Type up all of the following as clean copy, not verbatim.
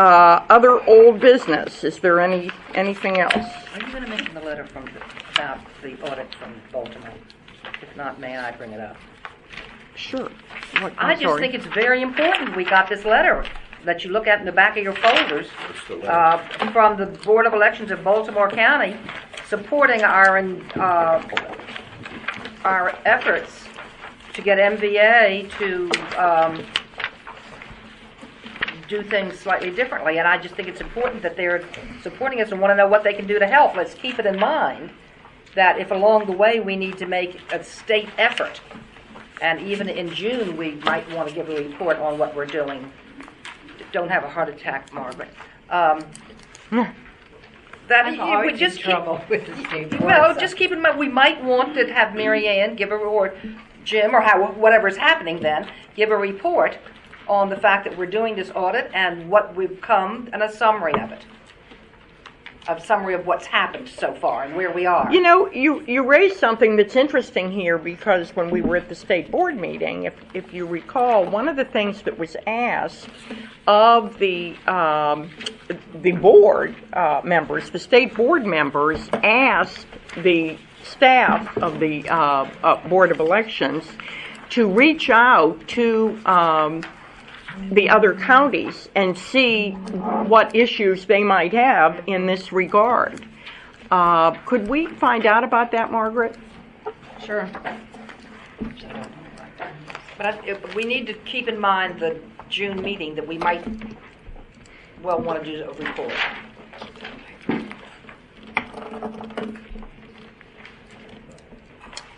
Other old business. Is there anything else? Are you going to mention the letter about the audit from Baltimore? If not, may I bring it up? Sure. I just think it's very important we got this letter that you look at in the back of your folders from the Board of Elections of Baltimore County supporting our efforts to get MVA to do things slightly differently. And I just think it's important that they're supporting us and want to know what they can do to help. Let's keep it in mind that if along the way we need to make a state effort, and even in June we might want to give a report on what we're doing. Don't have a heart attack, Margaret. That I'm you always would just in trouble with the state board. well, just keep in mind we might want to have Mary Ann give a report, Jim, or whatever's happening then, give a report on the fact that we're doing this audit and what we've come, and a summary of it. A summary of what's happened so far and where we are. You know, you raised something that's interesting here, because when we were at the state board meeting, if you recall, one of the things that was asked of the board members, the state board members, asked the staff of the Board of Elections to reach out to the other counties and see what issues they might have in this regard. Could we find out about that, Margaret? Sure. But we need to keep in mind the June meeting that we might well want to do a report.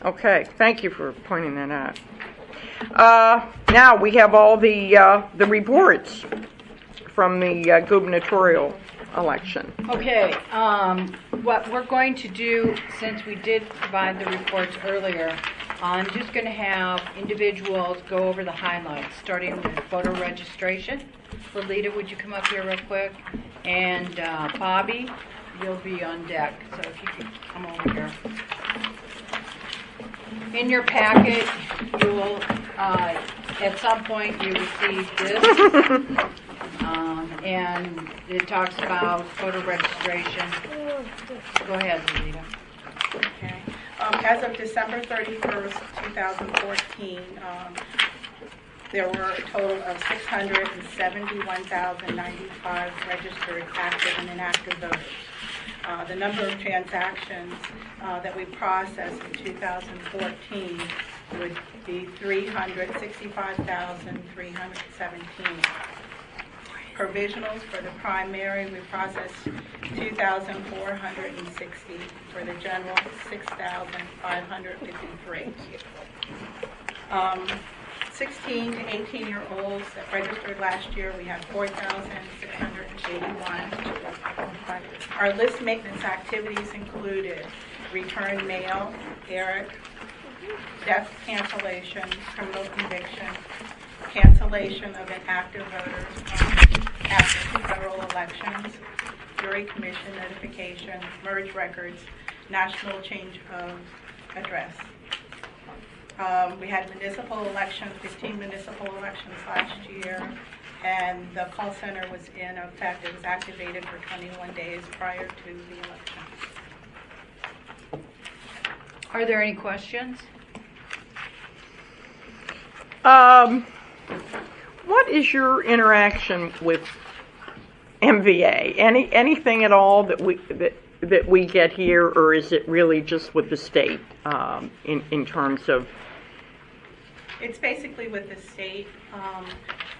Okay, thank you for pointing that out. Now we have all the reports from the gubernatorial election. Okay, what we're going to do, since we did provide the reports earlier, I'm just going to have individuals go over the highlights, starting with voter registration. Lolita, would you come up here real quick? And Bobby, you'll be on deck, so if you could come over here. In your packet, you will, at some point, you receive this, and it talks about voter registration. Go ahead, Lolita. Okay. As of December 31st, 2014, there were a total of 671,095 registered active and inactive voters. The number of transactions that we processed in 2014 would be 365,317. Provisionals for the primary, we processed 2,460. For the general, 6,553. 16 to 18-year-olds that registered last year, we had 4,681. Our list maintenance activities included return mail, Eric, death cancellation, criminal conviction, cancellation of inactive voters after federal elections, jury commission notification, merge records, national change of address. We had municipal elections, 15 municipal elections last year, and the call center was in effect. It was activated for 21 days prior to the election. Are there any questions? What is your interaction with MVA? Anything at all that we get here, or is it really just with the state in terms of? It's basically with the state.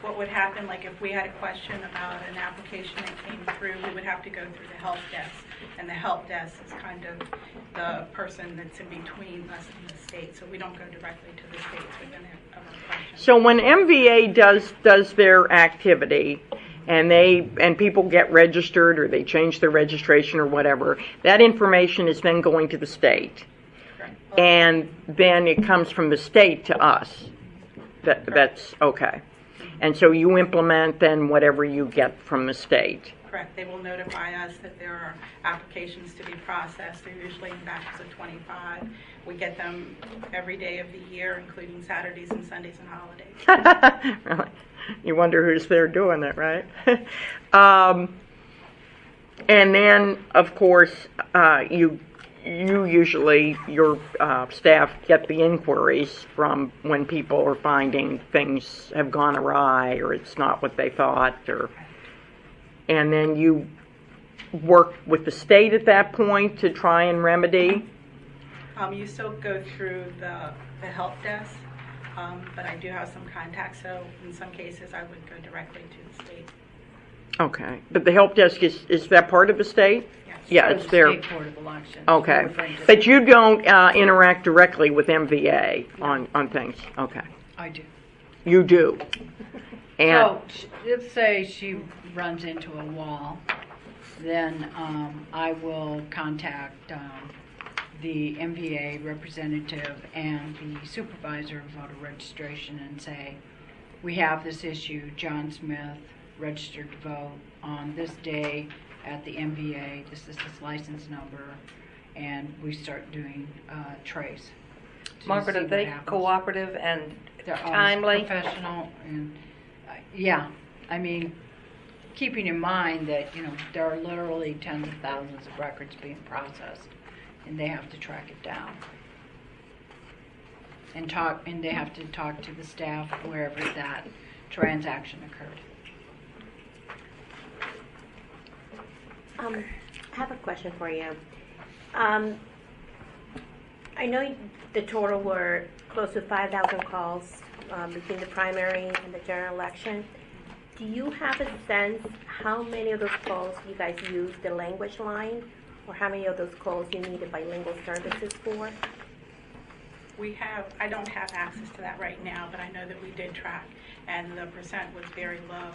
What would happen, like if we had a question about an application that came through, we would have to go through the help desk. And the help desk is kind of the person that's in between us and the state. So we don't go directly to the states with any of our questions. So when MVA does their activity, and people get registered, or they change their registration or whatever, that information is then going to the state. Correct. And then it comes from the state to us. That's okay. And so you implement then whatever you get from the state. Correct. They will notify us that there are applications to be processed. They're usually in batches of 25. We get them every day of the year, including Saturdays and Sundays and holidays. Really? You wonder who's there doing it, right? And then, of course, you usually, your staff get the inquiries from when people are finding things have gone awry or it's not what they thought, and then you work with the state at that point to try and remedy. You still go through the help desk, but I do have some contacts, so in some cases I would go directly to the state. Okay, but the help desk is that part of the state? Yes. Yeah, Or it's the there. State Board of Elections. Okay, Referring to- but you don't interact directly with MVA on things. Okay, I do. you do. And So, let's say she runs into a wall, then I will contact the MVA representative and the supervisor of voter registration and say, we have this issue, John Smith registered to vote on this day at the MVA, this is his license number, and we start doing trace. to Margaret, see are what they happens. cooperative and They're always timely? professional, and yeah, I mean, keeping in mind that there are literally tens of thousands of records being processed, and they have to track it down, and they have to talk to the staff wherever that transaction occurred. I have a question for you. I know the total were close to 5,000 calls between the primary and the general election. Do you have a sense how many of those calls you guys used the language line, or how many of those calls you needed bilingual services for? I don't have access to that right now, but I know that we did track, and the percent was very low.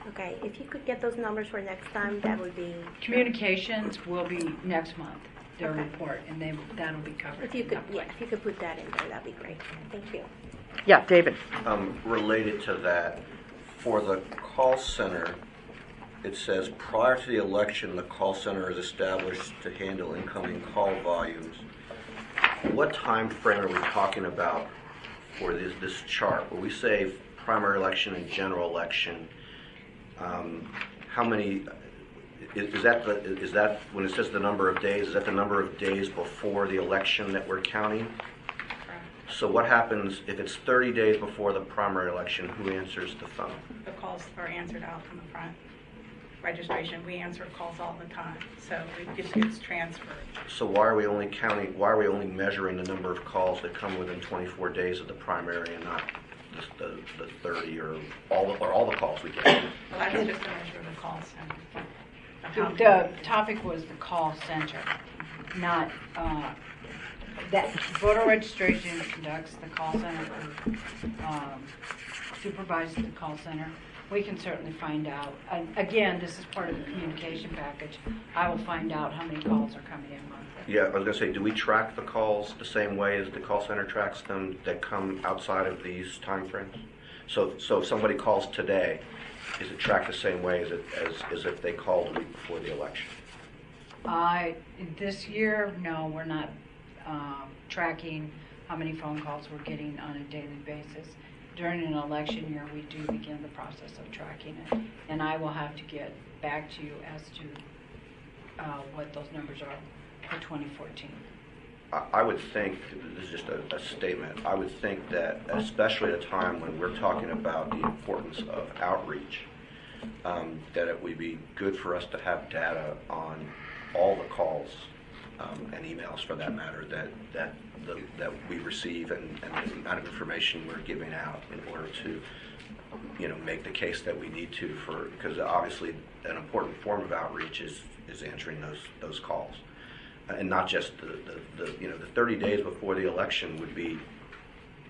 Okay, if you could get those numbers for next time, that would be... Communications will be next month, their Okay. report, and that'll be covered. If you could, at that yeah, point. if you could put that in there, that'd be great. Thank you. yeah, David. Related to that, for the call center, it says prior to the election, the call center is established to handle incoming call volumes. What time frame are we talking about for this chart? When we say primary election and general election, how many is that when it says the number of days? Is that the number of days before the election that we're counting? So what happens if it's 30 days before the primary election? Who answers the phone? The calls are answered out from the front. Registration, we answer calls all the time, so it just gets transferred. So why are we only counting? Why are we only measuring the number of calls that come within 24 days of the primary and not just the 30 or all the calls we get? Well, that's just a measure of the call center. of how The many- topic was the call center, not, that voter registration conducts the call center, or supervises the call center. We can certainly find out. Again, this is part of the communication package. I will find out how many calls are coming in monthly. Yeah, I was going to say, do we track the calls the same way as the call center tracks them that come outside of these time frames? So if somebody calls today, is it tracked the same way as if they called a week before the election? This year, no, we're not tracking how many phone calls we're getting on a daily basis. During an election year, we do begin the process of tracking it, and I will have to get back to you as to what those numbers are for 2014. I would think, this is just a statement, I would think that especially at a time when we're talking about the importance of outreach, that it would be good for us to have data on all the calls and emails, for that matter, that we receive and the amount of information we're giving out in order to, make the case that we need to, because obviously an important form of outreach is answering those calls, and not just the 30 days before the election would be.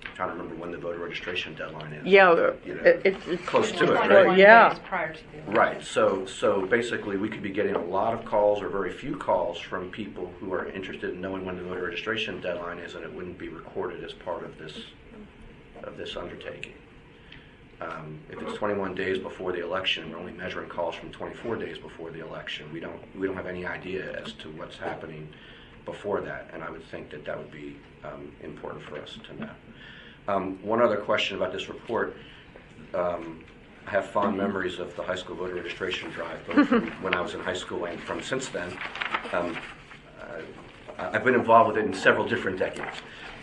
I'm trying to remember when the voter registration deadline is. Yeah, it's close to it, 21 right? Yeah. days prior to the election. Right. So basically, we could be getting a lot of calls or very few calls from people who are interested in knowing when the voter registration deadline is, and it wouldn't be recorded as part of this undertaking. If it's 21 days before the election, we're only measuring calls from 24 days before the election. We don't have any idea as to what's happening before that, and I would think that would be important for us to know. One other question about this report. I have fond memories of the high school voter registration drive, both from when I was in high school and from since then. I've been involved with it in several different decades.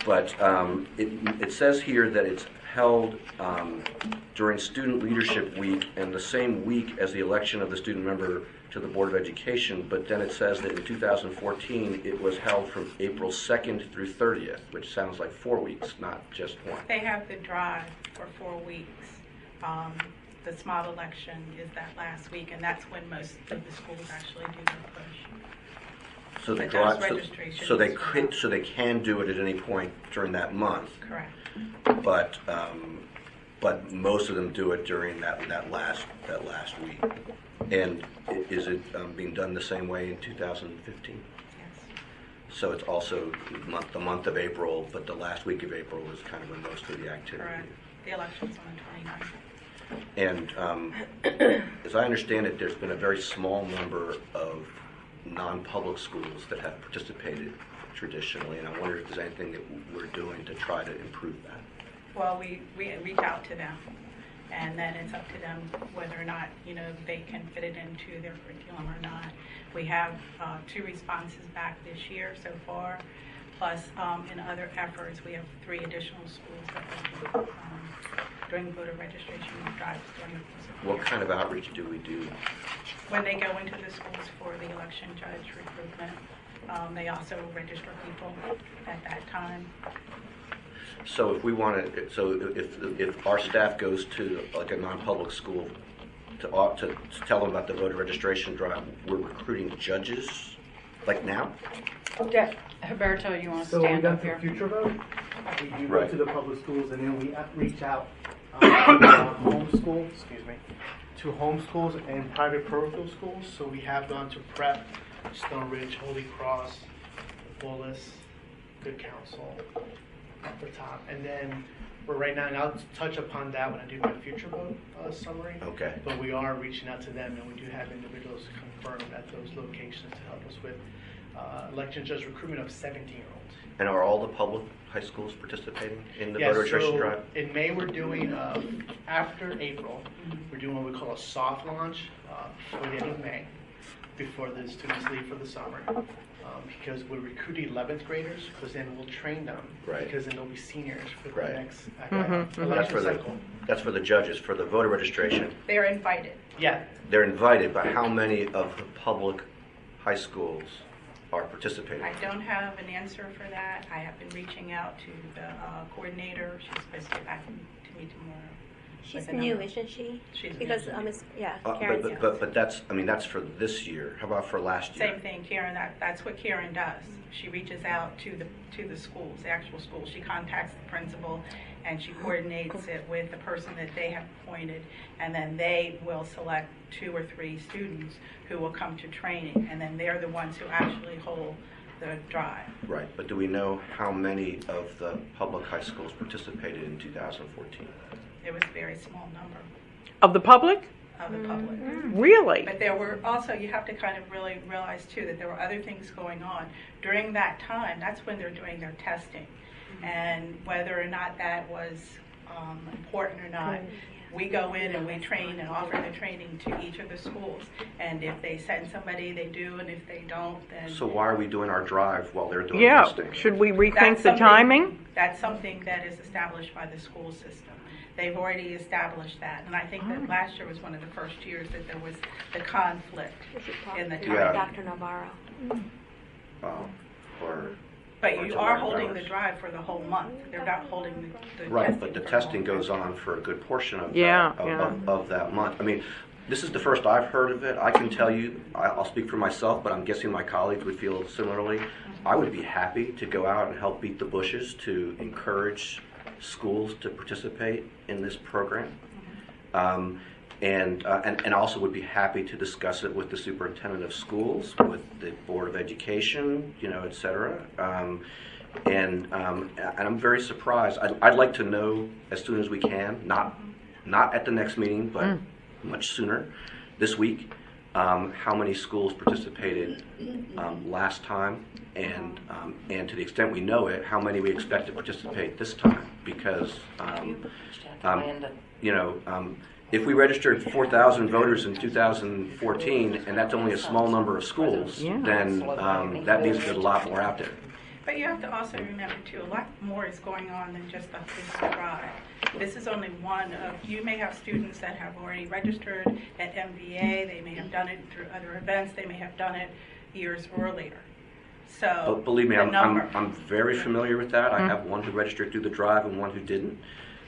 But it says here that it's held during Student Leadership Week and the same week as the election of the student member to the Board of Education, but then it says that in 2014 it was held from April 2nd through 30th, which sounds like 4 weeks, not just one. They have the drive for 4 weeks. The small election is that last week, and that's when most of the schools actually do their push. So But drive, those registrations so they are could, out. so they can do it at any point during that month, Correct. but most of them do it during that last week. And is it being done the same way in 2015? Yes. So it's also the month of April, but the last week of April is kind of when most of the activity. Correct. The election's on the 29th. And as I understand it, there's been a very small number of non-public schools that have participated traditionally, and I wonder if there's anything that we're doing to try to improve that. Well, we reach out to them, and then it's up to them whether or not, they can fit it into their curriculum or not. We have 2 responses back this year so far, plus in other efforts, we have 3 additional schools that will be doing voter registration drives during the course of the What year. kind of outreach do we do? When they go into the schools for the election judge recruitment, they also register people at that time. So if we want to, so if our staff goes to like a non-public school to tell them about the voter registration drive, we're recruiting judges like now? Okay. Roberto, you want to So we stand done up for here? Future Vote. We go Right. to the public schools and then we reach out homeschool, to homeschools and private parochial schools. So we have gone to Prep, Stone Ridge, Holy Cross, Bullis, Good Counsel, at the top. And then we're right now, and I'll touch upon that when I do my Future Vote summary. Okay. But we are reaching out to them, and we do have individuals confirmed at those locations to help us with election judge recruitment of 17-year-olds. And are all the public high schools participating in the voter registration drive? In May, we're doing, after April, we're doing what we call a soft launch for the end of May, before the students leave for the summer. Because we recruit 11th graders, because then we'll train them. Right. Because then they'll be seniors for Right. the next That's election for the cycle. that's for the judges. For the voter registration, They're invited. Yeah. they're invited, but how many of the public high schools are participating? I don't have an answer for that. I have been reaching out to the coordinator. She's supposed to get back to me tomorrow. She's with a new, number. isn't she? She's Because new. Karen's But that's for this year. How about for last year? Same thing, Karen. That's what Karen does. She reaches out to the schools, the actual schools. She contacts the principal, and she coordinates it with the person that they have appointed, and then they will select 2 or 3 students who will come to training, and then they're the ones who actually hold the drive. Right, but do we know how many of the public high schools participated in 2014? It was a very small number Of the public? of the public. Really? But there were also, you have to kind of really realize too, that there were other things going on. During that time, that's when they're doing their testing. And whether or not that was important or not, we go in and we train and offer the training to each of the schools. And if they send somebody, they do, and if they don't, then... So why are we doing our drive while they're doing Yeah, testing? should we rethink That's the something- timing? That's something that is established by the school system. They've already established that. And I think that last year was one of the first years that there was the conflict in the to time. Yeah. Dr. Navarro. Or But or you to are learn holding hours? the drive for the whole month. They're not holding the Right, testing but the for testing whole goes month. on for a good portion of Yeah, that, yeah. of that month. I mean, this is the first I've heard of it. I can tell you, I'll speak for myself, but I'm guessing my colleagues would feel similarly. I would be happy to go out and help beat the bushes to encourage schools to participate in this program. And also would be happy to discuss it with the superintendent of schools, with the Board of Education, et cetera. And I'm very surprised. I'd like to know as soon as we can, not at the next meeting, but much sooner, this week, how many schools participated last time, and to the extent we know it, how many we expect to participate this time, because if we registered 4,000 voters in 2014, and that's only a small number of schools, Yeah. then that means there's a lot more out there. But you have to also remember too, a lot more is going on than just the high school drive. This is only one of, you may have students that have already registered at MVA, they may have done it through other events, they may have done it years earlier. So, But believe me, the number. I'm very familiar with that. I have one who registered through the drive and one who didn't.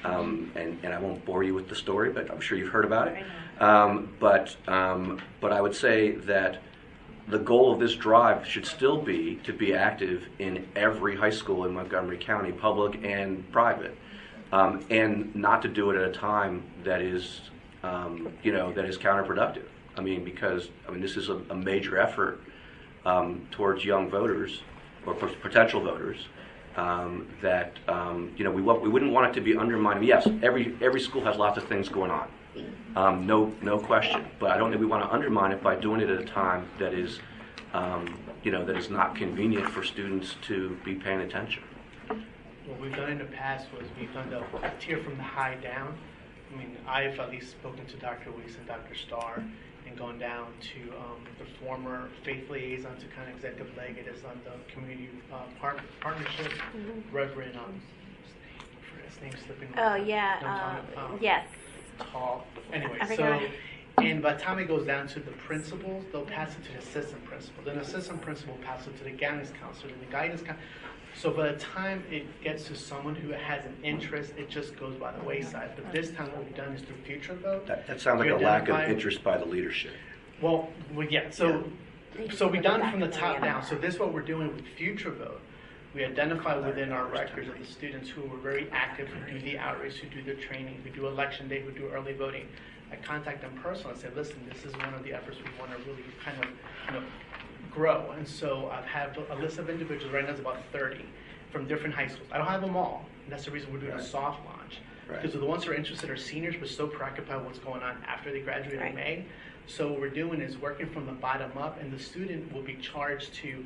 And I won't bore you with the story, but I'm sure you've heard about it. But I would say that the goal of this drive should still be to be active in every high school in Montgomery County, public and private, and not to do it at a time that is, that is counterproductive. Because this is a major effort towards young voters or potential voters. We wouldn't want it to be undermined. Yes, every school has lots of things going on, no question. But I don't think we want to undermine it by doing it at a time that is, that is not convenient for students to be paying attention. What we've done in the past was we've done the tier from the high down. I've at least spoken to Dr. Weiss and Dr. Starr, and gone down to the former faith liaison to kind of executive legatus on the community partnership, Reverend, his name's slipping. Oh, yeah, yes. Tall. Anyway, I so, forgot. and by the time it goes down to the principals, they'll pass it to the assistant principal. Then the assistant principal passes it to the guidance counselor, and the guidance counselor. So by the time it gets to someone who has an interest, it just goes by the wayside. But this time what we've done is through future vote. That sounds like a lack of interest by the leadership. Well, yeah. So we've done from the top down. So this is what we're doing with future vote. We identify within our records of the students who were very active, who do the outreach, who do the training, who do election day, who do early voting. I contact them personally and say, listen, this is one of the efforts we want to really kind of, grow. And so I have a list of individuals, right now it's about 30, from different high schools. I don't have them all, and that's the reason we're doing a soft launch. Right. Because the ones who are interested are seniors, but so preoccupied with what's going on after they graduate in May. So what we're doing is working from the bottom up, and the student will be charged to,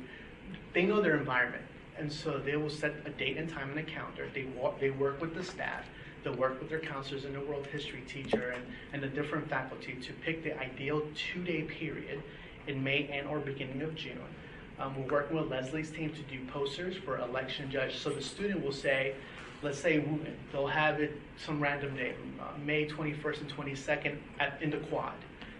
they know their environment, and so they will set a date and time on the calendar. They work with the staff, they'll work with their counselors and the world history teacher and the different faculty to pick the ideal 2-day period in May and or beginning of June. We're working with Leslie's team to do posters for election judge. So the student will say, let's say they'll have it some random day, May 21st and 22nd in the quad,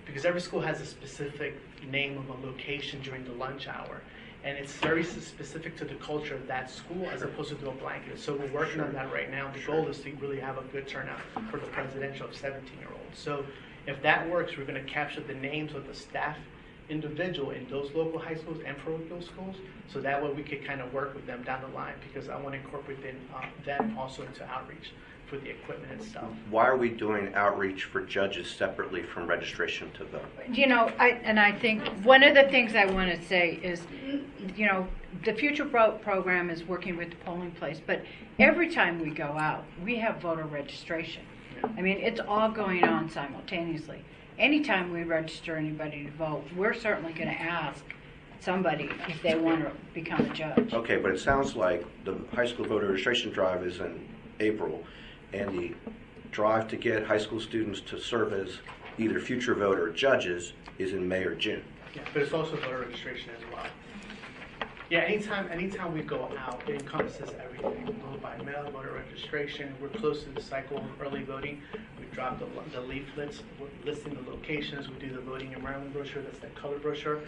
because every school has a specific name of a location during the lunch hour. And it's very specific to the culture of that school as opposed to do a blanket. So we're working on that right now. The goal is to really have a good turnout for the presidential of 17-year-olds. So if that works, we're going to capture the names of the staff individual in those local high schools and parochial schools, so that way we could kind of work with them down the line, because I want to incorporate them also into outreach for the equipment and stuff. Why are we doing outreach for judges separately from registration to vote? I think one of the things I want to say is, the Future Vote program is working with the polling place, but every time we go out, we have voter registration. It's all going on simultaneously. Anytime we register anybody to vote, we're certainly going to ask somebody if they want to become a judge. Okay, but it sounds like the high school voter registration drive is in April, and the drive to get high school students to serve as either future vote or judges is in May or June. Yeah, but it's also voter registration as well. Yeah, anytime we go out, it encompasses everything. We go by mail, voter registration. We're close to the cycle of early voting. We drop the leaflets listing the locations. We do the voting in Maryland brochure. That's the color brochure.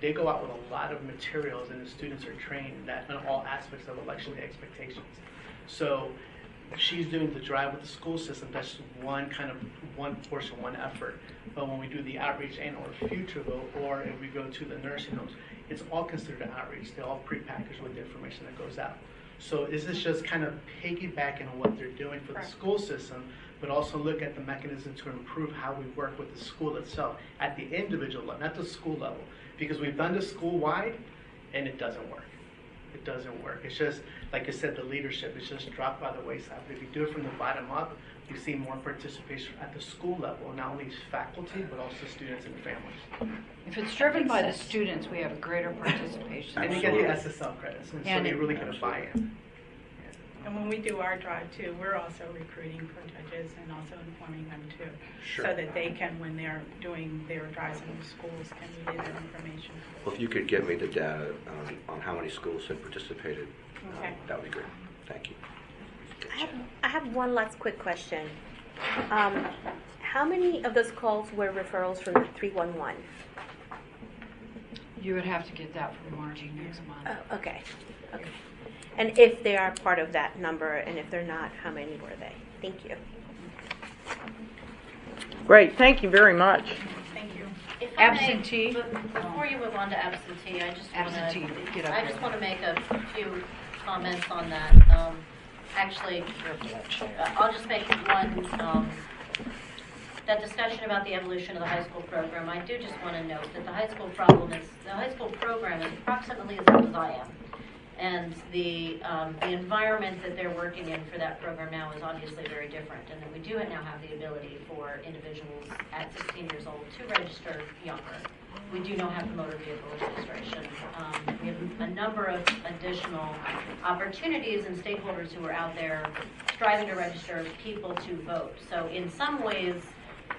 They go out with a lot of materials, and the students are trained in all aspects of election day expectations. So she's doing the drive with the school system. That's one portion, one effort. But when we do the outreach and or future vote, or if we go to the nursing homes, it's all considered outreach. They're all prepackaged with the information that goes out. So this is just kind of piggybacking on what they're doing for the school system, but also look at the mechanism to improve how we work with the school itself at the individual level, not the school level. Because we've done this school-wide, and it doesn't work. It doesn't work. It's just, like I said, the leadership is just dropped by the wayside. But if you do it from the bottom up, you see more participation at the school level, not only faculty, but also students and families. If it's driven by the students, we have a greater participation. And you get the SSL credits, and so they really get a buy-in. And when we do our drive too, we're also recruiting for judges and also informing them too. Sure. So that they can, when they're doing their drives in the schools, can relay that information. Well, if you could get me the data on how many schools had participated, Okay. that would be great. Thank you. I have one last quick question. How many of those calls were referrals from the 311? You would have to get that from Margie next month. Oh, okay. Okay. And if they are part of that number, and if they're not, how many were they? Thank you. Great, thank you very much. Thank you. If I may, Absentee? Before you move on to absentee, I just want Absentee, get up to, I here. just want to make a few comments on that. Actually, I'll just make one, that discussion about the evolution of the high school program. I do just want to note that the high school program is approximately as old as I am. And the environment that they're working in for that program now is obviously very different. And that we do now have the ability for individuals at 16 years old to register younger. We do now have the motor vehicle registration. We have a number of additional opportunities and stakeholders who are out there striving to register people to vote. So in some ways,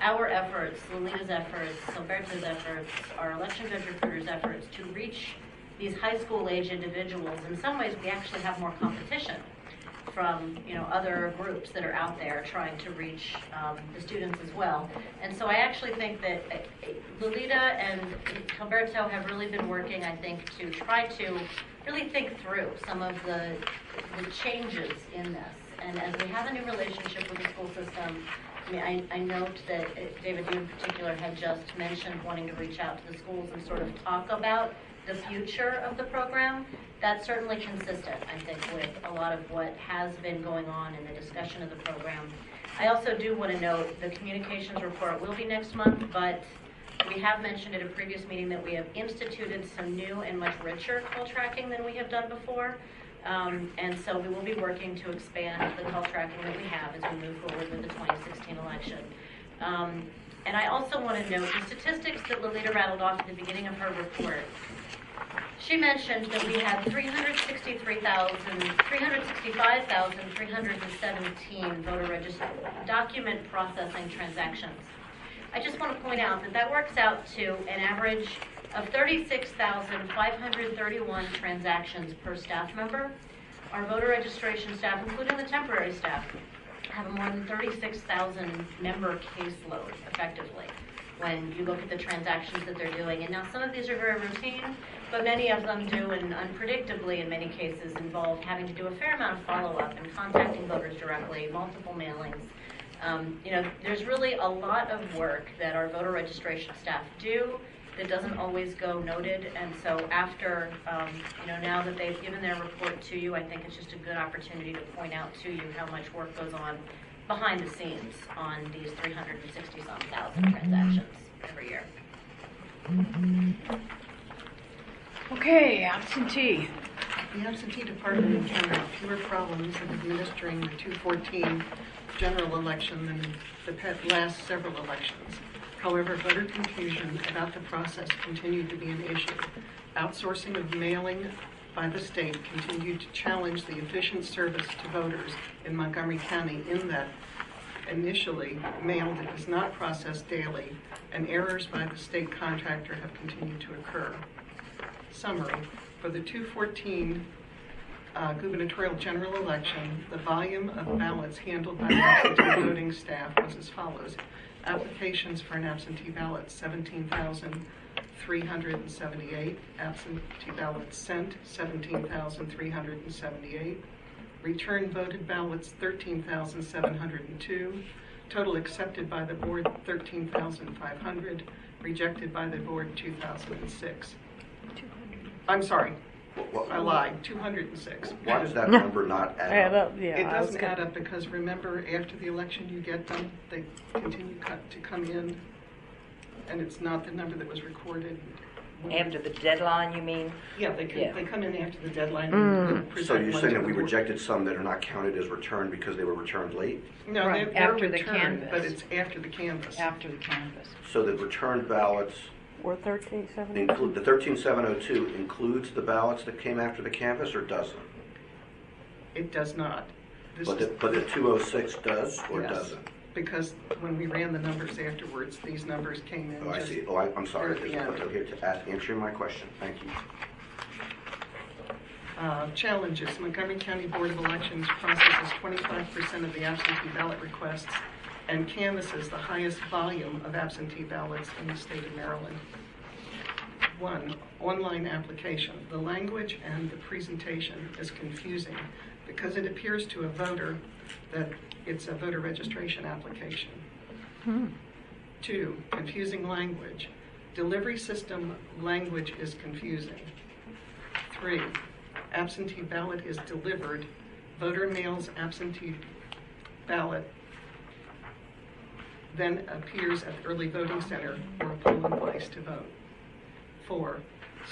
our efforts, Lolita's efforts, Silberto's efforts, our election judge recruiters' efforts to reach these high school age individuals, in some ways we actually have more competition from other groups that are out there trying to reach the students as well. And so I actually think that Lolita and Gilberto have really been working, I think, to try to really think through some of the changes in this. And as we have a new relationship with the school system, I note that David, you in particular had just mentioned wanting to reach out to the schools and sort of talk about the future of the program. That's certainly consistent, I think, with a lot of what has been going on in the discussion of the program. I also do want to note the communications report will be next month, but we have mentioned at a previous meeting that we have instituted some new and much richer call tracking than we have done before. And so we will be working to expand the call tracking that we have as we move forward with the 2016 election. And I also want to note the statistics that Lolita rattled off at the beginning of her report. She mentioned that we had 365,317 voter document processing transactions. I just want to point out that works out to an average of 36,531 transactions per staff member. Our voter registration staff, including the temporary staff, have a more than 36,000 member caseload effectively when you look at the transactions that they're doing. And now some of these are very routine, but many of them do, and unpredictably in many cases, involve having to do a fair amount of follow-up and contacting voters directly, multiple mailings. There's really a lot of work that our voter registration staff do that doesn't always go noted. And so after, now that they've given their report to you, I think it's just a good opportunity to point out to you how much work goes on behind the scenes on these 360-some thousand transactions every year. Okay, absentee. The absentee department encountered fewer problems in administering the 2014 general election than the last several elections. However, voter confusion about the process continued to be an issue. Outsourcing of mailing by the state continued to challenge the efficient service to voters in Montgomery County in that initially mail that is not processed daily and errors by the state contractor have continued to occur. Summary, for the 2014 gubernatorial general election, the volume of ballots handled by the absentee voting staff was as follows. Applications for an absentee ballot, 17,378. Absentee ballots sent, 17,378. Return voted ballots, 13,702. Total accepted by the board, 13,500. Rejected by the board, 2,006. I'm sorry, I lied, 206. Why does that number not add up? It doesn't add up because remember, after the election you get them, they continue to come in, and it's not the number that was recorded. After the deadline, you mean? Yeah, they come in after the deadline. And present So you're one saying to that we the board. rejected some that are not counted as returned because they were returned late? No, Right, they're after the returned, canvass. but it's after the canvass. After the canvass. So the returned ballots Or 1370? include, the 13,702 includes the ballots that came after the canvass or doesn't? It does not. This But is- the 206 does or Yes, doesn't? because when we ran the numbers afterwards, these numbers came in. Oh, I just- see. Oh, I'm sorry. At the end. I'm here to answer my question. Thank you. Challenges. Montgomery County Board of Elections processes 25% of the absentee ballot requests and canvasses the highest volume of absentee ballots in the state of Maryland. 1, online application. The language and the presentation is confusing because it appears to a voter that it's a voter registration application. 2, confusing language. Delivery system language is confusing. 3, absentee ballot is delivered. Voter mails absentee ballot, then appears at the early voting center or a polling place to vote. 4,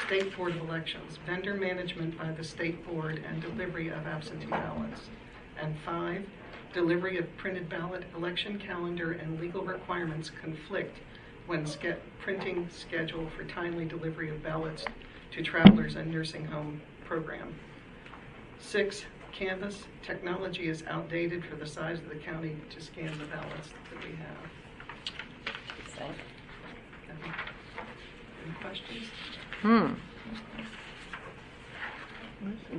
State Board of Elections, vendor management by the State Board and delivery of absentee ballots. And 5, delivery of printed ballot, election calendar, and legal requirements conflict when printing schedule for timely delivery of ballots to travelers and nursing home program. 6, Canvas, technology is outdated for the size of the county to scan the ballots that we have. Okay. Any questions?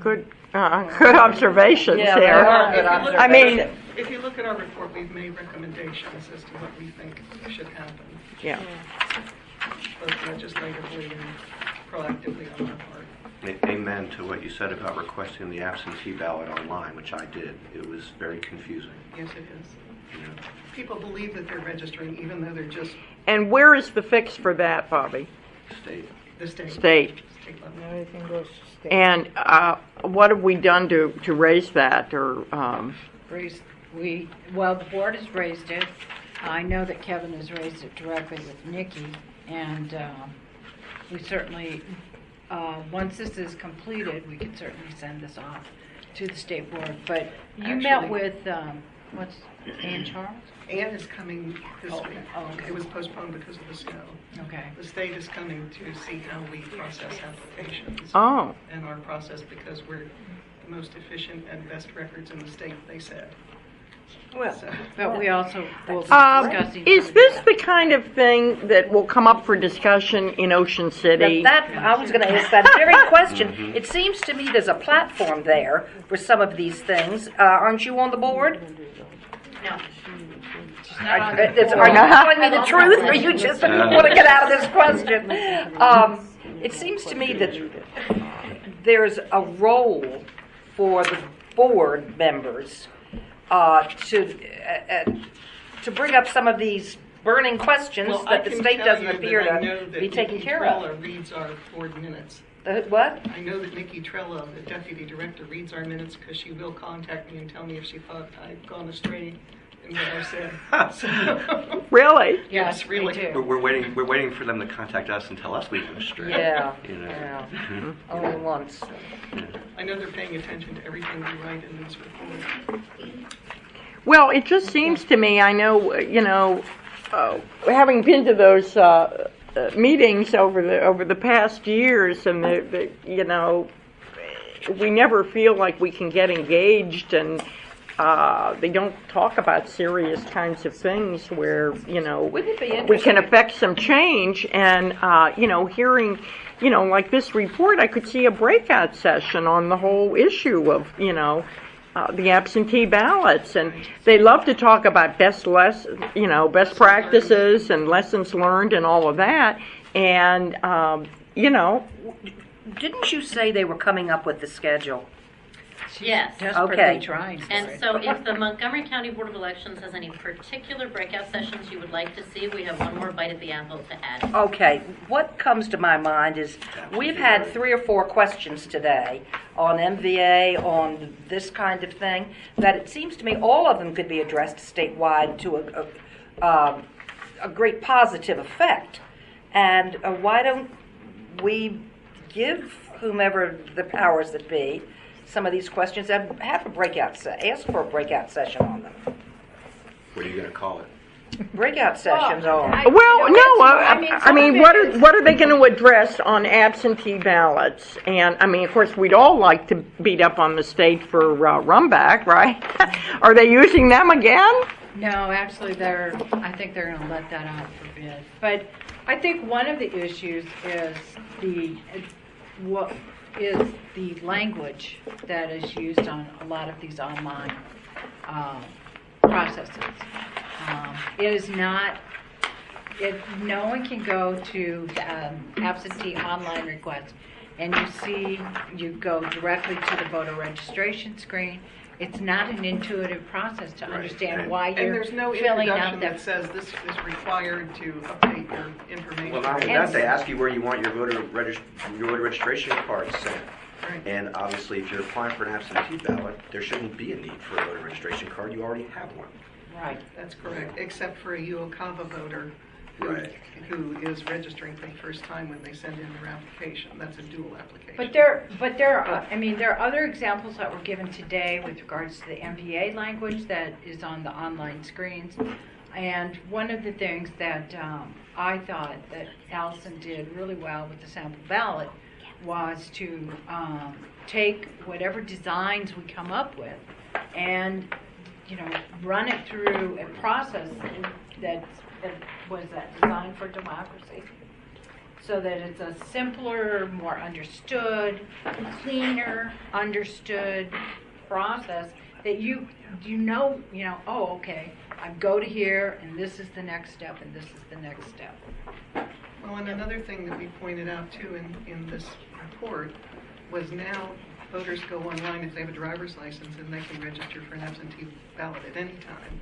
Good observations Yeah, there. they are good I mean, If you look at our report, we've made recommendations as to what we think should happen, yeah. both legislatively and proactively on our part. Amen to what you said about requesting the absentee ballot online, which I did. It was very confusing. Yes, it is. You know. People believe that they're registering even though they're just And where is the fix for that, Bobby? State. the state. State. State level. Everything goes to state. And what have we done to raise that? Or Well, the board has raised it. I know that Kevin has raised it directly with Nikki, and we certainly, once this is completed, we can certainly send this off to the state board. But you met Actually- with, what's, Ann Charles? Ann is coming this week. Oh, okay. It was postponed because of the snow. Okay. The state is coming to see how we process applications. oh, And our process, because we're the most efficient and best records in the state, they said. Well, So- But we also will be discussing. is this the kind of thing that will come up for discussion in Ocean City? I was going to ask that very question. It seems to me there's a platform there for some of these things. Aren't you on the board? No. Are you telling me the truth, or you just want to get out of this question? It seems to me that there's a role for the board members to bring up some of these burning questions Well, I that the can state tell doesn't you appear that I know to that be taking Nikki care Trella of. reads our board minutes. What? I know that Nikki Trella, the deputy director, reads our minutes because she will contact me and tell me if she thought I'd gone astray in what I said. So, Really? yes, really. Me too. We're waiting for them to contact us and tell us we went astray. Yeah. You know. Yeah. Only once. I know they're paying attention to everything we write in these reports. Well, it just seems to me, I know, having been to those meetings over the past years, and we never feel like we can get engaged, and they don't talk about serious kinds of things where Wouldn't it be we interesting? can affect some change. And hearing like this report, I could see a breakout session on the whole issue of the absentee ballots, and they love to talk about best practices and lessons learned and all of that. And Didn't you say they were coming up with the schedule? Yes. Desperately Okay. trying for And it. so if the Montgomery County Board of Elections has any particular breakout sessions you would like to see, we have one more bite at the apple to add. Okay, what comes to my mind is we've had 3 or 4 questions today on MVA, on this kind of thing, that it seems to me all of them could be addressed statewide to a great positive effect. And why don't we give whomever the powers that be some of these questions and have a ask for a breakout session on them? What are you going to call it? breakout sessions on. Well, no, some of it is- what are they going to address on absentee ballots? And I mean, of course, we'd all like to beat up on the state for rumback, right? Are they using them again? No, actually, I think they're going to let that out for bid. But I think one of the issues is what is the language that is used on a lot of these online processes. It is not. No one can go to absentee online requests, and you go directly to the voter registration screen. It's not an intuitive process to understand why And you're there's no filling introduction out that says this is required to update your information. Well, not only that, they ask you where you want your voter registration card sent. Right. And obviously, if you're applying for an absentee ballot, there shouldn't be a need for a voter registration card. You already have one. Right. That's correct, except for a UOCAVA voter Right. who is registering for the first time when they send in their application. That's a dual application. But there are other examples that were given today with regards to the MPA language that is on the online screens. And one of the things that I thought that Allison did really well with the sample ballot was to take whatever designs we come up with and run it through a process that was designed for democracy, so that it's a simpler, more understood, cleaner understood process that you know, oh, okay, I go to here and this is the next step and this is the next step. Well, and another thing that we pointed out too in this report was now voters go online if they have a driver's license and they can register for an absentee ballot at any time.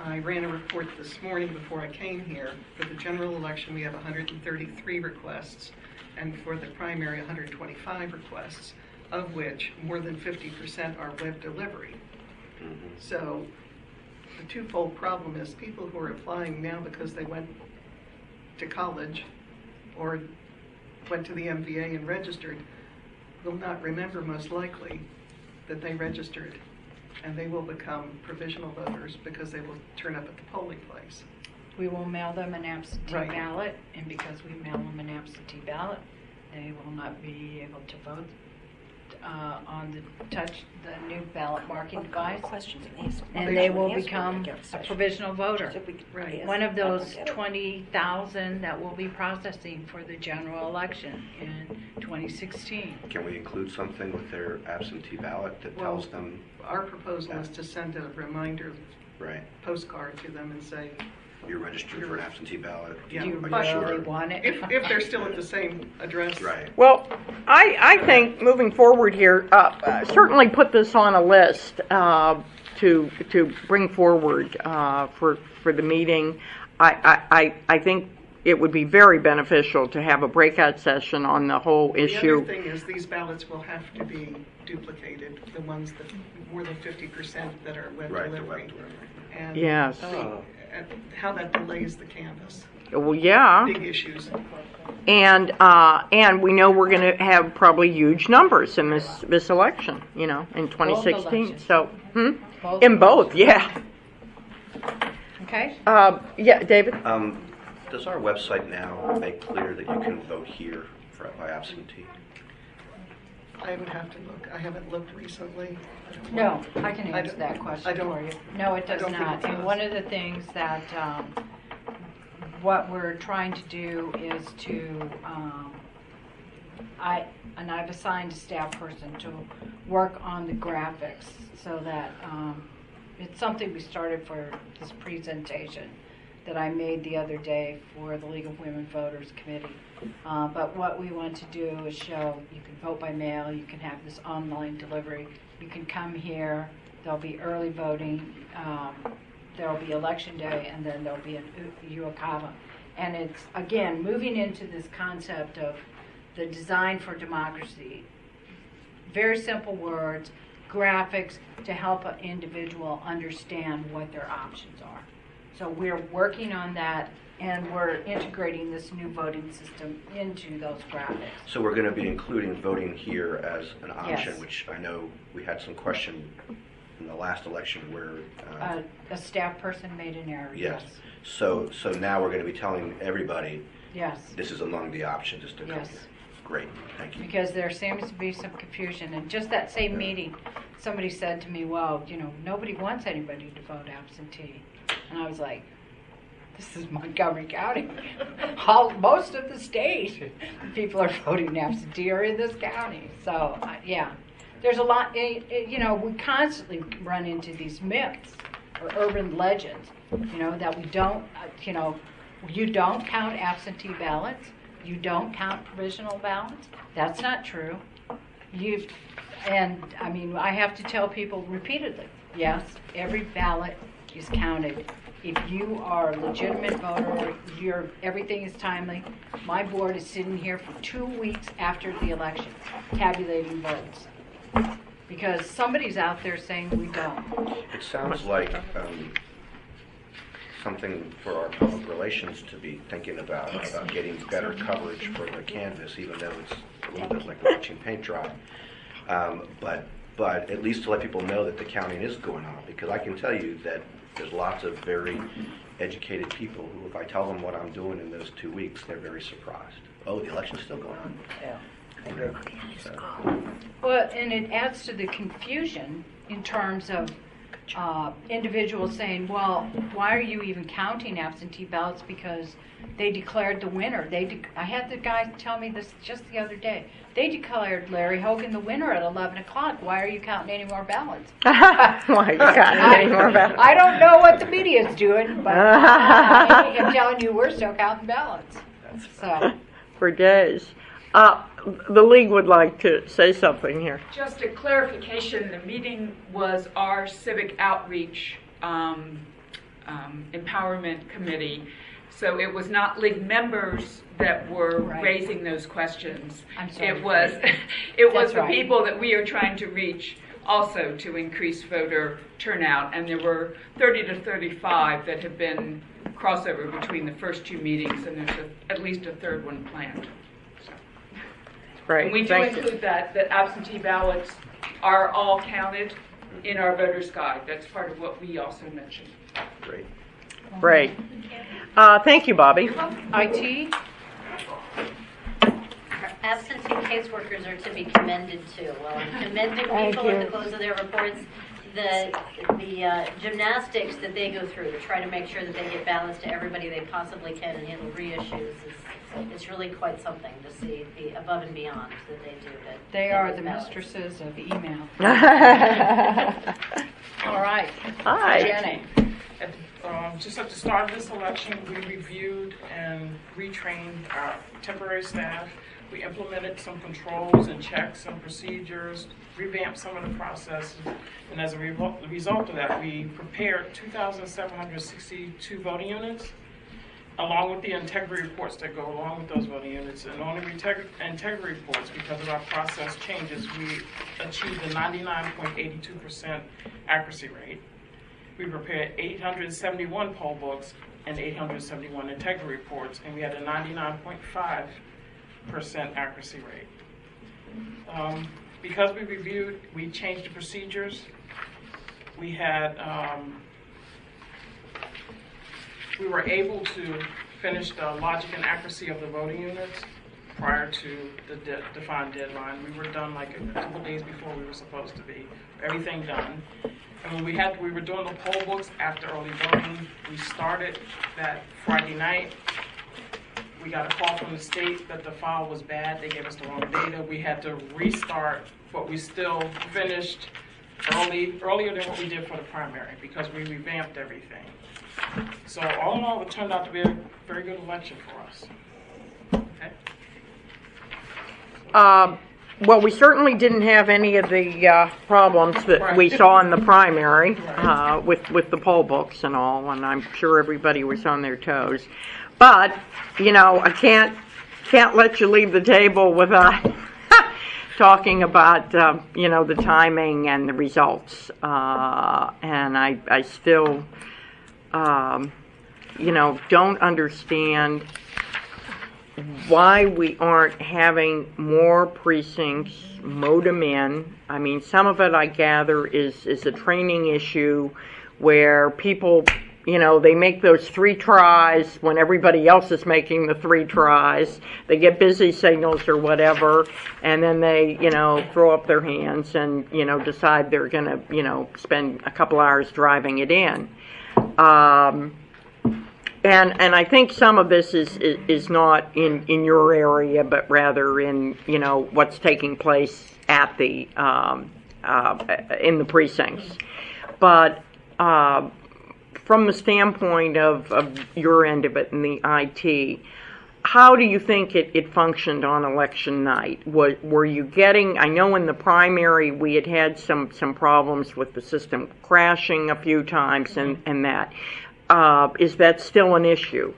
I ran a report this morning before I came here. For the general election, we have 133 requests, and for the primary, 125 requests, of which more than 50% are web delivery. So the twofold problem is people who are applying now because they went to college or went to the MVA and registered will not remember most likely that they registered, and they will become provisional voters because they will turn up at the polling place. We will mail them an absentee Right. ballot, and because we mail them an absentee ballot, they will not be able to vote on the new ballot marking device, and they will become a provisional voter. Right. One of those 20,000 that will be processing for the general election in 2016. Can we include something with their absentee ballot that tells them? Our proposal is to send a reminder Right. postcard to them and say, You're registered for an absentee ballot. Yeah. Do you Are really sure? want it? if they're still at the same address. Right. Well, I think moving forward here, certainly put this on a list to bring forward for the meeting. I think it would be very beneficial to have a breakout session on the whole The issue. other thing is these ballots will have to be duplicated, the ones that more than 50% that are web Right. The delivery. web delivery. And Yes. how that delays the canvas. Well, yeah, Big issues. and we know we're going to have probably huge numbers in this election, in 2016. elections. So, Both in both, yeah. Okay? Yeah, David. Does our website now make clear that you can vote here by absentee? I would have to look. I haven't looked recently. No, I can I answer don't- that question I don't- for you. No, it I does don't think not. it And does. one of the things that, what we're trying to do is to, I've assigned a staff person to work on the graphics so that, it's something we started for this presentation that I made the other day for the League of Women Voters Committee. But what we want to do is show you can vote by mail, you can have this online delivery, you can come here, there'll be early voting, there'll be election day, and then there'll be a UOCAVA. And it's, again, moving into this concept of the design for democracy. Very simple words, graphics to help an individual understand what their options are. So we're working on that, and we're integrating this new voting system into those graphics. So we're going to be including voting here as an option, Yes. which I know we had some question in the last election where. A staff person made an error, Yes. yes. So now we're going to be telling everybody Yes, this is among the options to come yes. here. Great, thank you. Because there seems to be some confusion. And just that same meeting, somebody said to me, well, nobody wants anybody to vote absentee. And I was like, this is Montgomery County. Most of the state, people are voting absentee are in this county. So, yeah, there's a lot, we constantly run into these myths or urban legends, that we don't, you don't count absentee ballots. You don't count provisional ballots. That's not true. I have to tell people repeatedly, yes, every ballot is counted. If you are a legitimate voter, everything is timely. My board is sitting here for 2 weeks after the election, tabulating votes. Because somebody's out there saying we don't. It sounds like something for our public relations to be thinking about getting better coverage for the canvas, even though it's a little bit like watching paint dry. But at least to let people know that the counting is going on, because I can tell you that there's lots of very educated people who, if I tell them what I'm doing in those 2 weeks, they're very surprised. Oh, the election's still going on? Yeah. Well, and it adds to the confusion in terms of individuals saying, well, why are you even counting absentee ballots? Because they declared the winner. I had the guy tell me this just the other day. They declared Larry Hogan the winner at 11 o'clock. Why are you counting any more ballots? Why are you counting any more ballots? I don't know what the media's doing, but I am telling you we're still counting ballots. So. For days. The league would like to say something here. Just a clarification, the meeting was our civic outreach empowerment committee. So it was not league members that were raising those questions. I'm sorry. It was the people that we are trying to reach also to increase voter turnout. And there were 30 to 35 that have been crossover between the first 2 meetings, and there's at least a third one planned. Right. And we do include that absentee ballots are all counted in our voter's guide. That's part of what we also mentioned. Great. Great. Thank you, Bobby. IT? Absentee caseworkers are to be commended too. Well, I'm commending people at the close of their reports. The gymnastics that they go through to try to make sure that they get balance to everybody they possibly can and handle reissues it's really quite something to see the above and beyond that they do. They are the mistresses of email. All right. Hi. Jenny. Just at the start of this election, we reviewed and retrained our temporary staff. We implemented some controls and checks and procedures, revamped some of the processes, and as a result of that, we prepared 2,762 voting units, along with the integrity reports that go along with those voting units. And on the integrity reports, because of our process changes, we achieved a 99.82% accuracy rate. We prepared 871 poll books and 871 integrity reports, and we had a 99.5% accuracy rate. Because we reviewed, we changed the procedures. We had, we were able to finish the logic and accuracy of the voting units prior to the defined deadline. We were done like a couple days before we were supposed to be. Everything done. And when we were doing the poll books after early voting, we started that Friday night. We got a call from the state that the file was bad. They gave us the wrong data. We had to restart, but we still finished earlier than what we did for the primary because we revamped everything. So all in all, it turned out to be a very good election for us. Okay. Well, we certainly didn't have any of the problems that we saw in the primary with the poll books and all, and I'm sure everybody was on their toes. But, I can't let you leave the table without talking about, the timing and the results. And I still, don't understand why we aren't having more precincts modem in. I mean, some of it I gather is a training issue where people, they make those 3 tries when everybody else is making the 3 tries. They get busy signals or whatever, and then they, throw up their hands and, decide they're going to, spend a couple hours driving it in. And I think some of this is not in your area, but rather in what's taking place at the in the precincts. But from the standpoint of your end of it and the IT, how do you think it functioned on election night? Were you getting? I know in the primary we had some problems with the system crashing a few times and that. Is that still an issue?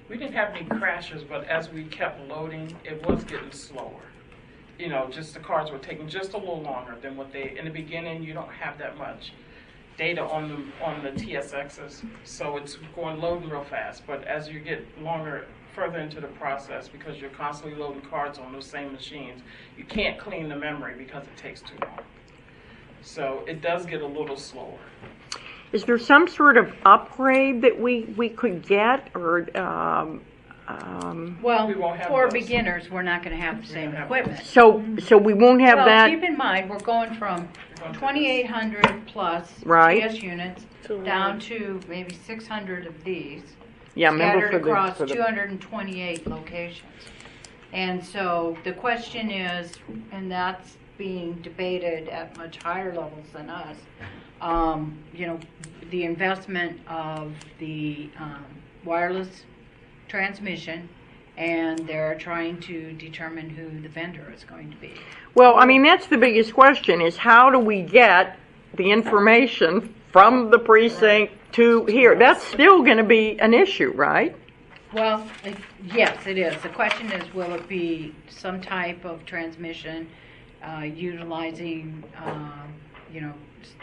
We didn't have any crashes, but as we kept loading, it was getting slower. Just the cards were taking just a little longer than what in the beginning, you don't have that much data on the TSXs, so it's loading real fast. But as you get further into the process, because you're constantly loading cards on those same machines, you can't clean the memory because it takes too long. So it does get a little slower. Is there some sort of upgrade that we could get, or? Well, we won't have for those. Beginners, we're not going to have the same equipment. So we won't have Well, that. keep in mind, we're going from 2,800 plus Right. GS units down to maybe 600 of these, Yeah, remember scattered across for the 228 locations. And so the question is, and that's being debated at much higher levels than us, the investment of the wireless transmission, and they're trying to determine who the vendor is going to be. Well, I mean, that's the biggest question: is how do we get the information from the precinct to here? That's still going to be an issue, right? Well, yes, it is. The question is, will it be some type of transmission utilizing,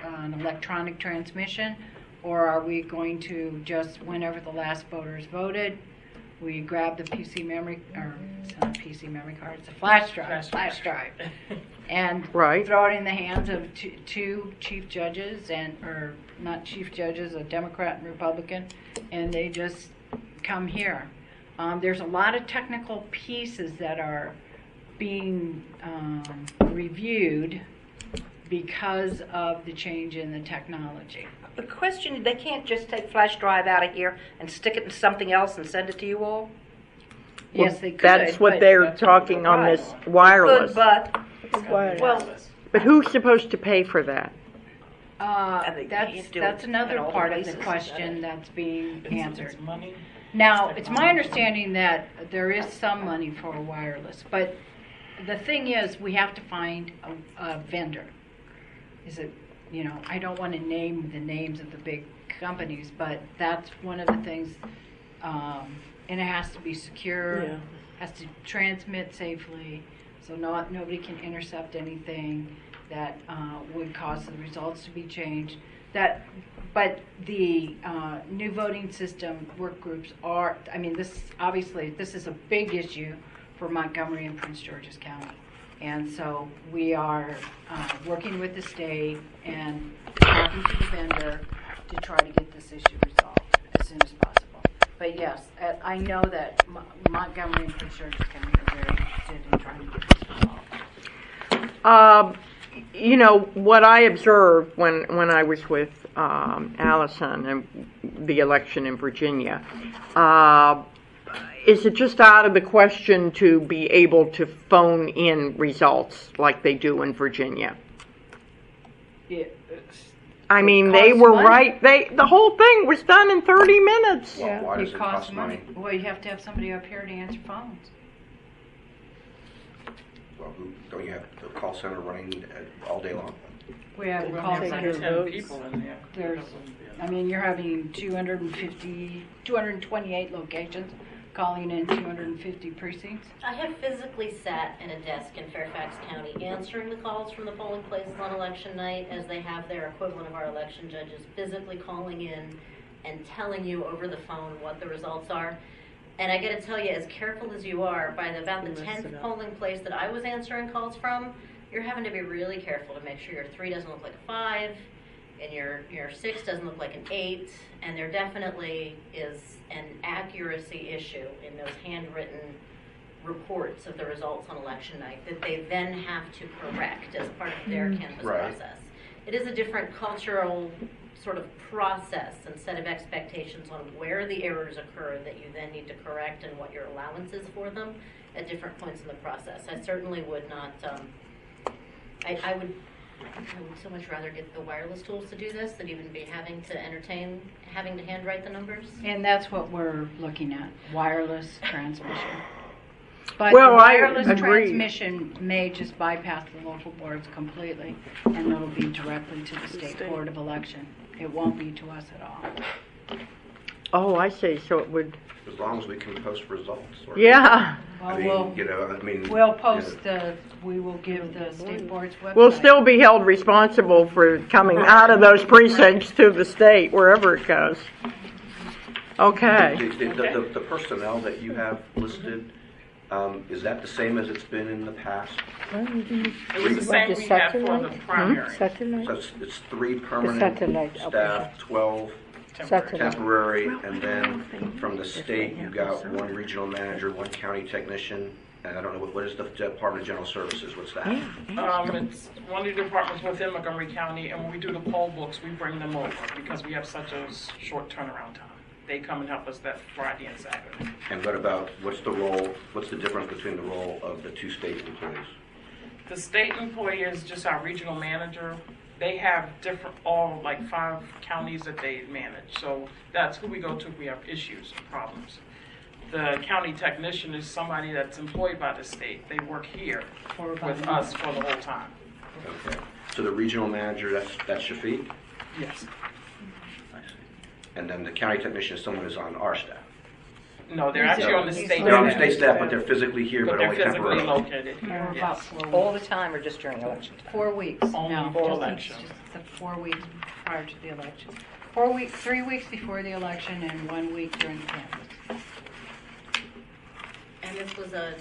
an electronic transmission, or are we going to just, whenever the last voter is voted, we grab the PC memory, or it's not a PC memory card, it's a flash drive, and Right. throw it in the hands of two chief judges, or not chief judges, a Democrat and Republican, and they just come here. There's a lot of technical pieces that are being reviewed because of the change in the technology. The question, they can't just take flash drive out of here and stick it in something else and send it to you all? Yes, they could. That's what but- they're talking on this wireless. Good, but, Well, But who's supposed to pay for that? And they That's can't do it another in all the part of the places. question that's being answered. It's money. Now, it's my understanding that there is some money for wireless, but the thing is, we have to find a vendor. Is it, I don't want to name the names of the big companies, but that's one of the things, and it has to be secure, has to transmit safely, so nobody can intercept anything that would cause the results to be changed. But the new voting system work groups are, this is a big issue for Montgomery and Prince George's County. And so we are working with the state and talking to the vendor to try to get this issue resolved as soon as possible. But yes, I know that Montgomery and Prince George's County are very interested in trying to get this resolved. What I observed when I was with Allison and the election in Virginia, is it just out of the question to be able to phone in results like they do in Virginia? I mean, they costs were money. right. The whole thing was done in 30 minutes. Well, why does it costs cost money? Well, you have to have somebody up here to answer phones. Well, don't you have the call center running all day long? We have We'll call have like centers. 10 people in there. There's, you're having 228 locations calling in 250 precincts. I have physically sat in a desk in Fairfax County answering the calls from the polling places on election night, as they have their equivalent of our election judges physically calling in and telling you over the phone what the results are. And I got to tell you, as careful as you are, by about the 10th polling place that I was answering calls from, you're having to be really careful to make sure your 3 doesn't look like a 5, and your 6 doesn't look like an 8, and there definitely is an accuracy issue in those handwritten reports of the results on election night that they then have to correct as part of their canvass process. It is a different cultural sort of process and set of expectations on where the errors occur that you then need to correct and what your allowance is for them at different points in the process. I certainly would not, I would so much rather get the wireless tools to do this than even be having to handwrite the numbers. And that's what we're looking at, wireless transmission. But Well, the I wireless agree. transmission may just bypass the local boards completely, and it'll be directly to the State Board of Election. It won't be to us at all. Oh, I see. So it would. As long as we can post results. Or, Yeah. Well, I mean, we'll post we will give the State Board's website. We'll still be held responsible for coming out of those precincts to the state, wherever it goes. Okay. The personnel that you have listed, is that the same as it's been in the past? It was the same we had for the primary. So it's 3 permanent staff, 12 temporary, and then from the state you got 1 regional manager, 1 county technician, and I don't know what is the Department of General Services. What's that? It's one of the departments within Montgomery County, and when we do the poll books, we bring them over because we have such a short turnaround time. They come and help us that Friday and Saturday. And what's the difference between the role of the 2 state employees? The state employee is just our regional manager. They have all 5 counties that they manage. So that's who we go to if we have issues and problems. The county technician is somebody that's employed by the state. They work here with us for the whole time. Okay. So the regional manager, that's Shafiq? Yes. I see. And then the county technician is someone who's on our staff? No, they're actually on the state They're on the state staff, but they're physically here, but they're only physically temporarily. located Or here. about Yes. 4 weeks. All the time or just during election time? 4 weeks. Only No, for just election. the 4 weeks prior to the election. 3 weeks before the election and 1 week during the canvass. And this was a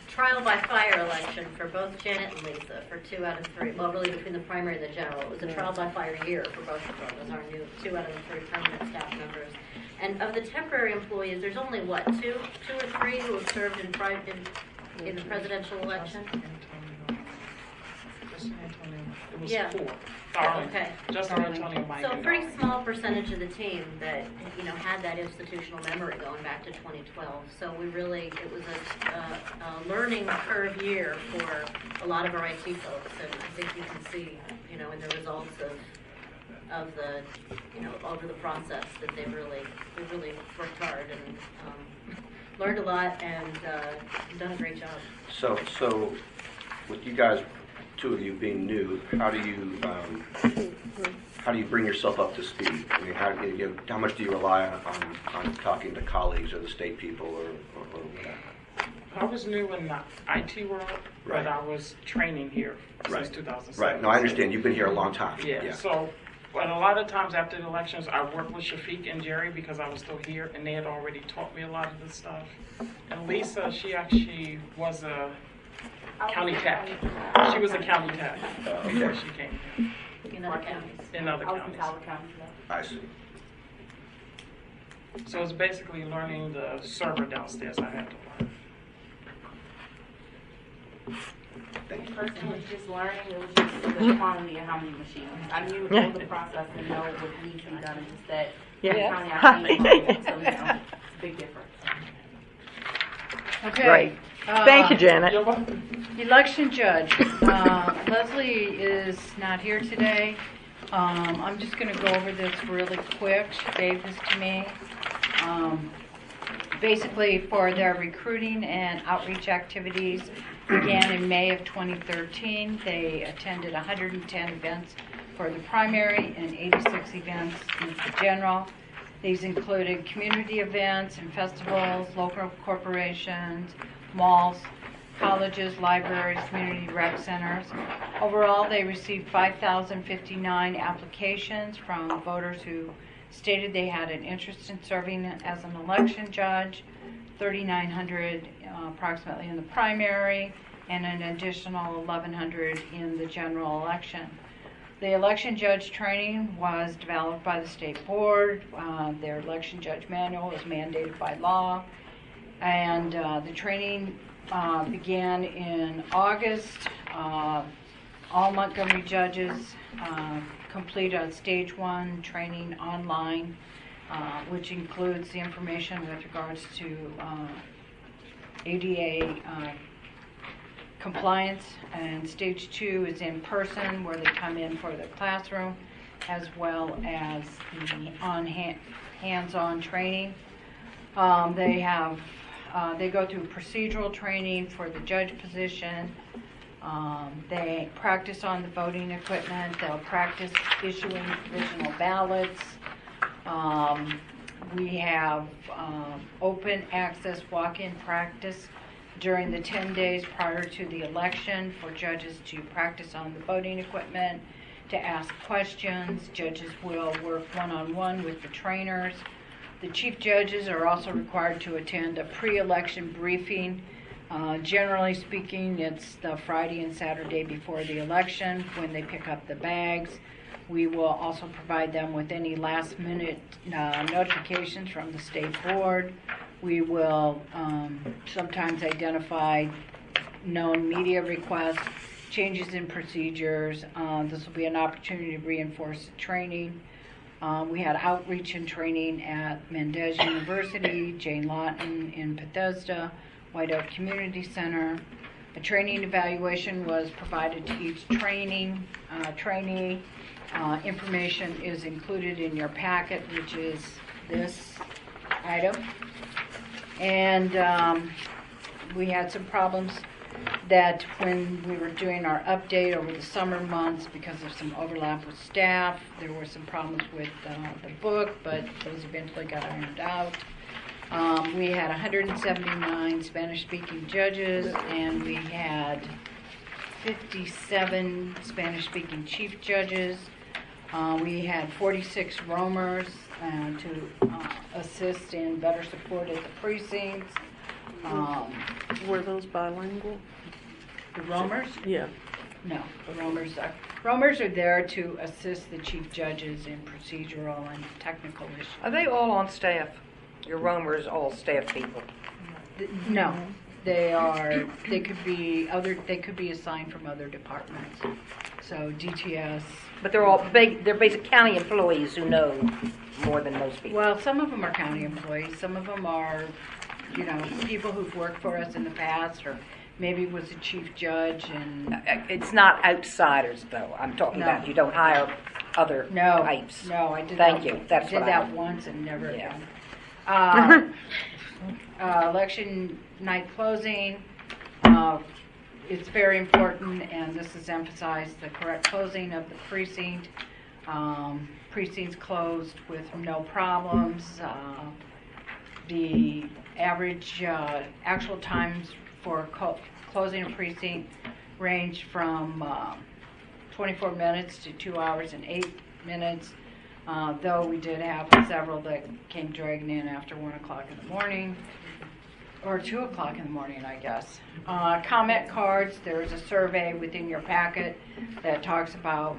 trial by fire election for both Janet and Lisa for 2 out of 3. Well, really between the primary and the general. It was a trial by fire year for both of them as our new 2 out of the 3 permanent staff members. And of the temporary employees, there's only what, 2 or 3 who have served in the presidential election? It was Yeah. 4. Darling. Okay. Justin Antonio, Mike, So a and pretty Darling. small percentage of the team that, had that institutional memory going back to 2012. So it was a learning curve year for a lot of our IT folks. And I think you can see, in the results of the, over the process that they really worked hard and learned a lot and done a great job. So with you guys, 2 of you being new, how do you bring yourself up to speed? I mean, how much do you rely on talking to colleagues or the state people or whatever? I was new in the IT world, Right. but I was training here since Right. 2007. Right. No, I understand. You've been here a long time. Yeah. So, but a lot of times after the elections, I worked with Shafiq and Jerry because I was still here, and they had already taught me a lot of this stuff. And Lisa, she actually was a county tech. She was a county tech before she came here In other counties. in other counties. I see. So it's basically learning the server downstairs I had to learn. Thank you. Personally, just learning, it was just the quantity of how many machines. I knew all the process and know what needs to be done, and just that county I came from, so it's a big difference. Okay. Right. Thank you, Janet. You're welcome. Election judge. Leslie is not here today. I'm just going to go over this really quick. She gave this to me. Basically, for their recruiting and outreach activities began in May of 2013. They attended 110 events for the primary and 86 events in the general. These included community events and festivals, local corporations, malls, colleges, libraries, community rec centers. Overall, they received 5,059 applications from voters who stated they had an interest in serving as an election judge. 3,900 approximately in the primary, and an additional 1,100 in the general election. The election judge training was developed by the state board. Their election judge manual is mandated by law, and the training began in August. All Montgomery judges complete a stage 1 training online, which includes the information with regards to ADA compliance, and stage 2 is in person, where they come in for the classroom, as well as the hands-on training. They go through procedural training for the judge position. They practice on the voting equipment. They'll practice issuing provisional ballots. We have open access walk-in practice during the 10 days prior to the election for judges to practice on the voting equipment, to ask questions. Judges will work one-on-one with the trainers. The chief judges are also required to attend a pre-election briefing. Generally speaking, it's the Friday and Saturday before the election when they pick up the bags. We will also provide them with any last-minute notifications from the state board. We will sometimes identify known media requests, changes in procedures. This will be an opportunity to reinforce the training. We had outreach and training at Mendez University, Jane Lawton in Bethesda, White Oak Community Center. A training evaluation was provided to each trainee. Information is included in your packet, which is this item. And we had some problems that when we were doing our update over the summer months, because of some overlap with staff, there were some problems with the book, but those eventually got ironed out. We had 179 Spanish-speaking judges, and we had 57 Spanish-speaking chief judges. We had 46 roamers to assist in better support at the precincts. Were those bilingual? The roamers? Yeah. No, the roamers are there to assist the chief judges in procedural and technical issues. Are they all on staff? Your roamers, all staff people? No, they are. They could be assigned from other departments. So DTS. But they're basic county employees who know more than most people. Well, some of them are county employees. Some of them are, people who've worked for us in the past, or maybe was a chief judge. And it's not outsiders, though. I'm talking about you don't hire other types. No, I did. Thank you. That's did what that once and never again. Election night closing. It's very important, and this is emphasized, the correct closing of the precinct. Precincts closed with no problems. The average actual times for closing a precinct ranged from 24 minutes to 2 hours and 8 minutes, though we did have several that came dragging in after 1 o'clock in the morning. Or 2 o'clock in the morning, I guess. Comment cards, there's a survey within your packet that talks about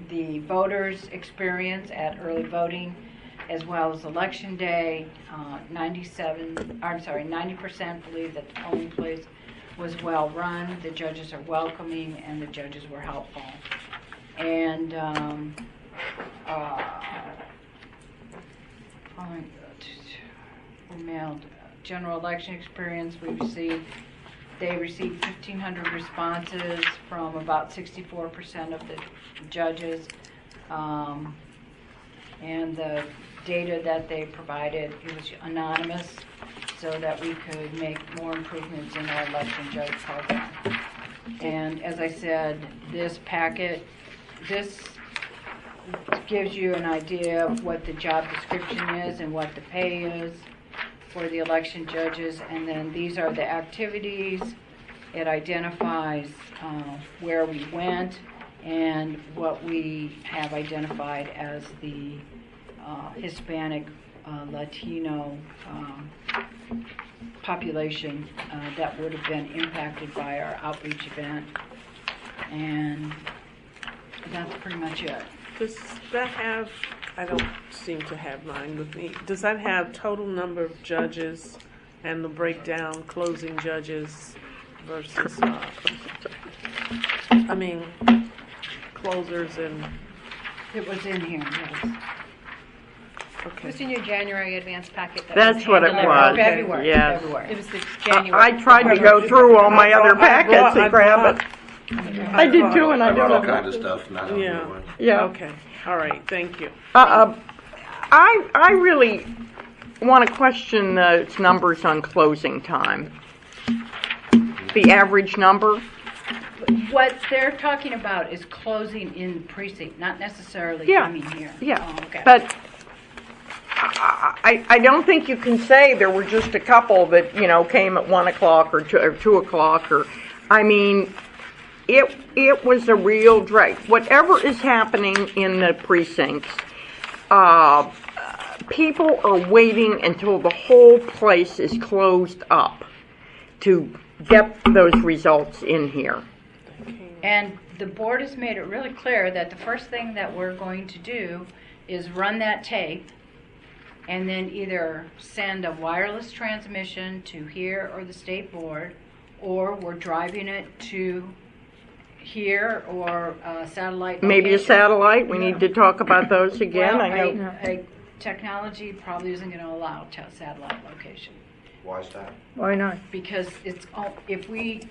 the voters' experience at early voting as well as election day. 90% believe that the polling place was well run, the judges are welcoming, and the judges were helpful. And we mailed general election experience. They received 1,500 responses from about 64% of the judges, and the data that they provided, it was anonymous, so that we could make more improvements in our election judge program. And as I said, this packet, this gives you an idea of what the job description is and what the pay is for the election judges, and then these are the activities. It identifies where we went and what we have identified as the Hispanic Latino population that would have been impacted by our outreach event. And that's pretty much it. Does that have, I don't seem to have mine with me, does that have total number of judges and the breakdown, closing judges versus, closers and, It was in here, yes. It was okay. in your January advance packet. That's what it was. February. Yes. It was the January. I tried to go through all my other packets and grab it. I did too, and I I brought all don't kinds of stuff, not only Yeah. one. Yeah. Okay, all right, thank you. I really want to question the numbers on closing time. The average number. What they're talking about is closing in the precinct, not necessarily Yeah. coming here. Yeah, Oh, okay. but I don't think you can say there were just a couple that, came at 1 o'clock or 2 o'clock or, it was a real drag. Whatever is happening in the precincts, people are waiting until the whole place is closed up to get those results in here. And the board has made it really clear that the first thing that we're going to do is run that tape and then either send a wireless transmission to here or the state board, or we're driving it to here or a satellite Maybe a location. satellite. We need to talk about those again. Well, I know. technology probably isn't going to allow satellite location. Why is that? Why not? Because if we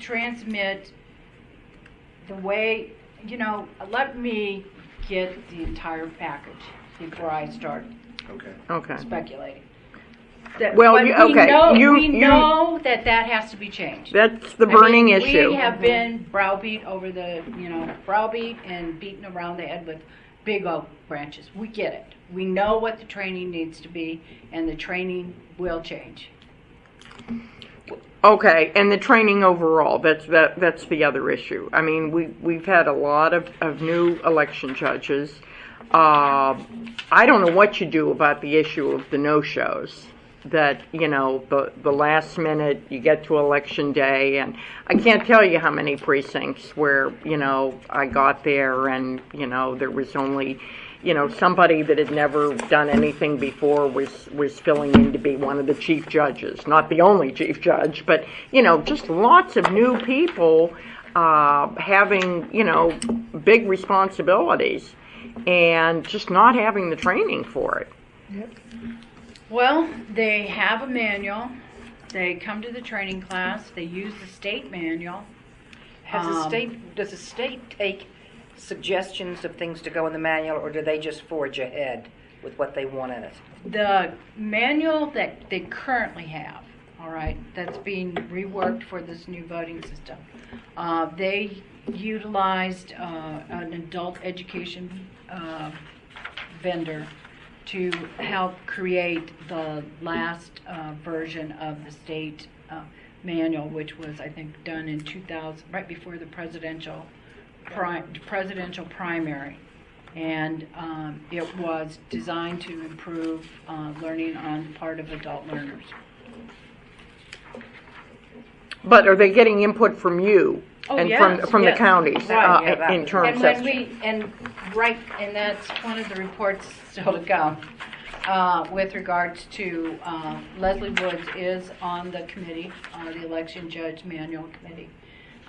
transmit the way, let me get the entire package before I start Okay. speculating. Well, But okay. we know that has to be changed. That's the burning issue. We have been browbeat over browbeat and beaten around the head with big oak branches. We get it. We know what the training needs to be, and the training will change. Okay, and the training overall, that's the other issue. I mean, we've had a lot of new election judges. I don't know what you do about the issue of the no-shows. That, the last minute, you get to election day, and I can't tell you how many precincts where, I got there and, there was only, somebody that had never done anything before was filling in to be one of the chief judges. Not the only chief judge, but, just lots of new people having, big responsibilities and just not having the training for it. Yep. Well, they have a manual. They come to the training class. They use the state manual. Does the state take suggestions of things to go in the manual, or do they just forge ahead with what they want in it? The manual that they currently have, all right, that's being reworked for this new voting system, they utilized an adult education vendor to help create the last version of the state manual, which was, I think, done in 2000, right before the presidential primary. And it was designed to improve learning on the part of adult learners. But are they getting input from you and from the counties Right, in terms and of? and that's one of the reports still to come with regards to Leslie Woods is on the committee, the election judge manual committee,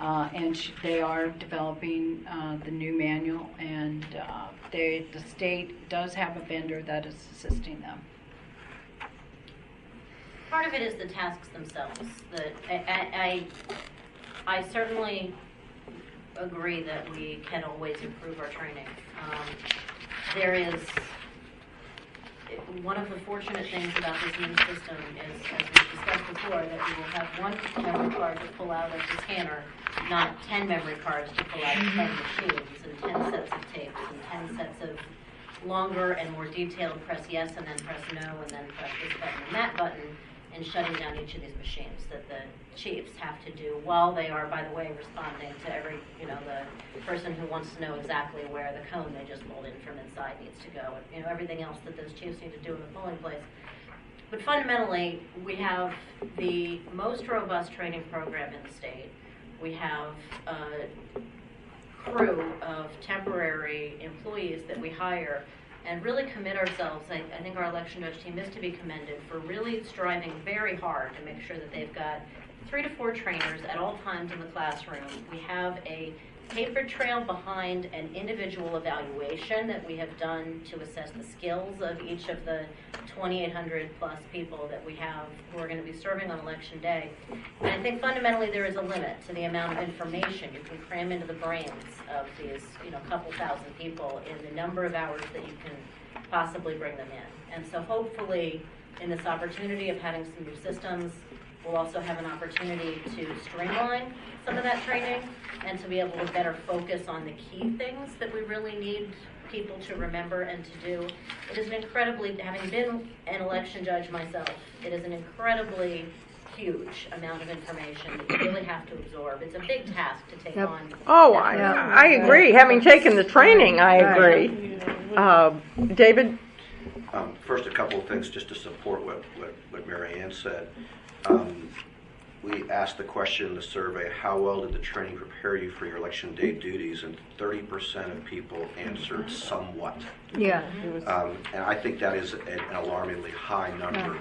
and they are developing the new manual, and the state does have a vendor that is assisting them. Part of it is the tasks themselves. I certainly agree that we can always improve our training. There is one of the fortunate things about this new system is, as we've discussed before, that we will have one memory card to pull out of the scanner, not 10 memory cards to pull out of 10 machines, and 10 sets of tapes, and 10 sets of longer and more detailed press yes and then press no and then press this button and that button. in shutting down each of these machines that the chiefs have to do while they are, by the way, responding to every, the person who wants to know exactly where the cone they just pulled in from inside needs to go, and, everything else that those chiefs need to do in the polling place. But fundamentally, we have the most robust training program in the state. We have a crew of temporary employees that we hire and really commit ourselves. I think our election judge team is to be commended for really striving very hard to make sure that they've got 3 to 4 trainers at all times in the classroom. We have a paper trail behind an individual evaluation that we have done to assess the skills of each of the 2,800 plus people that we have who are going to be serving on election day. And I think fundamentally there is a limit to the amount of information you can cram into the brains of these, couple thousand people in the number of hours that you can possibly bring them in. And so hopefully in this opportunity of having some new systems, we'll also have an opportunity to streamline some of that training and to be able to better focus on the key things that we really need people to remember and to do. It is an incredibly, having been an election judge myself, it is an incredibly huge amount of information that you really have to absorb. It's a big task to take on. Oh, I agree. Having taken the training, I agree. David? First, a couple of things just to support what Mary Ann said. We asked the question in the survey, how well did the training prepare you for your election day duties? And 30% of people answered somewhat. Yeah. And I think that is an alarmingly high number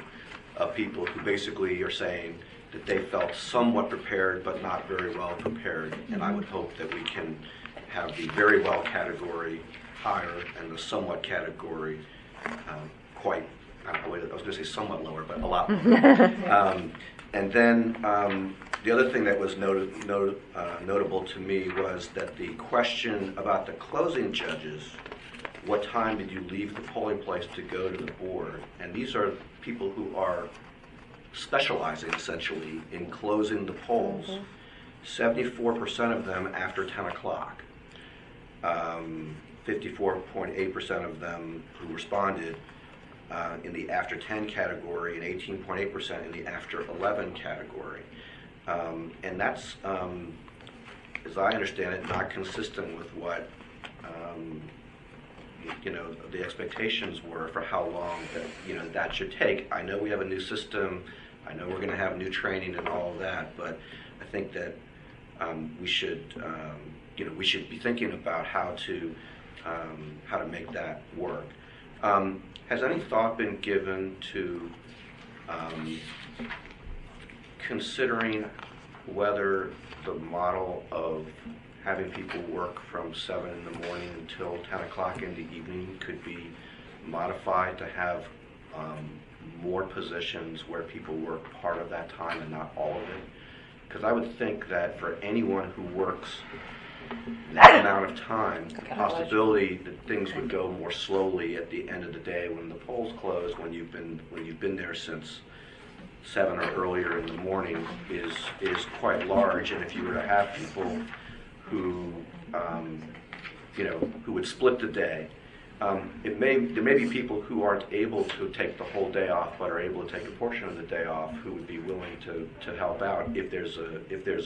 of people who basically are saying that they felt somewhat prepared but not very well prepared. And I would hope that we can have the very well category higher and the somewhat category quite, I was going to say somewhat lower, but a lot lower. And then the other thing that was notable to me was that the question about the closing judges, what time did you leave the polling place to go to the board? And these are people who are specializing essentially in closing the polls. 74% of them after 10 o'clock. 54.8% of them who responded in the after 10 category and 18.8% in the after 11 category. And that's, as I understand it, not consistent with what the expectations were for how long that that should take. I know we have a new system. I know we're going to have new training and all of that, but I think that we should be thinking about how to make that work. Has any thought been given to considering whether the model of having people work from 7 in the morning until 10 o'clock in the evening could be modified to have more positions where people work part of that time and not all of it? Because I would think that for anyone who works that amount of time, the possibility that things would go more slowly at the end of the day when the polls close, when you've been there since 7 or earlier in the morning, is quite large. And if you were to have people who who would split the day, there may be people who aren't able to take the whole day off, but are able to take a portion of the day off, who would be willing to help out if there's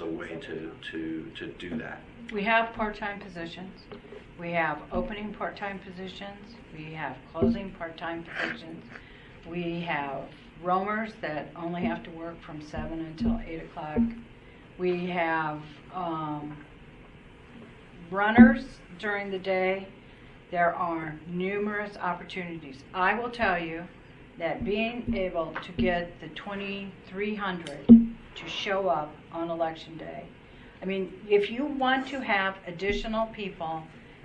a way to do that. We have part-time positions. We have opening part-time positions. We have closing part-time positions. We have roamers that only have to work from 7 until 8 o'clock. We have runners during the day. There are numerous opportunities. I will tell you that being able to get the 2,300 to show up on election day, I mean, if you want to have additional people,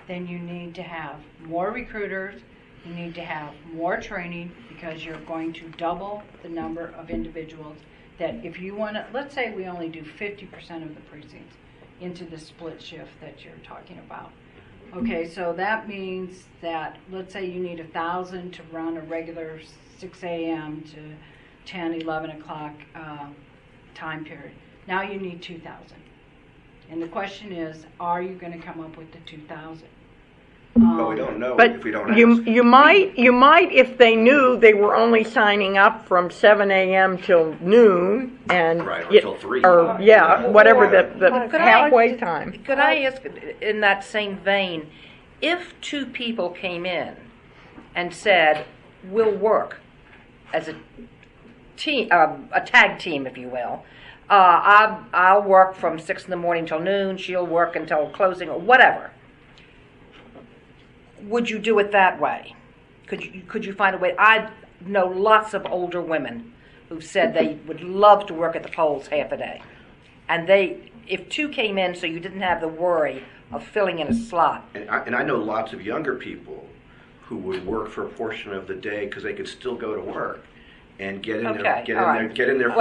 then you need to have more recruiters, you need to have more training, because you're going to double the number of individuals that if you want to, let's say we only do 50% of the precincts into the split shift that you're talking about. Okay, so that means that, let's say you need 1,000 to run a regular 6 a.m. to 10, 11 o'clock time period. Now you need 2,000. And the question is, are you going to come up with the 2,000? But we don't know But if we don't you ask. you might if they knew they were only signing up from 7 a.m. till noon and Right, or till 3. or whatever the Could I- halfway time. Could I ask, in that same vein, if two people came in and said, "We'll work as a team, a tag team, if you will. I'll work from 6 in the morning till noon. She'll work until closing, or whatever." Would you do it that way? Could you find a way? I know lots of older women who've said they would love to work at the polls half a day, and if two came in, so you didn't have the worry of filling in a slot. And I know lots of younger people who would work for a portion of the day because they could still go to work and get in their Well,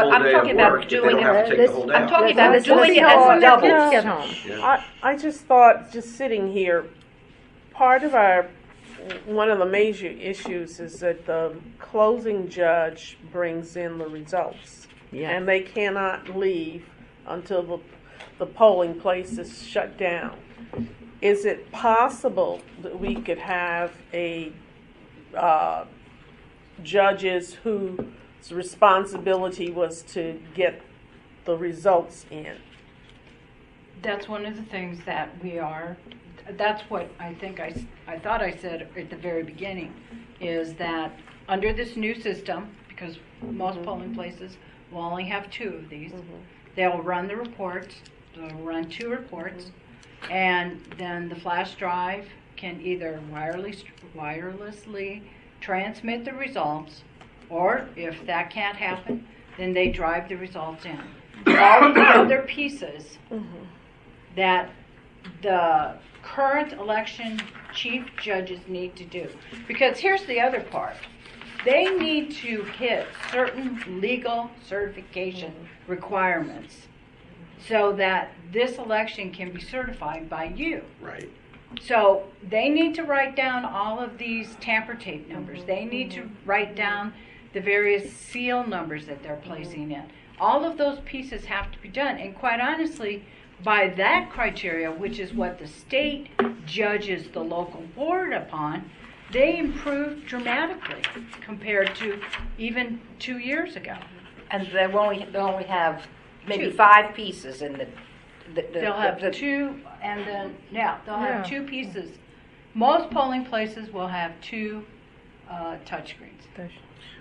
full I'm day talking of about work if they doing don't have to take the whole day I'm off. talking about doing it When as their doubles. kids get home. Yeah. I just thought, just sitting here, part of one of the major issues is that the closing judge brings in the results. Yeah. And they cannot leave until the polling place is shut down. Is it possible that we could have judges whose responsibility was to get the results in? That's one of the things that that's what I think I thought I said at the very beginning, is that under this new system, because most polling places will only have 2 of these, they'll run the reports, they'll run 2 reports, and then the flash drive can either wirelessly transmit the results, or if that can't happen, then they drive the results in. All of the other pieces that the current election chief judges need to do. Because here's the other part. They need to hit certain legal certification requirements so that this election can be certified by you. Right. So they need to write down all of these tamper tape numbers. They need to write down the various seal numbers that they're placing in. All of those pieces have to be done. And quite honestly, by that criteria, which is what the state judges the local board upon, they improved dramatically compared to even 2 years ago. And they'll only have maybe 2. 5 pieces in the They'll have 2, and then, they'll have 2 pieces. Most polling places will have 2 touchscreens.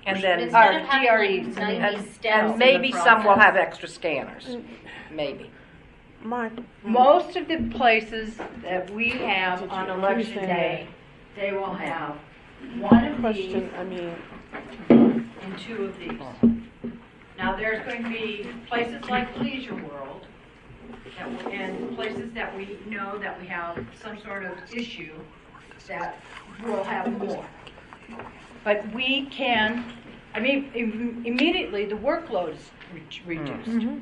And then Instead of having DREs. like 90 and steps in maybe the some will process. have extra scanners. Maybe. Most of the places that we have on election day, they will have 1 of these and 2 of these. Now, there's going to be places like Leisure World and places that we know that we have some sort of issue that will have more. But we can, immediately the workload is reduced.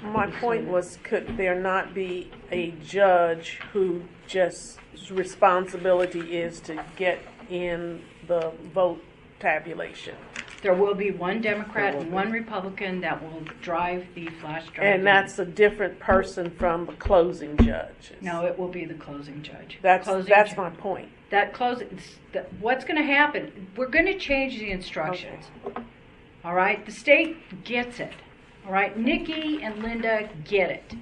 My point was, could there not be a judge who just responsibility is to get in the vote tabulation? There will be 1 Democrat and 1 Republican that will drive the flash drive. And that's a different person from the closing judge. No, it will be the closing judge. That's Closing my point. What's going to happen, we're going to change the instructions. All right? The state gets it. All right? Nikki and Linda get it.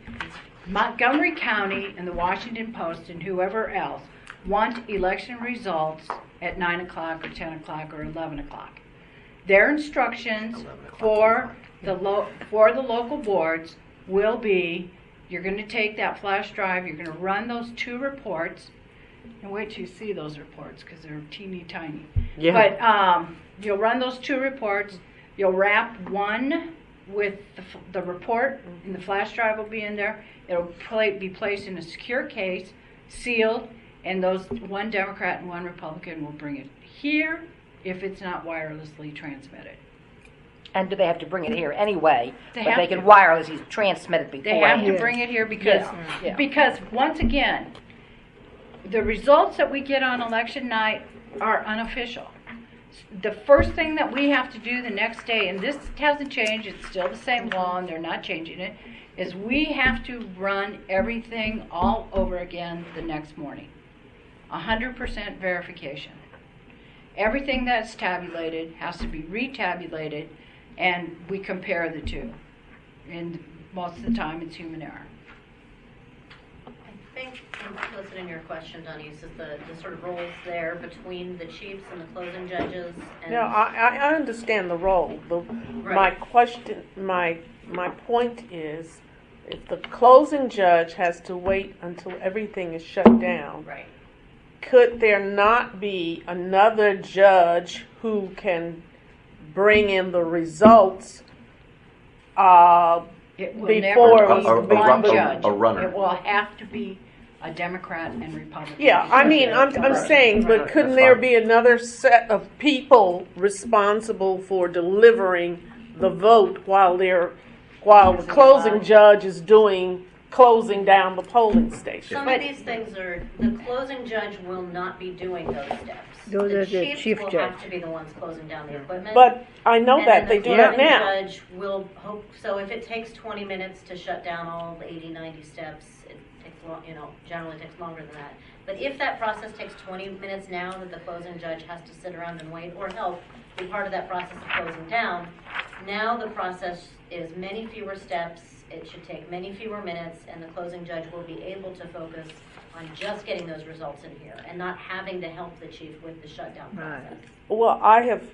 Montgomery County and the Washington Post and whoever else want election results at 9 o'clock or 10 o'clock or 11 o'clock. Their instructions for the local boards will be, you're going to take that flash drive, you're going to run those 2 reports, and wait till you see those reports because they're teeny tiny. Yeah. But you'll run those 2 reports, you'll wrap 1 with the report, and the flash drive will be in there. It'll be placed in a secure case, sealed, and those 1 Democrat and 1 Republican will bring it here if it's not wirelessly transmitted. And do they have to bring it here anyway? They but have they to. can wirelessly transmit it They have beforehand. to bring it here because Yeah. because once again, the results that we get on election night are unofficial. The first thing that we have to do the next day, and this hasn't changed, it's still the same law and they're not changing it, is we have to run everything all over again the next morning. 100% verification. Everything that's tabulated has to be retabulated, and we compare the two. And most of the time it's human error. I think implicit in your question, Donnie, is the sort of roles there between the chiefs and the closing judges. And No, I understand the role. My question, my point is, if the closing judge has to wait until everything is shut down, right. Could there not be another judge who can bring in the results It will before never be one judge. a runner. It will have to be a Democrat and Republican. Yeah, I mean, I'm saying, but couldn't there be another set of people responsible for delivering the vote while the closing judge is closing down the polling station? Some of these things are, the closing judge will not be doing those steps. Those the are the chiefs chief will judge. have to be the ones closing down the equipment. But I know And that then they the do that closing now. judge will hope, so if it takes 20 minutes to shut down all the 80, 90 steps, it takes generally takes longer than that. But if that process takes 20 minutes now that the closing judge has to sit around and wait or help be part of that process of closing down, now the process is many fewer steps, it should take many fewer minutes, and the closing judge will be able to focus on just getting those results in here and not having to help the chief with the shutdown process. Well, I have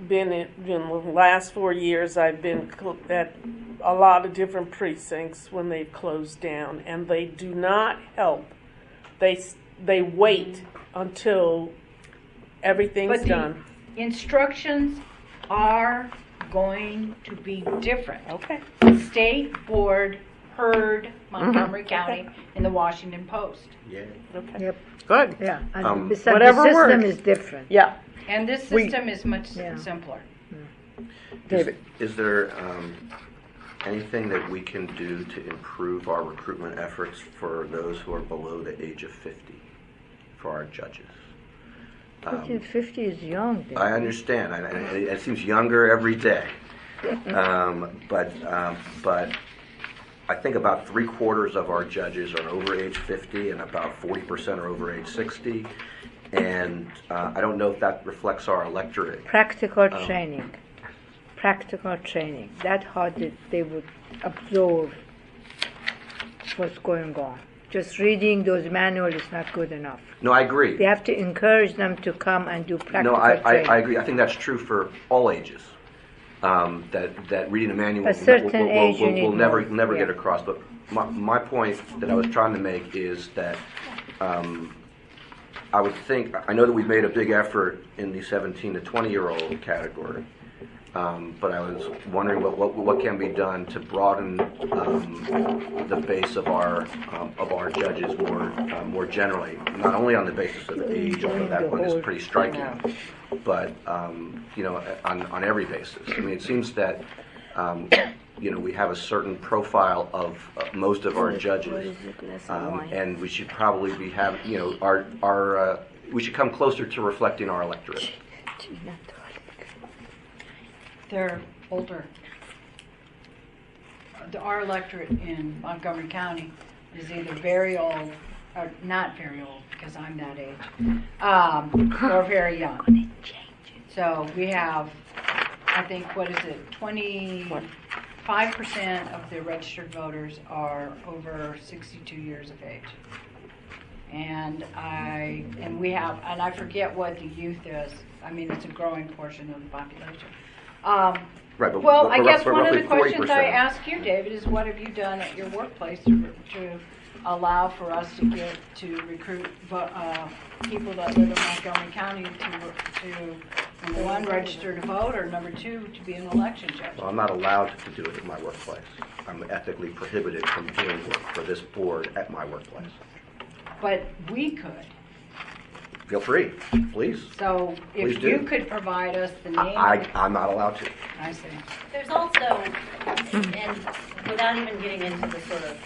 been in the last 4 years, I've been at a lot of different precincts when they've closed down, and they do not help. They wait until everything's done. Instructions are going to be different. Okay. The state board heard Montgomery County in the Washington Post. Yeah. Okay. Yep. Good. Yeah. And Whatever the system works. is different. Yeah. And this system is much simpler. David. Is there anything that we can do to improve our recruitment efforts for those who are below the age of 50 for our judges? 50 is young. Then. I understand. It seems younger every day. But I think about 3/4 of our judges are over age 50 and about 40% are over age 60. And I don't know if that reflects our electorate. Practical training. Practical training. That's how they would absorb what's going on. Just reading those manuals is not good enough. No, I agree. They have to encourage them to come and do practical No, I training. agree. I think that's true for all ages. That reading a manual A certain age you need will never more. get Yeah. across. But my point that I was trying to make is that I would think, I know that we've made a big effort in the 17 to 20-year-old category, but I was wondering what can be done to broaden the base of our judges more generally, not only on the basis of age, although that one is pretty striking, but on every basis. I mean, it seems that we have a certain profile of most of our judges, and we should probably be we should come closer to reflecting our electorate. They're older. Our electorate in Montgomery County is either very old, or not very old, because I'm that age, or very young. So we have, I think, 25% of the registered voters are over 62 years of age. And I forget what the youth is. I mean, it's a growing portion of the population. Right, but Well, I guess but one of the roughly questions 40%. I ask you, David, is what have you done at your workplace to allow for us to recruit people that live in Montgomery County to number one, register to vote, or number two, to be an election judge? Well, I'm not allowed to do it at my workplace. I'm ethically prohibited from doing work for this board at my workplace. But we could. Feel free, please. So Please if do. you could provide us the name. I'm not allowed to. I see. There's also, and without even getting into the sort of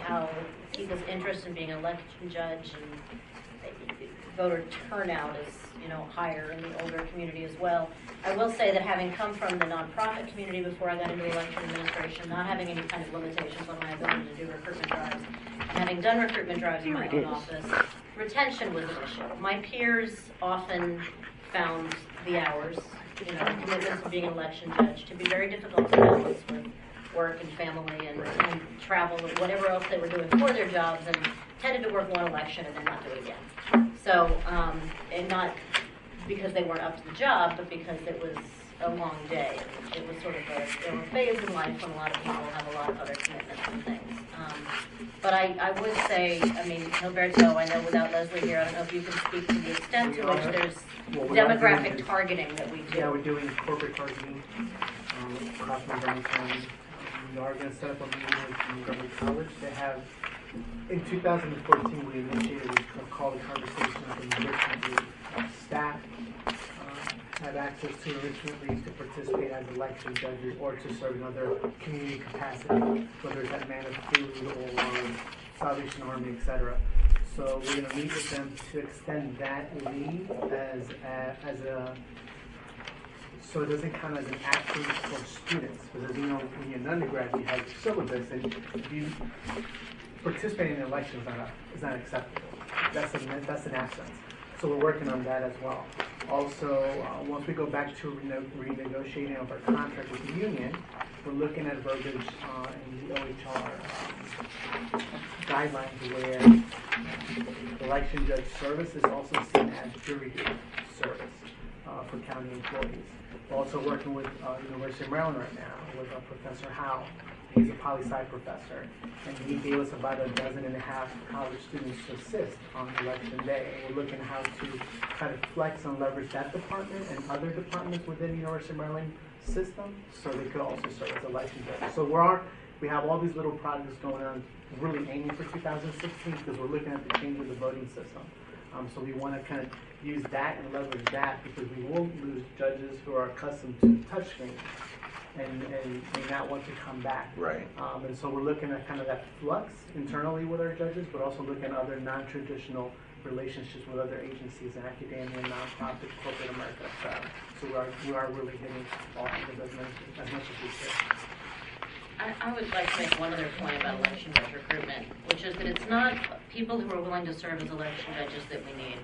how people's interest in being an election judge and voter turnout higher in the older community as well. I will say that having come from the nonprofit community before I got into election administration, not having any kind of limitations on my ability to do recruitment drives, and having done recruitment drives in my own office, retention was an issue. My peers often found the hours, the commitments of being an election judge to be very difficult to balance with work and family and travel and whatever else they were doing for their jobs, and tended to work one election and then not do it again. So, and not because they weren't up to the job, but because it was a long day. It was sort of a phase in life when a lot of people have a lot of other commitments and things. But I would say, Gilberto, I know without Leslie here, I don't know if you can speak to the extent to which there's demographic targeting that we do. Yeah, we're doing corporate targeting across Montgomery County. We are going to set up a meeting with Montgomery College. They have, in 2014, we initiated what's called a conversation with enrichment league. Staff have access to enrichment leagues to participate as election judges or to serve in other community capacity, whether it's at Man of Food or Salvation Army, etc. So we're going to meet with them to extend that league as a so it doesn't count as an action for students. Because as you know, when you're an undergrad, you have syllabus, and if you participate in elections is not acceptable. That's an absence. So we're working on that as well. Also, once we go back to renegotiating of our contract with the union, we're looking at verbiage in the OHR guidelines where election judge service is also seen as jury duty service for county employees. We're also working with University of Maryland right now with Professor Howe. He's a poli-sci professor, and he gave us about 12 college students to assist on election day. And we're looking at how to try to flex and leverage that department and other departments within the University of Maryland system, so they could also serve as election judges. So we have all these little projects going on, really aiming for 2016 because we're looking at the change of the voting system. So we want to kind of use that and leverage that because we will lose judges who are accustomed to touchscreens and may not want to come back. Right. And so we're looking at kind of that flux internally with our judges, but also looking at other non-traditional relationships with other agencies in academia, nonprofit, corporate America, etc. So we are really hitting all angles as much as we can. I would like to make one other point about election judge recruitment, which is that it's not people who are willing to serve as election judges that we need,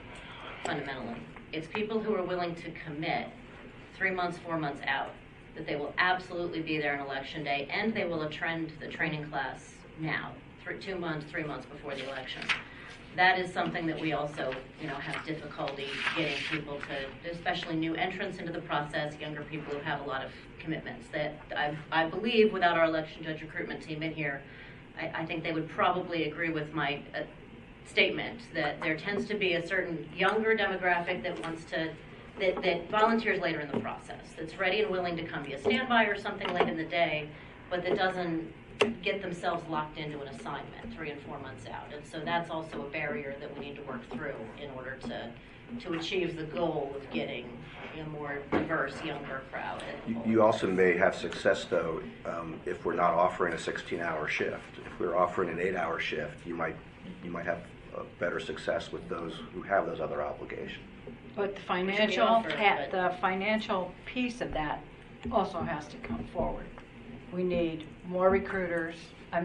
fundamentally. It's people who are willing to commit 3 months, 4 months out, that they will absolutely be there on election day, and they will attend the training class now, 2 months, 3 months before the election. That is something that we also, have difficulty getting people to, especially new entrants into the process, younger people who have a lot of commitments. That I believe, without our election judge recruitment team in here, I think they would probably agree with my statement that there tends to be a certain younger demographic that wants to, that volunteers later in the process, that's ready and willing to come be a standby or something late in the day, but that doesn't get themselves locked into an assignment 3 and 4 months out. And so that's also a barrier that we need to work through in order to achieve the goal of getting a more diverse, younger crowd. You also may have success, though, if we're not offering a 16-hour shift. If we're offering an 8-hour shift, you might have a better success with those who have those other obligations. But the financial piece of that also has to come forward. We need more recruiters,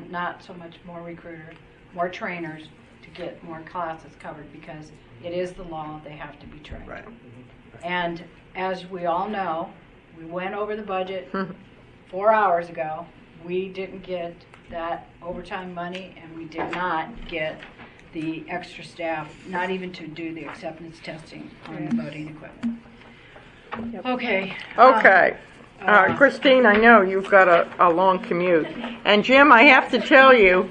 not so much more recruiters, more trainers to get more classes covered because it is the law, they have to be trained. Right. And as we all know, we went over the budget 4 hours ago. We didn't get that overtime money, and we did not get the extra staff, not even to do the acceptance testing on the voting equipment. Okay. Okay. Christine, I know you've got a long commute. And Jim, I have to tell you,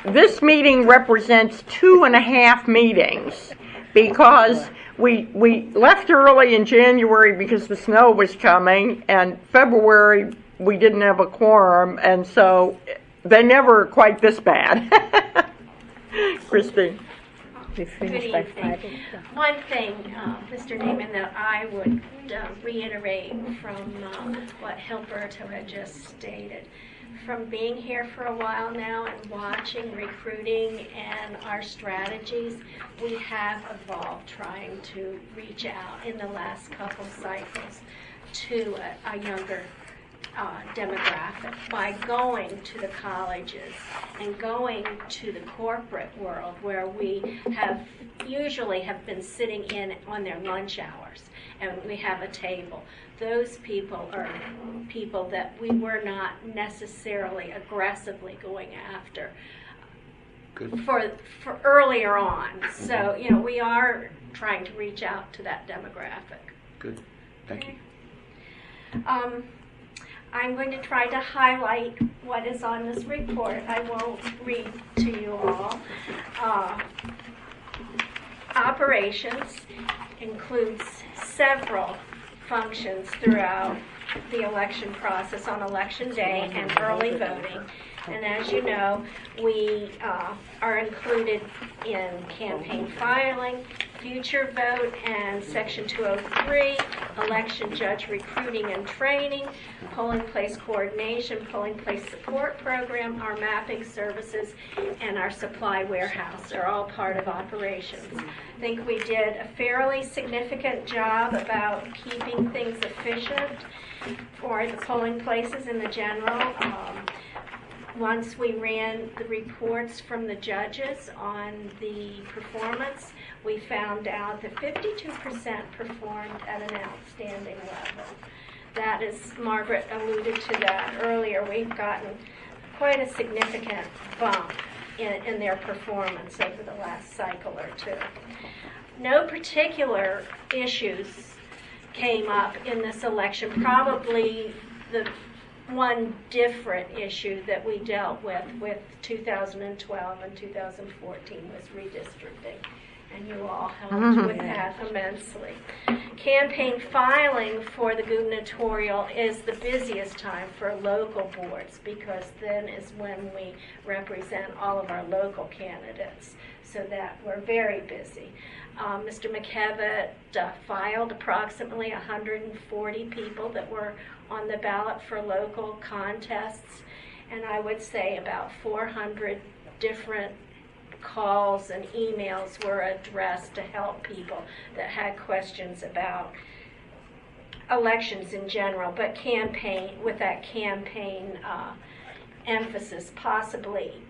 this meeting represents 2.5 meetings because we left early in January because the snow was coming, and February we didn't have a quorum, and so they never quite this bad. Christine. we finish Good by evening. 5 o'clock. One thing, Mr. Neiman, that I would reiterate from what Hilberto had just stated. From being here for a while now and watching recruiting and our strategies, we have evolved trying to reach out in the last couple cycles to a younger demographic by going to the colleges and going to the corporate world where we usually have been sitting in on their lunch hours and we have a table. Those people are people that we were not necessarily aggressively going after for earlier on. So, we are trying to reach out to that demographic. Good. Thank you. I'm going to try to highlight what is on this report. I won't read to you all. Operations includes several functions throughout the election process on election day and early voting. And as you know, we are included in campaign filing, future vote, and Section 203, election judge recruiting and training, polling place coordination, polling place support program, our mapping services, and our supply warehouse are all part of operations. I think we did a fairly significant job about keeping things efficient for the polling places in the general. Once we ran the reports from the judges on the performance, we found out that 52% performed at an outstanding level. That is, Margaret alluded to that earlier, we've gotten quite a significant bump in their performance over the last cycle or two. No particular issues came up in this election. Probably the one different issue that we dealt with 2012 and 2014 was redistricting, and you all helped with that immensely. Campaign filing for the gubernatorial is the busiest time for local boards because then is when we represent all of our local candidates, so that we're very busy. Mr. McKevitt filed approximately 140 people that were on the ballot for local contests, and I would say about 400 different calls and emails were addressed to help people that had questions about elections in general, but with that campaign emphasis, possibly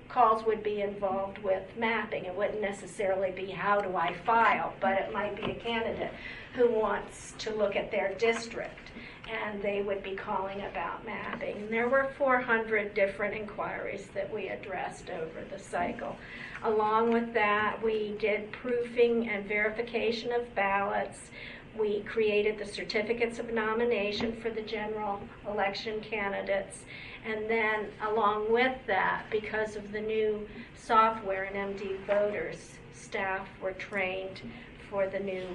calls would be involved with mapping. It wouldn't necessarily be how do I file, but it might be a candidate who wants to look at their district, and they would be calling about mapping. And there were 400 different inquiries that we addressed over the cycle. Along with that, we did proofing and verification of ballots. We created the certificates of nomination for the general election candidates. And then along with that, because of the new software in MD Voters, staff were trained for the new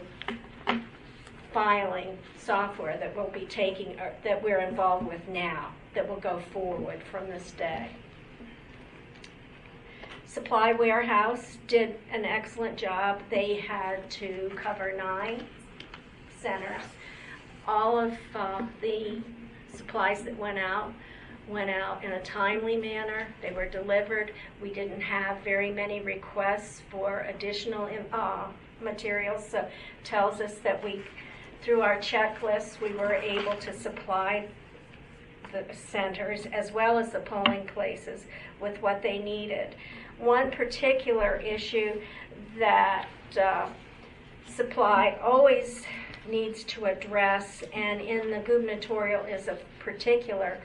filing software that we'll be taking, or that we're involved with now, that will go forward from this day. Supply Warehouse did an excellent job. They had to cover 9 centers. All of the supplies that went out in a timely manner. They were delivered. We didn't have very many requests for additional materials, so it tells us that through our checklists, we were able to supply the centers as well as the polling places with what they needed. One particular issue that supply always needs to address, and in the gubernatorial is a particular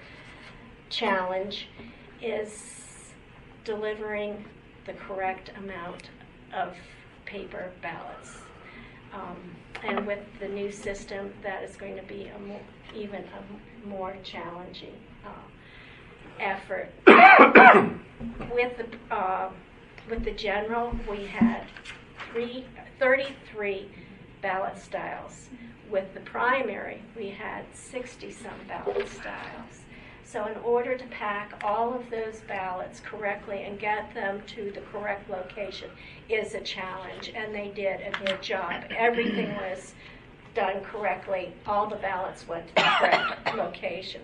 challenge, is delivering the correct amount of paper ballots. And with the new system, that is going to be even a more challenging effort. With the general, we had 33 ballot styles. With the primary, we had 60-some ballot styles. So in order to pack all of those ballots correctly and get them to the correct location is a challenge, and they did a good job. Everything was done correctly. All the ballots went to the correct location.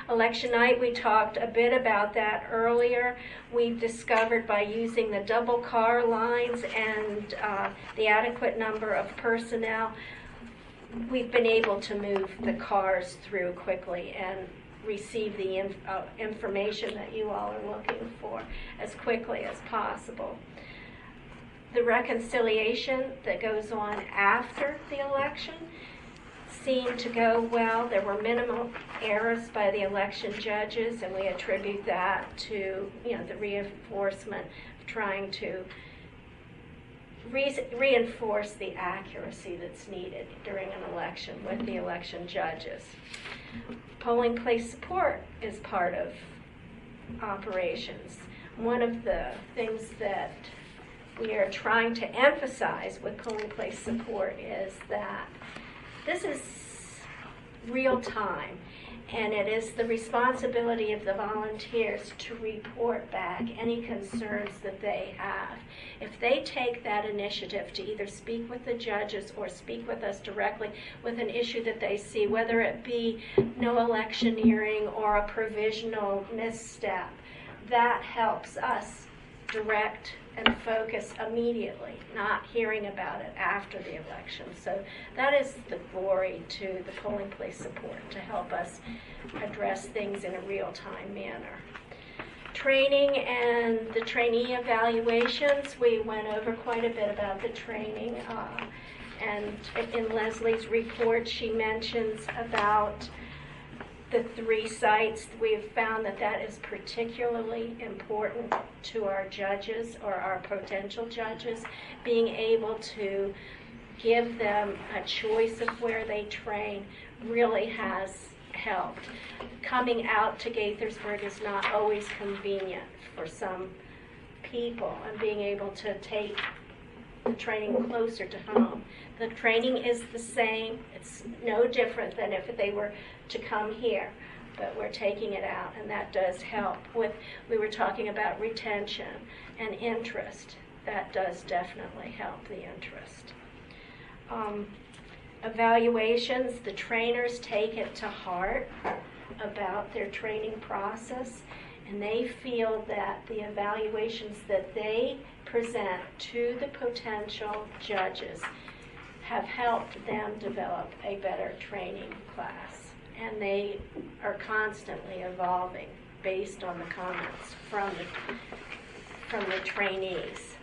Election night, we talked a bit about that earlier. We've discovered by using the double car lines and the adequate number of personnel, we've been able to move the cars through quickly and receive the information that you all are looking for as quickly as possible. The reconciliation that goes on after the election seemed to go well. There were minimal errors by the election judges, and we attribute that to the reinforcement of trying to reinforce the accuracy that's needed during an election with the election judges. Polling place support is part of operations. One of the things that we are trying to emphasize with polling place support is that this is real time, and it is the responsibility of the volunteers to report back any concerns that they have. If they take that initiative to either speak with the judges or speak with us directly with an issue that they see, whether it be no electioneering or a provisional misstep, that helps us direct and focus immediately, not hearing about it after the election. So that is the glory to the polling place support, to help us address things in a real-time manner. Training and the trainee evaluations, we went over quite a bit about the training. And in Leslie's report, she mentions about the 3 sites. We've found that that is particularly important to our judges or our potential judges, being able to give them a choice of where they train really has helped. Coming out to Gaithersburg is not always convenient for some people, and being able to take the training closer to home. The training is the same. It's no different than if they were to come here, but we're taking it out, and that does help. We were talking about retention and interest. That does definitely help the interest. Evaluations, the trainers take it to heart about their training process, and they feel that the evaluations that they present to the potential judges have helped them develop a better training class. And they are constantly evolving based on the comments from the trainees.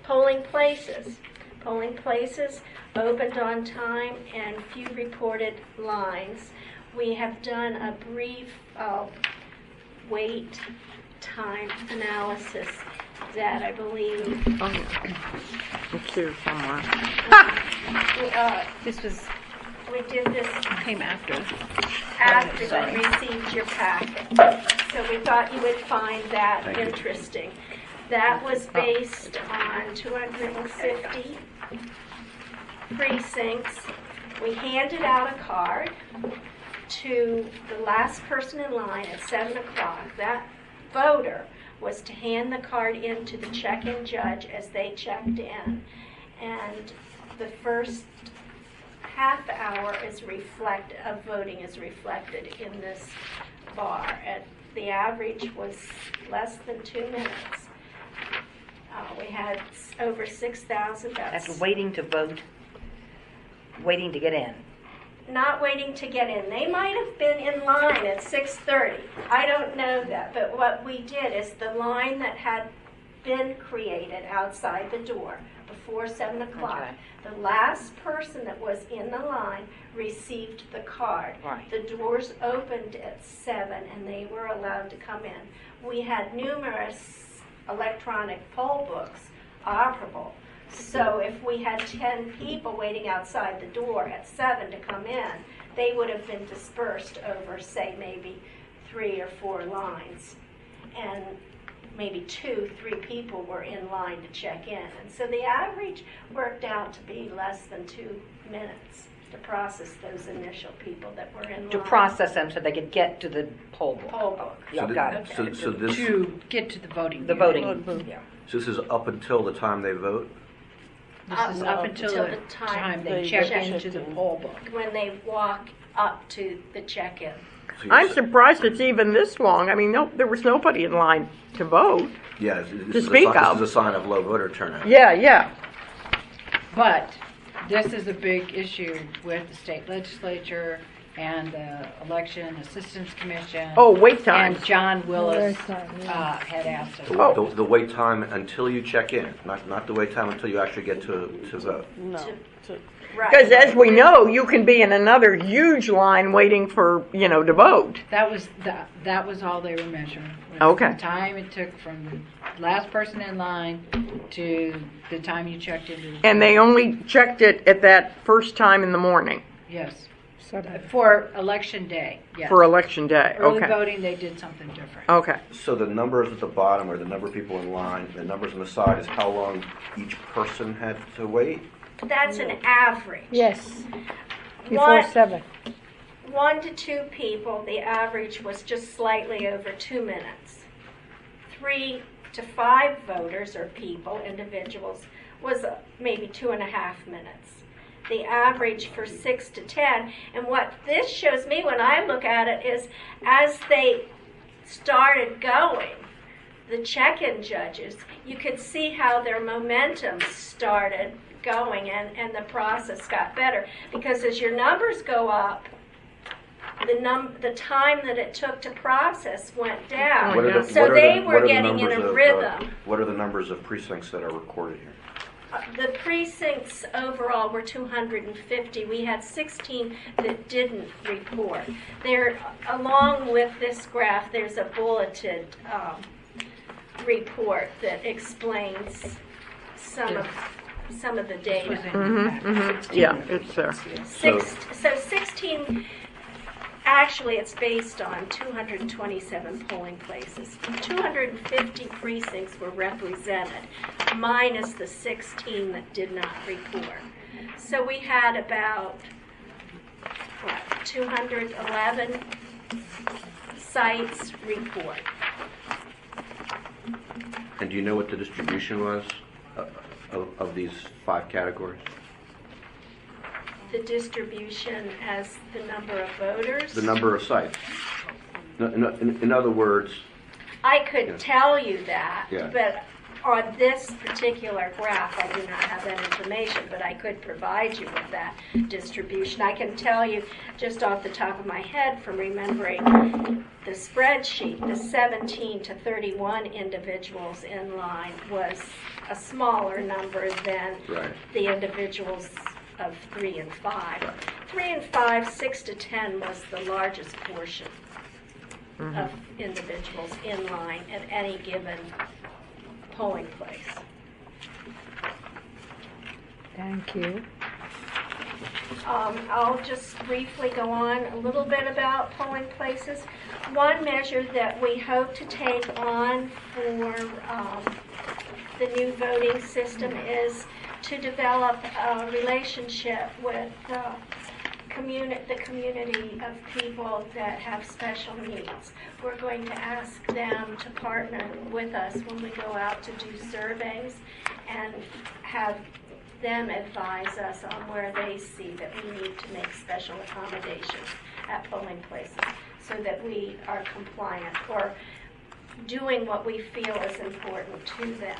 Polling places. Polling places opened on time and few reported lines. We have done a brief wait time analysis that I believe. Oh, yeah. It's here somewhere. This was We did this came after. after we received your packet. So we thought you would find that Thank you. interesting. That was based on 250 precincts. We handed out a card to the last person in line at 7 o'clock. That voter was to hand the card in to the check-in judge as they checked in. And the first half hour of voting is reflected in this bar. And the average was less than 2 minutes. We had over 6,000 votes. That's waiting to vote, waiting to get in. Not waiting to get in. They might have been in line at 6:30. I don't know that. But what we did is the line that had been created outside the door before 7 o'clock, Right. the last person that was in the line received the card. Right. The doors opened at 7 and they were allowed to come in. We had numerous electronic poll books operable. So if we had 10 people waiting outside the door at 7 to come in, they would have been dispersed over, say, maybe 3 or 4 lines. And maybe 2, 3 people were in line to check in. And so the average worked out to be less than 2 minutes to process those initial people that were in line. To process them so they could get to the poll book. Poll book. Yeah, got it. So this, To get to the voting. The unit. voting, yeah. so this is up until the time they vote? This is up until the time they check into the poll book. When they walk up to the check-in. So you're I'm sa- surprised it's even this long. I mean, no, there was nobody in line to vote. Yeah, To speak of. This is a sign of low voter turnout. Yeah. But this is a big issue with the state legislature and the Election Assistance Commission. Oh, wait times. And John Willis Wait time, yeah. had asked us. Oh. The wait time until you check in, not the wait time until you actually get to vote. No. Right. Because as we know, you can be in another huge line waiting for, to vote. That was all they were measuring. was Okay. The time it took from the last person in line to the time you checked into. And they only checked it at that first time in the morning Yes. Suddenly. For election day, yes. for election day. Early Okay. voting, they did something different. Okay. So the numbers at the bottom are the number of people in line. The numbers on the side is how long each person had to wait. That's an average. Yes. One- Before 7. 1 to 2 people, the average was just slightly over 2 minutes. 3 to 5 voters or people, individuals, was maybe 2.5 minutes. The average for 6 to 10, and what this shows me when I look at it is as they started going, the check-in judges, you could see how their momentum started going and the process got better. Because as your numbers go up, the time that it took to process went down. What are the- So what are they the- were what are the getting in numbers a of, rhythm. What are the numbers of precincts that are recorded here? The precincts overall were 250. We had 16 that didn't report. There, along with this graph, there's a bulleted report that explains some of the data. Yeah, it's there. So 16, actually it's based on 227 polling places. 250 precincts were represented, minus the 16 that did not report. So we had about, 211 sites report. And do you know what the distribution was of these 5 categories? The distribution as the number of voters. The number of sites. In other words, I could tell you that, Yeah. but on this particular graph, I do not have that information, but I could provide you with that distribution. I can tell you just off the top of my head from remembering the spreadsheet, the 17 to 31 individuals in line was a smaller number than Right. the individuals of 3 and 5. 3 and 5, 6 to 10 was the largest portion of individuals in line at any given polling place. Thank you. I'll just briefly go on a little bit about polling places. One measure that we hope to take on for the new voting system is to develop a relationship with the community of people that have special needs. We're going to ask them to partner with us when we go out to do surveys and have them advise us on where they see that we need to make special accommodations at polling places so that we are compliant or doing what we feel is important to them.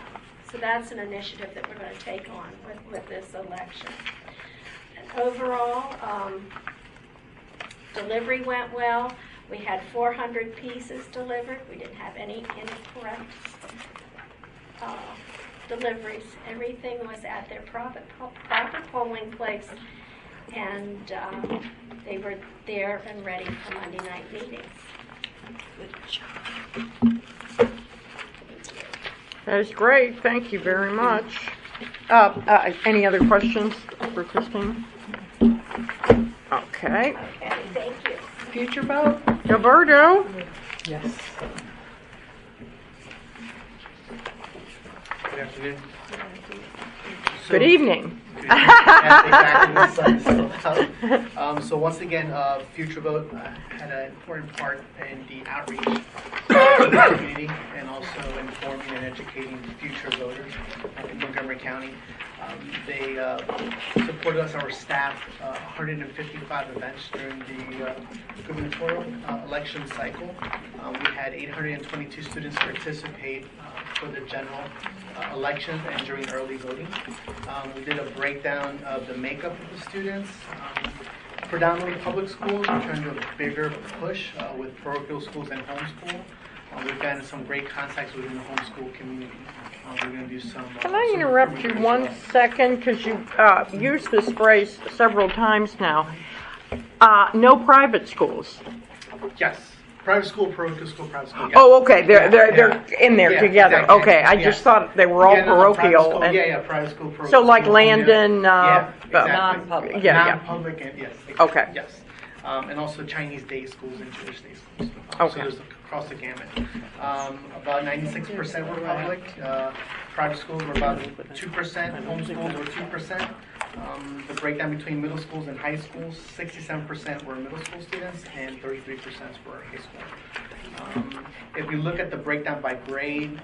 So that's an initiative that we're going to take on with this election. And overall, delivery went well. We had 400 pieces delivered. We didn't have any incorrect deliveries. Everything was at their proper polling place, and they were there and ready for Monday night meetings. That is great. Thank you very much. Any other questions for Christine? Okay. Okay, thank you. Future vote? Gilberto? Yes. Good afternoon. Good evening. students. That's exactly what the sun is about. So once again, Future Vote had an important part in the outreach to the community and also informing and educating future voters in Montgomery County. They supported us, our staff, 155 events during the gubernatorial election cycle. We had 822 students participate for the general elections and during early voting. We did a breakdown of the makeup of the students. Predominantly public schools. We're trying to do a bigger push with parochial schools and homeschool. We've gotten some great contacts within the homeschool community. We're going to do some. Can I interrupt you one second? Because you've used this phrase several times now. No private schools. Yes. Private school, parochial school, private school. Yes. Oh, okay. They're in there together. Exactly. Okay, I just thought they were all parochial. Private school, parochial. So like Landon. Exactly. Non-public. Non-public, and yes. Exactly. Okay. Yes. And also Chinese day schools and Jewish day schools. Okay. So there's across the gamut. About 96% were public. Private schools were about 2%. Homeschools were 2%. The breakdown between middle schools and high schools, 67% were middle school students and 33% were high school. If you look at the breakdown by grade,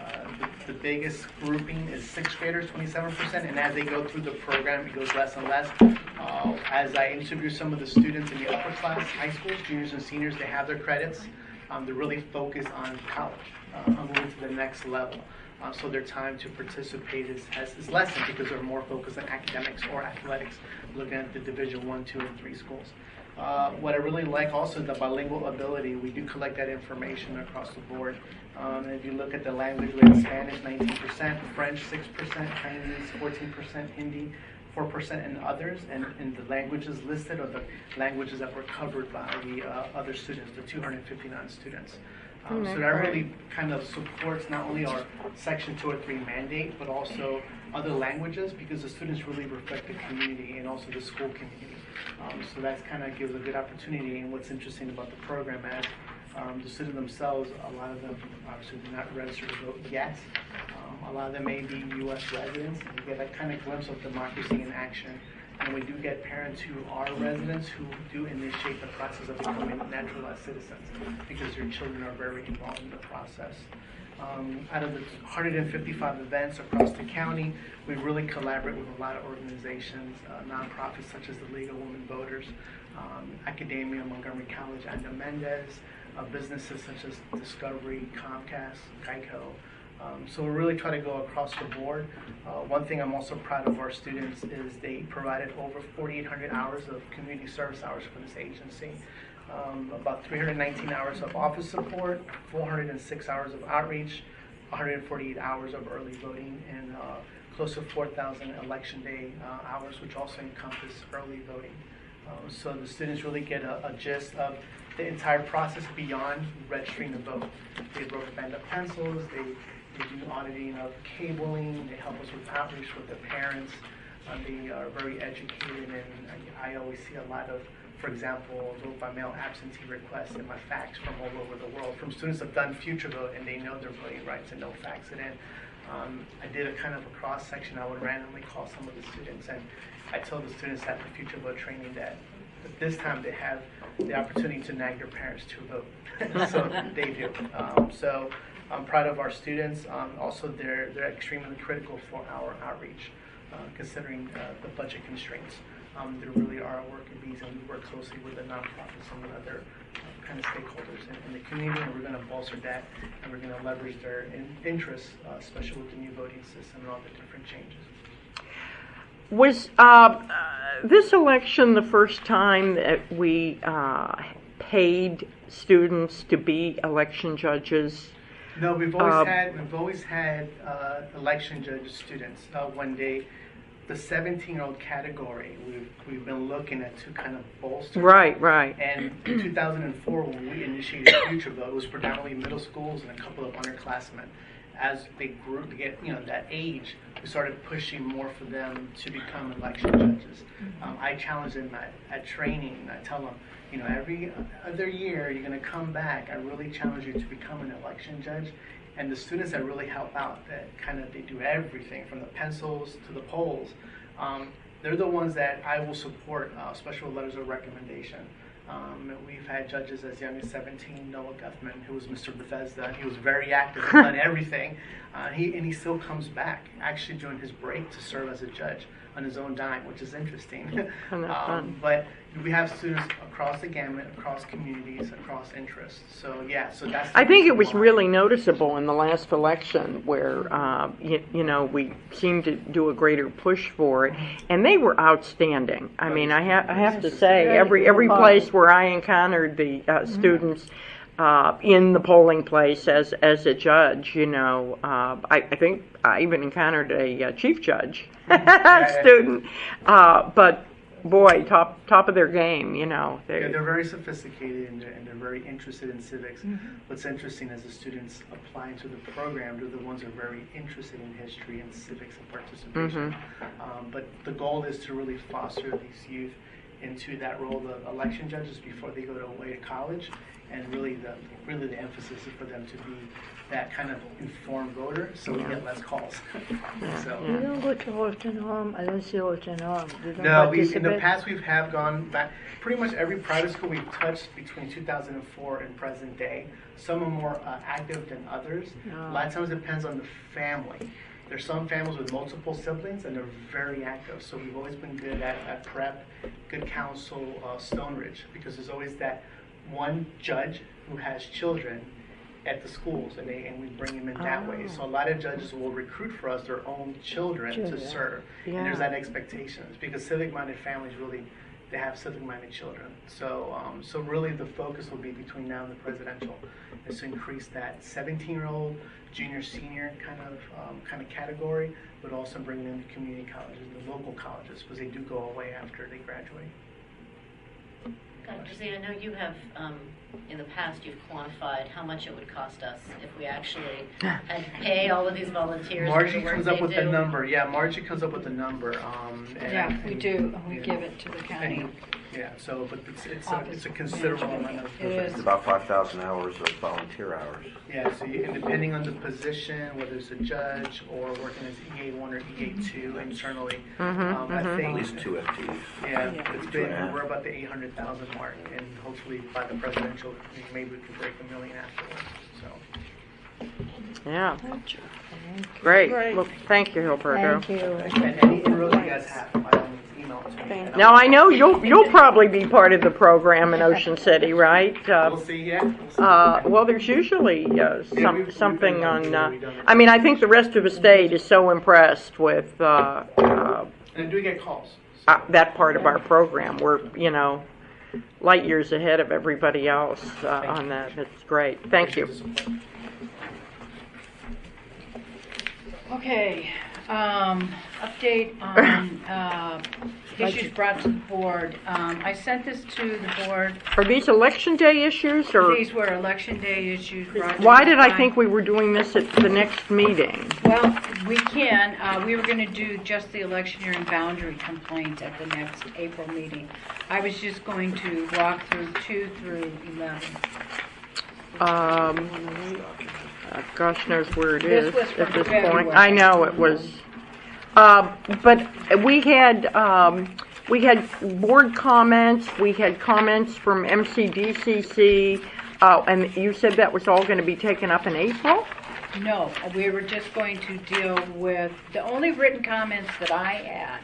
the biggest grouping is sixth graders, 27%, and as they go through the program, it goes less and less. As I interview some of the students in the upper class, high schools, juniors and seniors, they have their credits. They're really focused on college, on moving to the next level. So their time to participate is lessened because they're more focused on academics or athletics, looking at the Division 1, 2, and 3 schools. What I really like also is the bilingual ability. We do collect that information across the board. And if you look at the language, we have Spanish 19%, French 6%, Chinese 14%, Hindi 4%, and others. And the languages listed are the languages that were covered by the other students, the 259 students. So that really kind of supports not only our Section 203 mandate, but also other languages, because the students really reflect the community and also the school community. So that kind of gives a good opportunity. And what's interesting about the program is the students themselves, a lot of them obviously do not register to vote yet. A lot of them may be U.S. residents, and you get that kind of glimpse of democracy in action. And we do get parents who are residents who do initiate the process of becoming naturalized citizens because their children are very involved in the process. Out of the 155 events across the county, we really collaborate with a lot of organizations, nonprofits such as the League of Women Voters, academia, Montgomery College, and Mendez, businesses such as Discovery, Comcast, Geico. So we really try to go across the board. One thing I'm also proud of our students is they provided over 4,800 hours of community service hours for this agency. About 319 hours of office support, 406 hours of outreach, 148 hours of early voting, and close to 4,000 election day hours, which also encompass early voting. So the students really get a gist of the entire process beyond registering to vote. They rubber band up pencils, they do auditing of cabling, they help us with outreach with the parents. They are very educated, and I always see a lot of, for example, vote by mail absentee requests in my fax from all over the world, from students that have done Future Vote and they know their voting rights and don't fax it in. I did a kind of a cross section. I would randomly call some of the students, and I told the students at the Future Vote training that this time they have the opportunity to nag their parents to vote. So they do. So I'm proud of our students. Also, they're extremely critical for our outreach, considering the budget constraints. There really are working bees, and we work closely with the nonprofits and other kind of stakeholders in the community, and we're going to bolster that, and we're going to leverage their interests, especially with the new voting system and all the different changes. Was this election the first time that we paid students to be election judges? No, we've always had election judge students. When the 17-year-old category, we've been looking at to kind of bolster. Right. And in 2004, when we initiated Future Vote, it was predominantly middle schools and a couple of underclassmen. As they grew to get that age, we started pushing more for them to become election judges. I challenge them at training. I tell them, every other year you're going to come back. I really challenge you to become an election judge. And the students that really help out, that kind of they do everything from the pencils to the polls. they're the ones that I will support special letters of recommendation. We've had judges as young as 17, Noah Guthman, who was Mr. Bethesda. He was very active, done everything. He still comes back, actually during his break, to serve as a judge on his own dime, which is interesting. But we have students across the gamut, across communities, across interests. So yeah, so that's. I think it was really noticeable in the last election where we seemed to do a greater push for it, and they were outstanding. I mean, I have to say, every place where I encountered the students. In the polling place as a judge, I think I even encountered a chief judge student, but boy, top of their game, They're very sophisticated and they're very interested in civics. What's interesting is the students applying to the program, they're the ones who are very interested in history and civics and participation. But the goal is to really foster these youth into that role of election judges before they go away to college. And really the emphasis is for them to be that kind of informed voter, so we get less calls. So. You don't go to Holton Home. I don't see Holton Home. No, in the past we have gone back. Pretty much every private school we've touched between 2004 and present day. Some are more active than others. A lot of times it depends on the family. There's some families with multiple siblings and they're very active. So we've always been good at prep, good counsel, Stone Ridge, because there's always that one judge who has children at the schools, and we bring them in that way. So a lot of judges will recruit for us their own children to serve, and there's that expectation. It's because civic-minded families really, they have civic-minded children. So so really the focus will be between now and the presidential is to increase that 17-year-old, junior, senior kind of category, but also bring in the community colleges, the local colleges, because they do go away after they graduate. Dr. Z, I know you have, in the past, you've quantified how much it would cost us if we actually had to pay all of these volunteers. Margie comes up with the number. Yeah, Margie comes up with the number. We do. We give it to the county. So, but it's a considerable amount of. It's about 5,000 hours of volunteer hours. Yeah, so and depending on the position, whether it's a judge or working as EA1 or EA2 internally, I think at least 2 FTEs. Yeah, it's been, we're about the 800,000 mark, and hopefully by the presidential, maybe we can break $1 million afterwards. So. Yeah. Great. Well, thank you, Gilberto. Thank you. And any inroads you guys have, by all means, email it to me. Now I know you'll probably be part of the program in Ocean City, right? We'll see. Well, there's usually something on. I mean, I think the rest of the state is so impressed with and do we get calls? That part of our program. We're light years ahead of everybody else on that. It's great. Thank you. Okay, update on issues brought to the board. I sent this to the board. Are these election day issues, or these were election day issues brought to why did I think we were doing this at the next meeting? Well, we can. We were going to do just the electioneering boundary complaint at the next April meeting. I was just going to walk through 2 through 11. Gosh knows where it is at this February. point. I know it was, but we had board comments. We had comments from MCDCC, and you said that was all going to be taken up in April? No, we were just going to deal with the only written comments that I had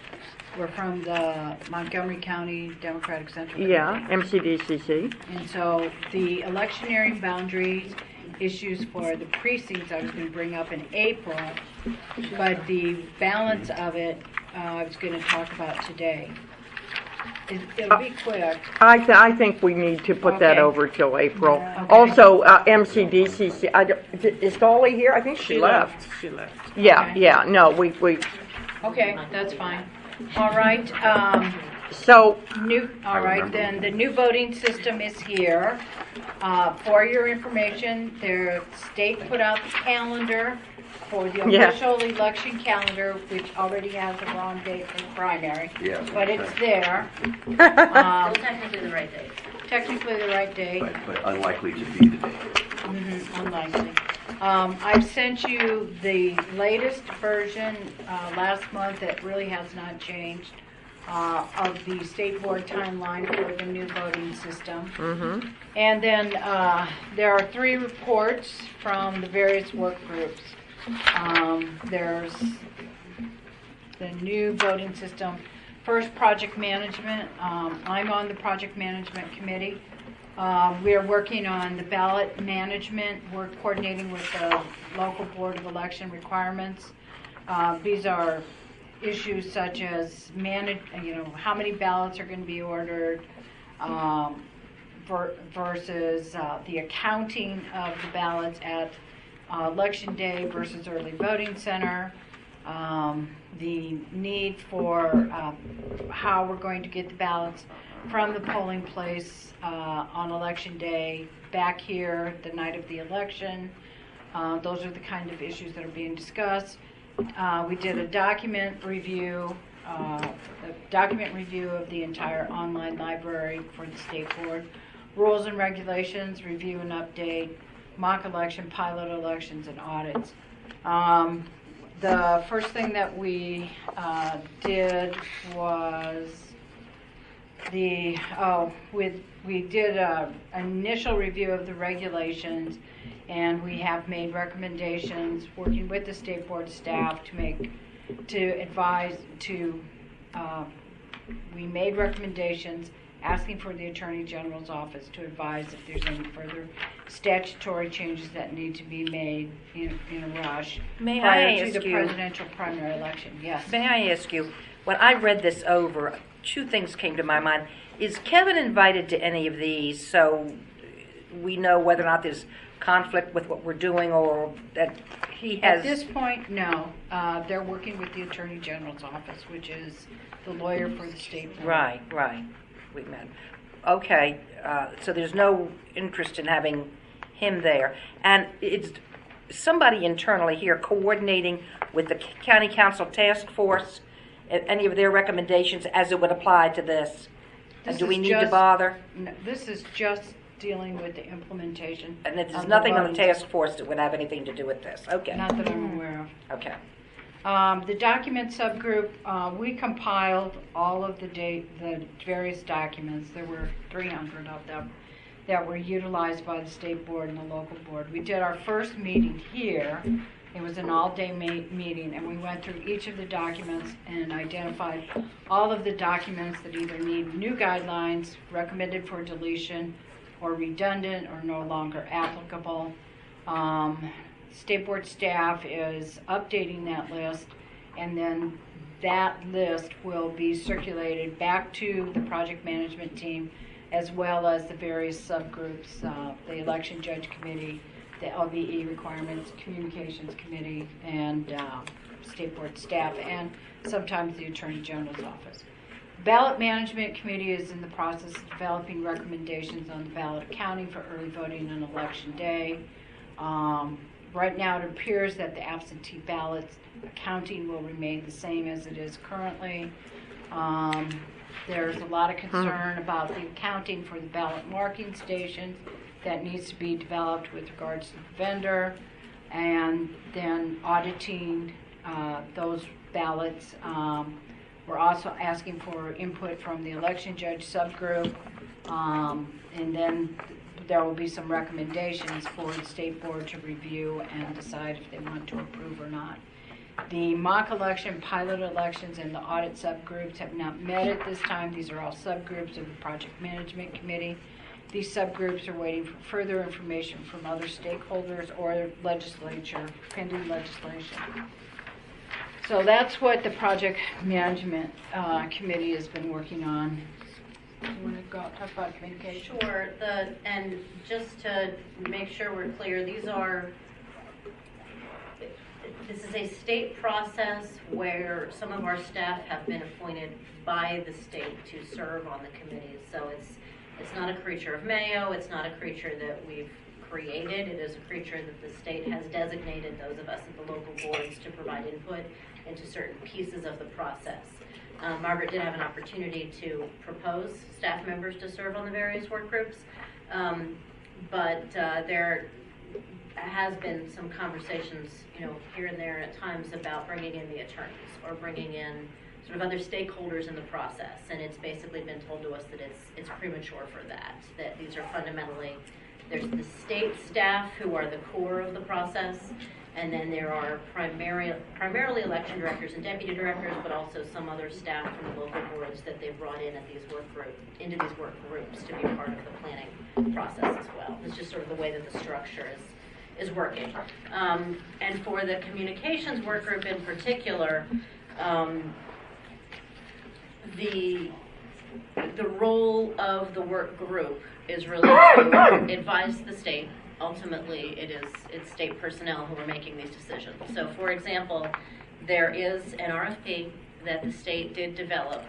were from the Montgomery County Democratic Central Committee. Yeah, MCDCC. And so the electioneering boundaries issues for the precincts I was going to bring up in April, but the balance of it I was going to talk about today. It'll be quick. I think we need to put that Okay. over till April. Okay. Also, MCDCC, is Dolly here? I think she left. She left. Yeah, Okay. yeah, no, we Okay, that's fine. All right. So, All right, then the new voting system is here. For your information, the state put out the calendar for the Yeah. official election calendar, which already has the wrong date for the primary. Yeah. But it's there. Still technically the right date. Technically the right date. But unlikely to be the date. Unlikely. I've sent you the latest version last month that really has not changed of the state board timeline for the new voting system. Mm-hmm. And then there are 3 reports from the various work groups. There's the new voting system. First, project management. I'm on the project management committee. We are working on the ballot management. We're coordinating with the local board of election requirements. These are issues such as how many ballots are going to be ordered versus the accounting of the ballots at election day versus early voting center. The need for how we're going to get the ballots from the polling place on election day back here the night of the election. Those are the kind of issues that are being discussed. We did a document review of the entire online library for the state board. Rules and regulations, review and update, mock election, pilot elections, and audits. The first thing that we did was we did an initial review of the regulations, and we have made recommendations working with the state board staff we made recommendations asking for the Attorney General's office to advise if there's any further statutory changes that need to be made in a rush prior to the presidential primary election. Yes. May I ask you, when I read this over, 2 things came to my mind. Is Kevin invited to any of these so we know whether or not there's conflict with what we're doing, or that he has... At this point, no. They're working with the Attorney General's office, which is the lawyer for the state board. Right. We met. Okay, so there's no interest in having him there. And it's somebody internally here coordinating with the county council task force, any of their recommendations as it would apply to this. And do we need to bother? No, this is just dealing with the implementation. And there's nothing on the task force that would have anything to do with this. Okay. Not that I'm aware of. Okay. The document subgroup, we compiled all of the various documents. There were 300 of them that were utilized by the state board and the local board. We did our first meeting here. It was an all-day meeting, and we went through each of the documents and identified all of the documents that either need new guidelines, recommended for deletion, or redundant, or no longer applicable. State board staff is updating that list, and then that list will be circulated back to the project management team, as well as the various subgroups, the election judge committee, the LVE requirements, communications committee, and state board staff, and sometimes the Attorney General's office. Ballot management committee is in the process of developing recommendations on the ballot accounting for early voting on election day. Right now, it appears that the absentee ballots accounting will remain the same as it is currently. There's a lot of concern about the accounting for the ballot marking stations that needs to be developed with regards to the vendor, and then auditing those ballots. We're also asking for input from the election judge subgroup, and then there will be some recommendations for the state board to review and decide if they want to approve or not. The mock election, pilot elections, and the audit subgroups have not met at this time. These are all subgroups of the project management committee. These subgroups are waiting for further information from other stakeholders or legislature, pending legislation. So that's what the project management committee has been working on. You want to talk about communication? Sure. And just to make sure we're clear, this is a state process where some of our staff have been appointed by the state to serve on the committees. So it's not a creature of Mayo. It's not a creature that we've created. It is a creature that the state has designated those of us at the local boards to provide input into certain pieces of the process. Margaret did have an opportunity to propose staff members to serve on the various work groups, but there has been some conversations, here and there at times about bringing in the attorneys or bringing in sort of other stakeholders in the process, and it's basically been told to us that it's premature for that. That these are fundamentally, there's the state staff who are the core of the process, and then there are primarily election directors and deputy directors, but also some other staff from the local boards that they've brought in at these into these work groups to be part of the planning process as well. It's just sort of the way that the structure is working. And for the communications work group in particular, the role of the work group is really to advise the state. Ultimately, it's state personnel who are making these decisions. So, for example, there is an RFP that the state did develop,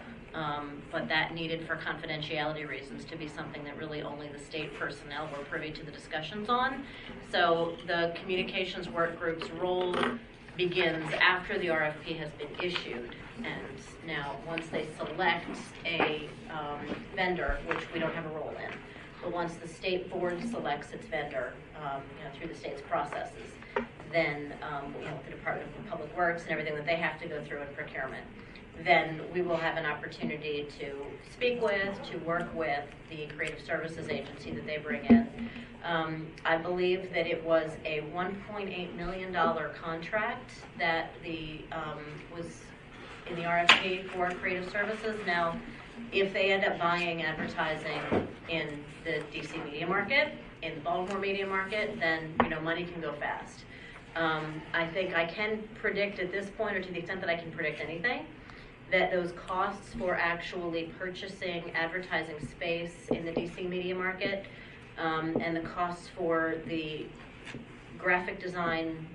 but that needed, for confidentiality reasons, to be something that really only the state personnel were privy to the discussions on. So the communications work group's role begins after the RFP has been issued. And now, once they select a vendor, which we don't have a role in, but once the state board selects its vendor, through the state's processes, then the Department of Public Works and everything that they have to go through in procurement, then we will have an opportunity to speak with, to work with the creative services agency that they bring in. I believe that it was a $1.8 million contract that was in the RFP for creative services. Now, if they end up buying advertising in the DC media market, in the Baltimore media market, then money can go fast. I think I can predict at this point, or to the extent that I can predict anything, that those costs for actually purchasing advertising space in the DC media market and the costs for the graphic design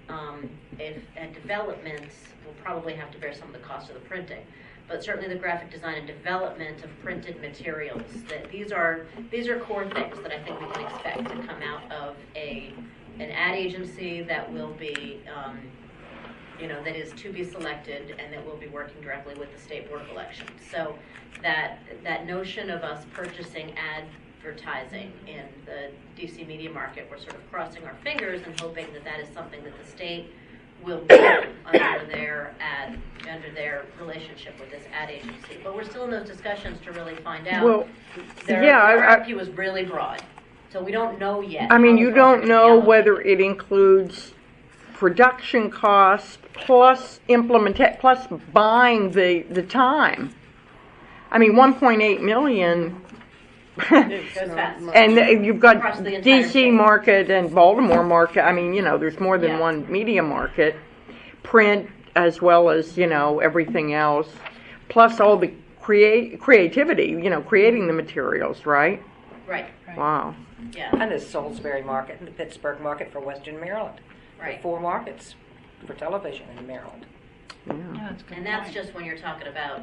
and development will probably have to bear some of the cost of the printing. But certainly the graphic design and development of printed materials, that these are core things that I think we can expect to come out of an ad agency that will be that is to be selected and that will be working directly with the State Board of Elections. So that notion of us purchasing advertising in the DC media market, we're sort of crossing our fingers and hoping that that is something that the state will do under their relationship with this ad agency. But we're still in those discussions to really find out. Well, the RFP was really broad, so we don't know yet. I mean, you don't know whether it includes production costs plus plus buying the time. I mean, 1.8 million. And you've got DC market and Baltimore market. I mean, there's more than one media market, print as well as everything else, plus all the creativity. Creating the materials, right? Right. Wow. Yeah. And the Salisbury market and the Pittsburgh market for Western Maryland. Right. 4 markets for television in Maryland. Yeah. And that's just when you're talking about,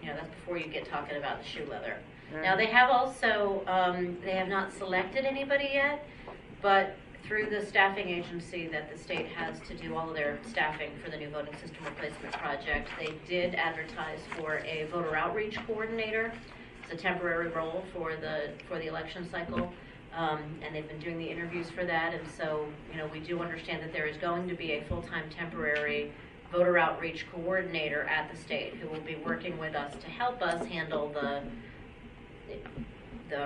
that's before you get talking about the shoe leather. Now, they have also, they have not selected anybody yet, but through the staffing agency that the state has to do all of their staffing for the new voting system replacement project, they did advertise for a voter outreach coordinator. It's a temporary role for the election cycle, and they've been doing the interviews for that. And so, we do understand that there is going to be a full-time temporary voter outreach coordinator at the state who will be working with us to help us handle the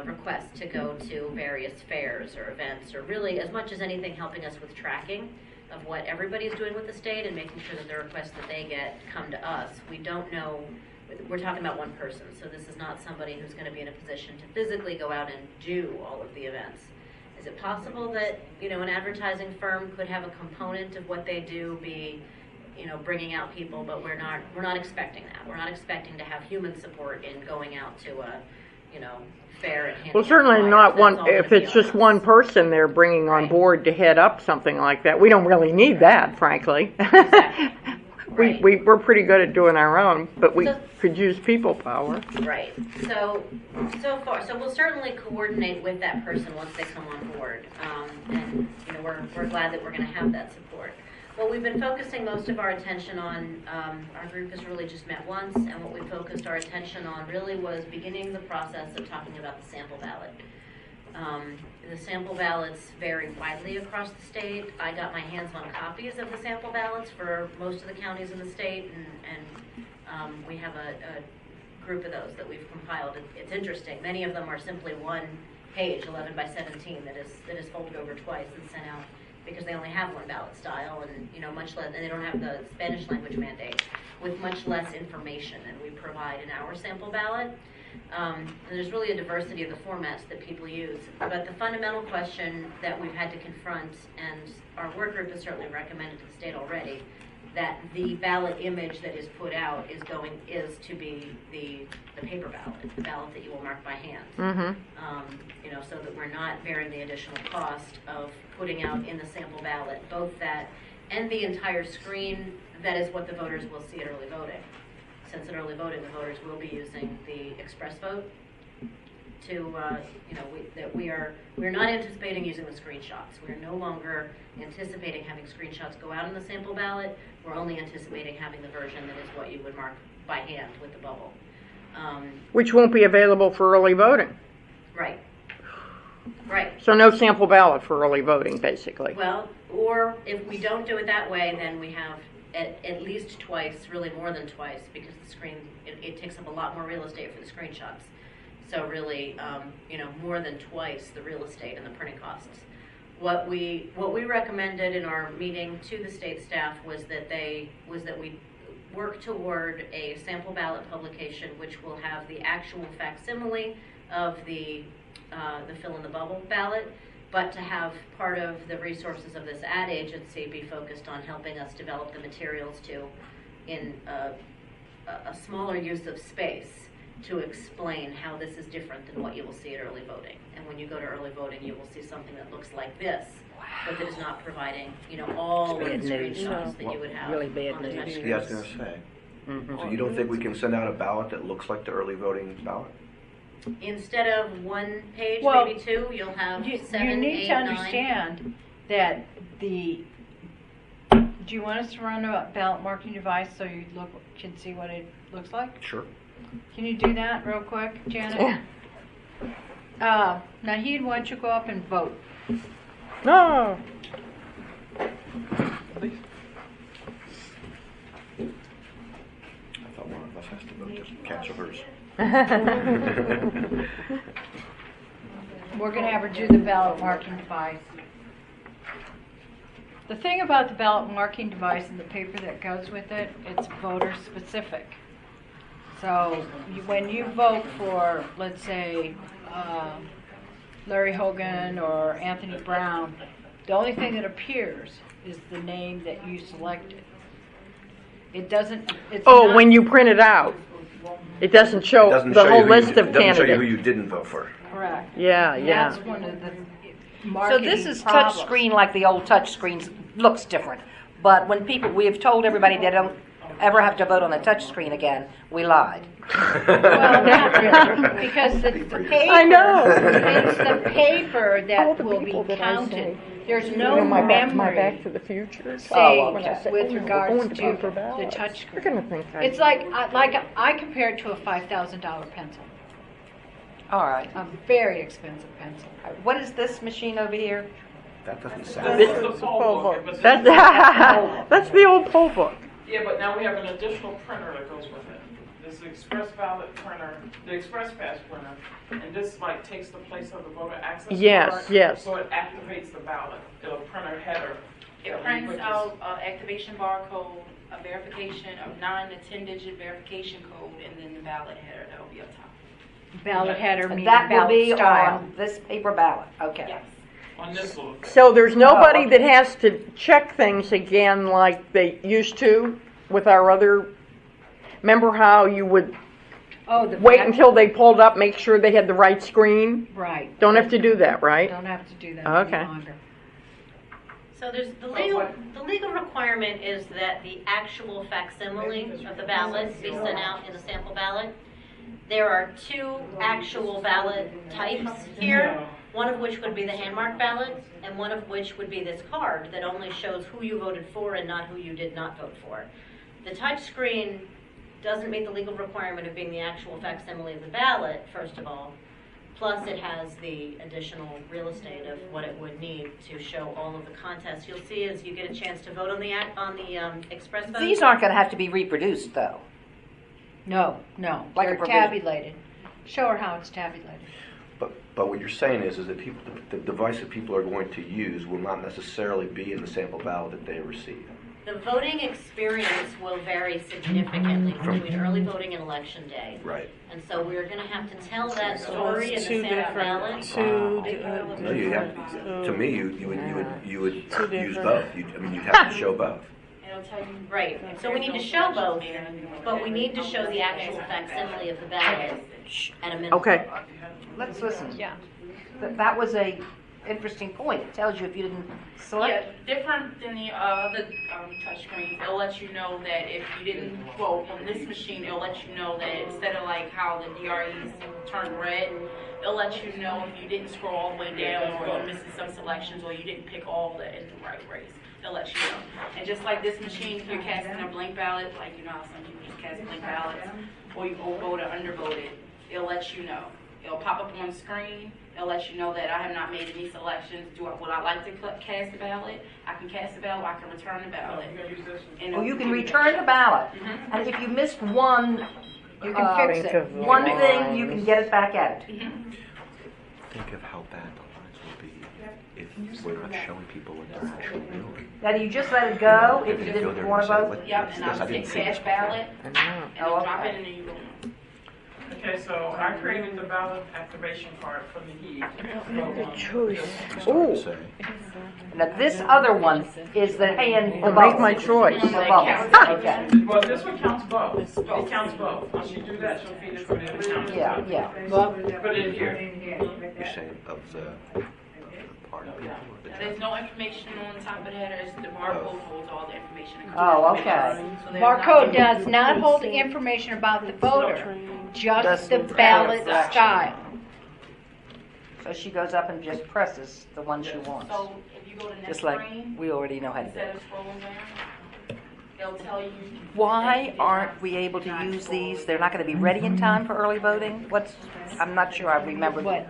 request to go to various fairs or events, or really, as much as anything, helping us with tracking of what everybody's doing with the state and making sure that the requests that they get come to us. We don't know, we're talking about one person, so this is not somebody who's going to be in a position to physically go out and do all of the events. Is it possible that, an advertising firm could have a component of what they do be, bringing out people, but we're not expecting that. We're not expecting to have human support in going out to a fair and handling. Well, certainly not one. If it's just one person they're bringing on board to head up something like that, we don't really need that, frankly. Exactly. Right. We're pretty good at doing our own, but we could use people power. Right. So we'll certainly coordinate with that person once they come on board, and we're glad that we're going to have that support. What we've been focusing most of our attention on, our group has really just met once, and what we focused our attention on really was beginning the process of talking about the sample ballot. The sample ballots vary widely across the state. I got my hands on copies of the sample ballots for most of the counties in the state, We have a group of those that we've compiled. It's interesting. Many of them are simply one page, 11 by 17, that is folded over twice and sent out because they only have one ballot style, and much less, and they don't have the Spanish language mandate, with much less information than we provide in our sample ballot. And there's really a diversity of the formats that people use. But the fundamental question that we've had to confront, and our work group has certainly recommended to the state already, that the ballot image that is put out is to be the paper ballot, the ballot that you will mark by hand. So that we're not bearing the additional cost of putting out in the sample ballot both that and the entire screen. That is what the voters will see at early voting. Since at early voting, the voters will be using the express vote to, we're not anticipating using the screenshots. We're no longer anticipating having screenshots go out in the sample ballot. We're only anticipating having the version that is what you would mark by hand with the bubble. Which won't be available for early voting. Right. Right. So no sample ballot for early voting, basically. Well, or if we don't do it that way, then we have at least twice, really more than twice, because the screen, it takes up a lot more real estate for the screenshots. So really, more than twice the real estate and the printing costs. What we recommended in our meeting to the state staff was that we work toward a sample ballot publication, which will have the actual facsimile of the fill in the bubble ballot, but to have part of the resources of this ad agency be focused on helping us develop the materials in a smaller use of space to explain how this is different than what you will see at early voting. And when you go to early voting, you will see something that looks like this, but that is not providing, all of the screenshots that you would have really bad on the touch news. screen. Yeah, I was going to say. So you don't think we can send out a ballot that looks like the early voting ballot? Instead of one page, Well, maybe two, you'll have seven, You need 8, to 9. understand that do you want us to run a ballot marking device so you can see what it looks like? Sure. Can you do that real quick, Janet? Naheed, why don't you go up and vote? No. I thought one of us has to vote to cancel hers. We're going to have her do the ballot marking device. The thing about the ballot marking device and the paper that goes with it, it's voter specific. So when you vote for, let's say, Larry Hogan or Anthony Brown, the only thing that appears is the name that you selected. It doesn't. It's not, when you print it out, it doesn't show It doesn't the show whole you who list you, of it doesn't show you who candidates. you didn't vote for. correct. Yeah, And yeah. that's one of the So marketing this is problems. touch screen like the old touch screens, looks different. But when we have told everybody they don't ever have to vote on the touch screen again, we lied. Well, not really, because the paper, I know. it's the paper All that the will be people that I counted. say, There's no my memory Back to the Future. saved When I say, with we're regards going to paper the ballots, touch They're screen. going to think It's like I compare it to a $5,000 pencil, All right. a very expensive pencil. What is this machine over here? That doesn't sound This is good. the poll book. But That's the old poll book. yeah, but now we have an additional printer that goes with it. This is the Express Ballot printer, the Express Pass printer, and this takes the place of the voter access Yes, card. yes. So it activates the ballot. It'll print a header. It prints out activation barcode, a verification, a 9 to 10-digit verification code, and then the ballot header that'll be up top. Ballot header And meaning that will ballot be style. on this paper ballot. Okay. Yes. On this little thing. So there's nobody Oh, okay. that has to check things again like they used to with our other. Remember how you would Oh, the wait back- until they pulled up, make sure they had the right screen? Right. Don't have to do that, right? Don't have to do that Okay. any longer. So there's the what? legal requirement is that the actual facsimile of the ballot be sent out in a sample ballot. There are 2 actual ballot types here, one of which would be the hand-marked ballot, and one of which would be this card that only shows who you voted for and not who you did not vote for. The touch screen doesn't meet the legal requirement of being the actual facsimile of the ballot, first of all. Plus, it has the additional real estate of what it would need to show all of the contests. You'll see as you get a chance to vote on the express vote. These aren't going to have to be reproduced, though. No, Like a they're provision. tabulated. Show her how it's tabulated. But what you're saying is that people, the device that people are going to use will not necessarily be in the sample ballot that they receive. The voting experience will vary significantly between early voting and election day. Right. And so we're going to have to tell that story in the Two sample different. ballot. No, you have. To me, you would use both. You'd have to show both. It'll tell you, right. So we need to show both, but we need to show the actual facsimile of the ballot at a minimum. Okay. Let's listen. Yeah. That was a interesting point. It tells you if you didn't select. Yeah, different than the touch screens. It'll let you know that if you didn't vote on this machine, it'll let you know that instead of like how the DREs turn red, it'll let you know if you didn't scroll all the way down or you're missing some selections or you didn't pick all that in the right race. It'll let you know. And just like this machine, if you're casting a blank ballot, like you know how some people just cast blank ballots, or you vote or undervoted, it'll let you know. It'll pop up on the screen. It'll let you know that I have not made any selections. Would I like to cast a ballot? I can cast a ballot. Or I can return the ballot. And Oh, you can return the ballot, and if you missed one, You can fix it. one thing, you can get it back at it. Think of how bad the lines will be if we're not showing people what they're actually doing. Now, do you just let it go if you Go there didn't and want to say, vote? what- Yep, and yes, I I'll didn't take see cash this. ballot and I'll drop okay. it in and you go. Okay, so I created the ballot activation card for the heat. Ooh. Say, Now, this other one is the hand. I'll make my choice. The vote. Okay. Well, this one counts both. It counts both. Once you do that, she'll feed it for the other counts. Yeah. Put it in here. you're saying of the part of people. or the There's no information on top of that. It's the barcode holds all the information. Oh, okay. So there's Barcode not- does not hold the information about the voter, just Just the the ballot ballot style. So she goes up and just presses the one she wants. So if you go to next Just like screen, we already know how to do instead it. of scrolling down, they'll tell you. Why aren't we able to use these? They're not going to be ready in time for early voting? I'm not sure I remember What?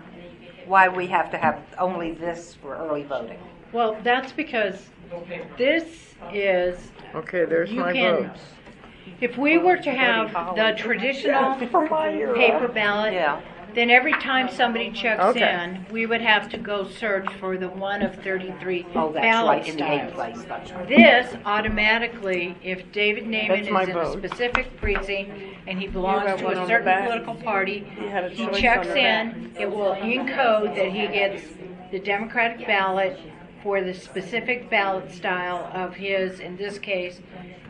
why we have to have only this for early voting. Well, that's because this is, Okay, there's you my can, votes. if we were to have the traditional paper ballot, Yeah. then every time somebody checks Okay. in, we would have to go search for the one of 33 Oh, that's ballot right, in the eighth styles. place. That's right. This automatically, if David Naiman That's my is in vote. a specific precinct and he You belongs have to one a on certain the back. political party, You had a he choice checks on the in, it will encode that he gets the Democratic ballot for the specific ballot style of his, in this case,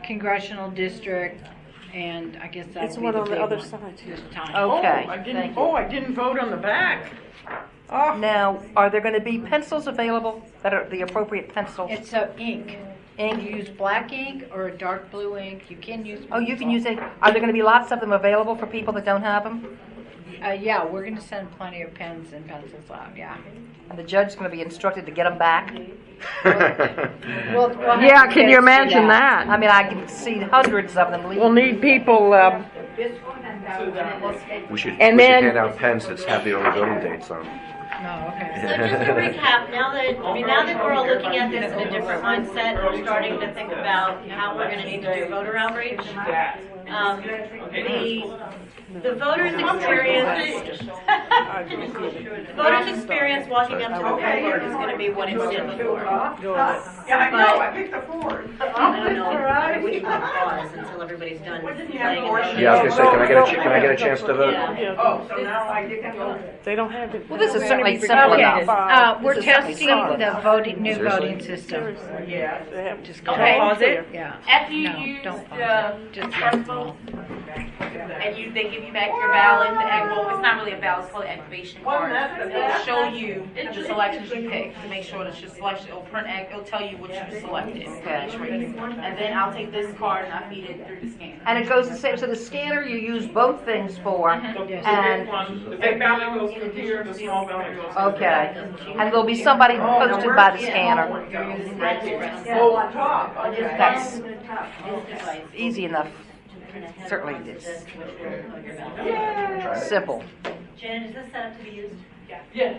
congressional district, and I guess that It's would one be on the the big other one side. this time. Okay. Thank you. I didn't vote on the back. Oh. Now, are there going to be pencils available that are the appropriate pencils? It's a ink. Ink? You use black ink or a dark blue ink. You can use. Oh, you can use it. Are there going to be lots of them available for people that don't have them? Yeah, we're going to send plenty of pens and pencils out. Yeah. And the judge's going to be instructed to get them back? We'll have Yeah, to can get you to imagine that? I mean, I can see hundreds of them leaving. We'll need people, We should And then- hand out pens that have the early voting dates on. No, okay. So just to recap, now that we're all looking at this in a different mindset, we're starting to think about how we're going to need to do voter outreach. The voters experience walking up to the poll is going to be what it's been before. Yeah, I know, I picked the Ford. I don't know which one pause until everybody's done playing and voting. Yeah, I was gonna say, can I get a chance to vote? Yeah. Oh, so now I get to vote. They don't have it. Well, this is certainly simple Okay, enough. we're This is certainly testing simple the enough. voting, new Seriously? voting system. Yeah. They have Just Okay. pause it? Yeah. After you No, use don't pause the it. Just first let vote, go. and they give you back your ballot, well, it's not really a ballot, it's called an activation card. It'll show you the selections you picked to make sure that your selection, it'll tell you what you selected for each race. And then I'll take this card and I feed it through the scanner. And it goes the same, so the scanner you use both things for, The big and, one, the big ballot goes through here, the small ballot goes through okay. And there'll be somebody posted by the scanner. Oh, on top. Okay. That's easy enough. Certainly it's simple. Jen, is this set up to be used? Yeah. Okay,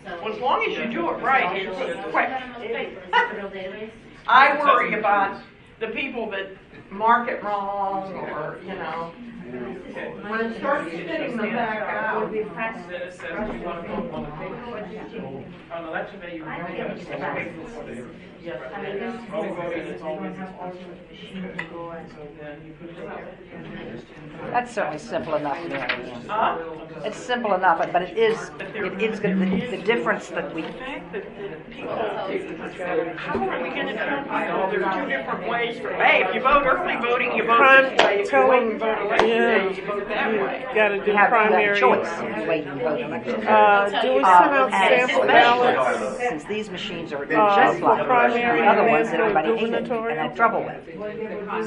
so. Well, as long as you do it right, it's quick. Is this a real database? I worry about the people that mark it wrong, or, you know, when it starts spitting them back out. Then it says you want to vote on the paper. On election day, you really have to vote on the paper. Early voting is always so then you put it out. That's certainly simple enough, Mary Ann. It's simple enough, but it is the difference that we. How are we going to tell people there's two different ways for, hey, if you vote early voting, you vote this way. If you wait and vote election day, you vote that way. Got to do You have primary. that choice if you wait and vote election. Do we send out And sample especially ballots? since these machines are just like primary the other and ones that everybody hated gubernatorial? and had trouble with.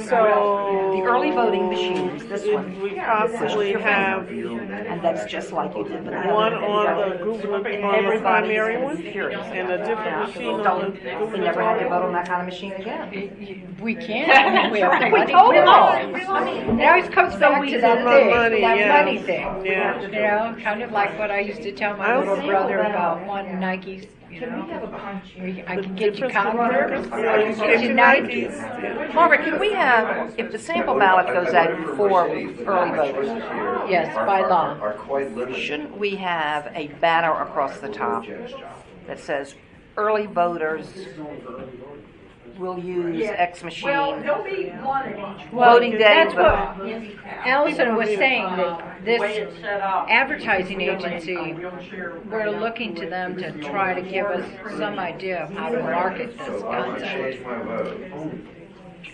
So The early voting machines, this one, we possibly have and that's just like you did with the other one on the gubernatorial primary one, furious. and a different machine on the We never had to vote on gubernatorial. that kind of machine again. We can't. We have We money. told them all. I mean, it always comes back to that Money, thing, that yeah. money thing. Yeah. You know, kind of like what I used to tell my little brother about wanting Nikes. You know, I can get you Converse, I can get you Nikes. Margaret, can we have, if the sample ballot goes out for early voters, Yes, by law. shouldn't we have a banner across the top that says early voters will use X machine? Well, there'll be one at each. Voting day. That's what Allison was saying, that this advertising agency, we're looking to them to try to give us some idea of how to market this concept.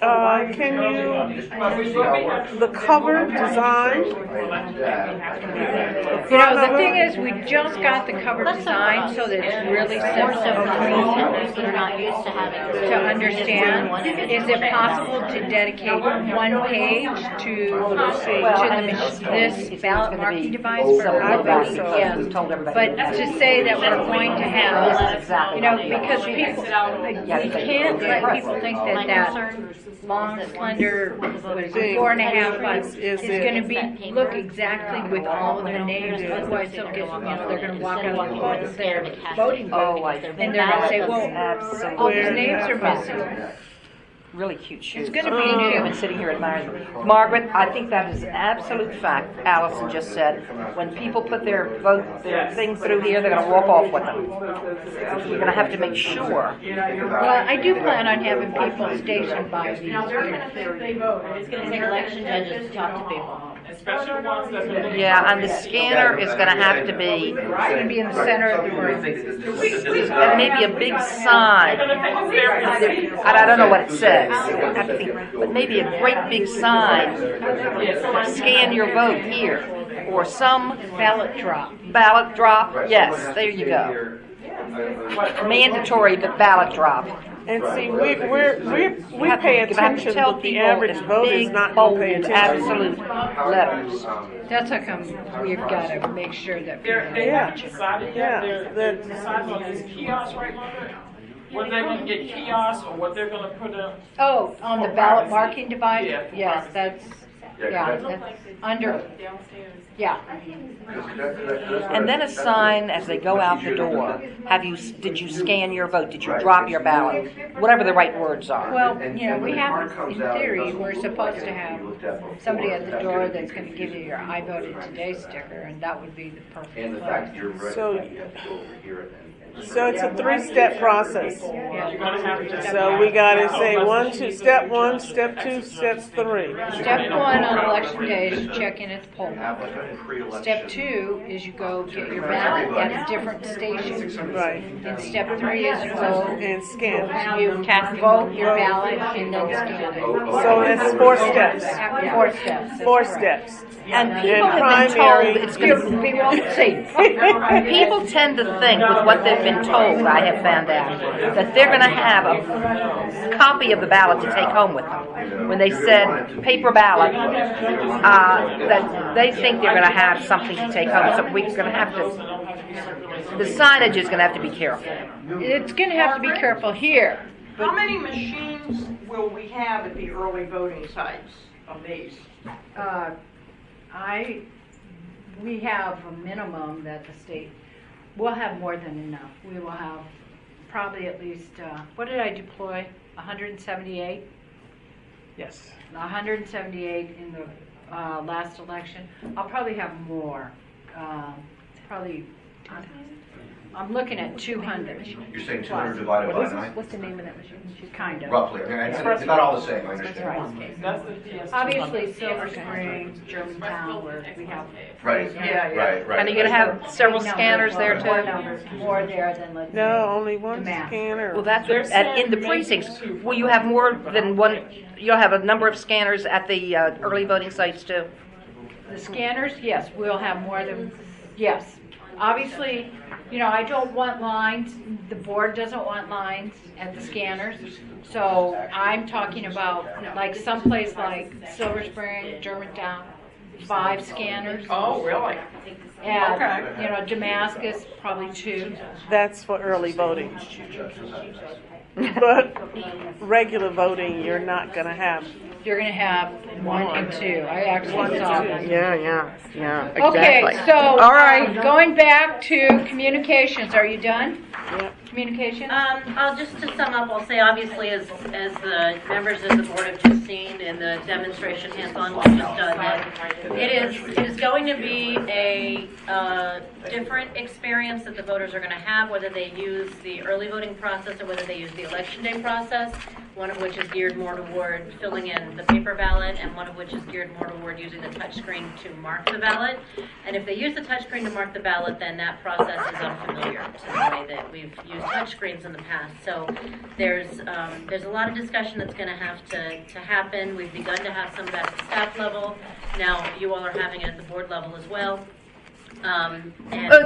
Can you, the cover design? You know, the thing is, we just got the cover design so that it's really simple that are not used to having to understand. Is it possible to dedicate one page to this ballot marking device for early voting? Yes. We've told everybody. But to say that we're going to have, you know, because people, we can't let people think that that long, slender, what is it, 4.5 months is going to be, look exactly with all of the names, otherwise they'll get, you know, they're going to walk out the door with their voting book, and they're going to say, well, all these names are missing. Really cute shoes. It's going to be Being new. cute and sitting here admiring them. Margaret, I think that is an absolute fact. Allison just said, when people put their thing through here, they're going to walk off with them. We're going to have to make sure. Well, I do plan on having people stationed by these. It's going to take election judges to talk to people. Especially ones that have been. Yeah, and the scanner is going to have to be, It's going to be in the center of the room. and maybe a big sign. And I don't know what it says. I have to think, but maybe a great big sign. Scan your vote here, or some Ballot drop. ballot drop. Yes, there you go. Mandatory ballot drop. And see, we have pay to- you have to attention, tell but the people average in voter is big, not going to pay bold, attention. absolute letters. That's how come we've got to make sure that They Yeah. haven't decided Yeah, yet. They're deciding on these kiosks right now. Whether they're going to get kiosks or what they're going to put in. Oh, on the ballot marking device? Yeah. Yes, that's, yeah, that's under, yeah. And then a sign as they go out the door. Did you scan your vote? Did you drop your ballot? Whatever the right words are. Well, you know, we have, in theory, we're supposed to have somebody at the door that's going to give you your I voted today sticker, and that would be the perfect place. So it's a 3-step process. Yeah. So we got to say step 1, step 2, step 3. Step 1 on election day is you check in at the poll booth. Step 2 is you go get your ballot at a different station. Right. And step 3 is you go And scan. you vote your ballot and then scan it. So that's 4 steps. 4 steps. 4 steps. And people have been primary- told it's going to We won't see. People tend to think, with what they've been told, I have found out, that they're going to have a copy of the ballot to take home with them. When they said paper ballot, that they think they're going to have something to take home. So we're going to have to, the signage is going to have to be careful. It's going to have to be careful here. How many machines will we have at the early voting sites of these? We have a minimum that the state, we'll have more than enough. We will have probably at least, what did I deploy? 178? Yes. 178 in the last election. I'll probably have more. Probably, I'm looking at 200. You're saying 200 divided by 9? What's the name of that machine? Kind of. Roughly. I mean, it's not all the same, I understand. That's the PS. Obviously, Silver Spring, Germantown, where we have. Right. Right. And you're going to have several scanners there too? More there than let's No, say, only one the map. scanner. Well, that's what, and in the precincts, will you have more than one, you'll have a number of scanners at the early voting sites too? The scanners, yes, we'll have more than, yes. Obviously, you know, I don't want lines, the board doesn't want lines at the scanners. So I'm talking about like someplace like Silver Spring, Germantown, 5 scanners. Oh, really? And, you know, Damascus, probably 2. That's for early voting. But regular voting, you're not going to have. You're going to have 1 and 2. I actually saw that. Yeah, exactly. Okay, so All right. Going back to communications, are you done? Yep. Communications? I'll just to sum up, I'll say obviously as the members of the board have just seen in the demonstration hands-on we've just done, that it is going to be a different experience that the voters are going to have, whether they use the early voting process or whether they use the election day process, one of which is geared more toward filling in the paper ballot and one of which is geared more toward using the touchscreen to mark the ballot. And if they use the touchscreen to mark the ballot, then that process is unfamiliar to the way that we've used touchscreens in the past. So there's a lot of discussion that's going to have to happen. We've begun to have some of that at the staff level. Now you all are having it at the board level as well.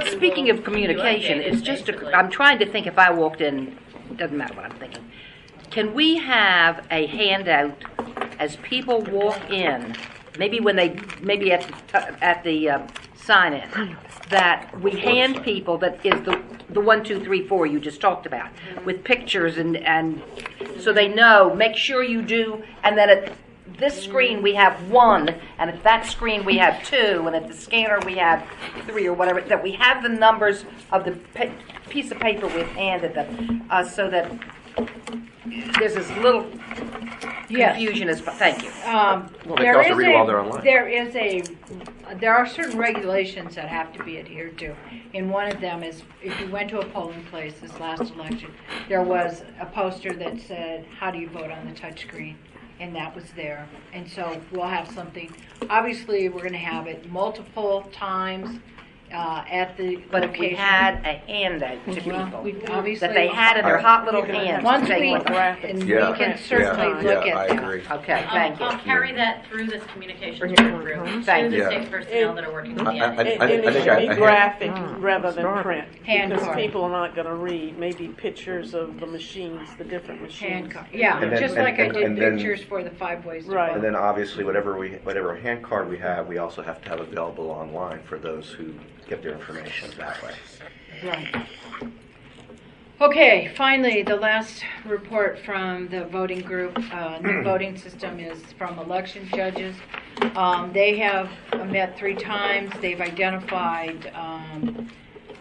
Speaking of communication, it's just, I'm trying to think if I walked in, doesn't matter what I'm thinking. Can we have a handout as people walk in, maybe at the sign-in, that we hand people that is the 1, 2, 3, 4 you just talked about, with pictures and so they know, make sure you do, and then at this screen we have 1, and at that screen we have 2, and at the scanner we have 3 or whatever, that we have the numbers of the piece of paper we've handed them, so that there's this little confusion as thank you. They can also read it while they're online. There are certain regulations that have to be adhered to, and one of them is if you went to a polling place this last election, there was a poster that said, "How do you vote on the touchscreen?" And that was there. And so we'll have something. Obviously, we're going to have it multiple times. At the But if we location. had a handout to people Obviously, that they had in their hot little hands, once they we, would- and we can certainly look at I that. agree. Okay, thank you. I'll carry that through this communications group, to Thank the you. state personnel that are working with the I admin. It think should be I- graphic rather than print. Hand Because card. people are not going to read. Maybe pictures of the machines, the different machines. Hand card. Yeah, And then- just like I did and then- pictures for the 5 ways to Right. And vote. then obviously whatever hand card we have, we also have to have available online for those who get their information that way. Right. Okay, finally, the last report from the voting group, new voting system, is from election judges. They have met 3 times. They've identified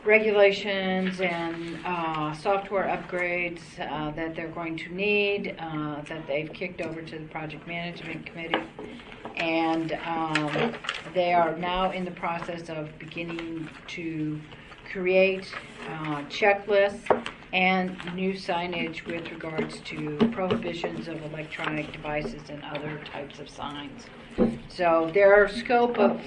regulations and software upgrades that they're going to need, that they've kicked over to the project management committee. And they are now in the process of beginning to create checklists and new signage with regards to prohibitions of electronic devices and other types of signs. So their scope of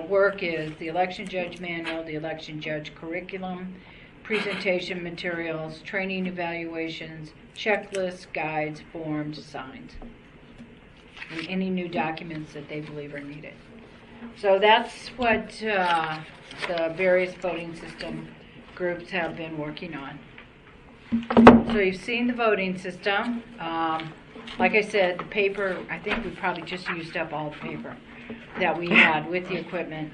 work is the election judge manual, the election judge curriculum, presentation materials, training evaluations, checklists, guides, forms, signs, and any new documents that they believe are needed. So that's what the various voting system groups have been working on. So you've seen the voting system. Like I said, the paper, I think we probably just used up all the paper that we had with the equipment.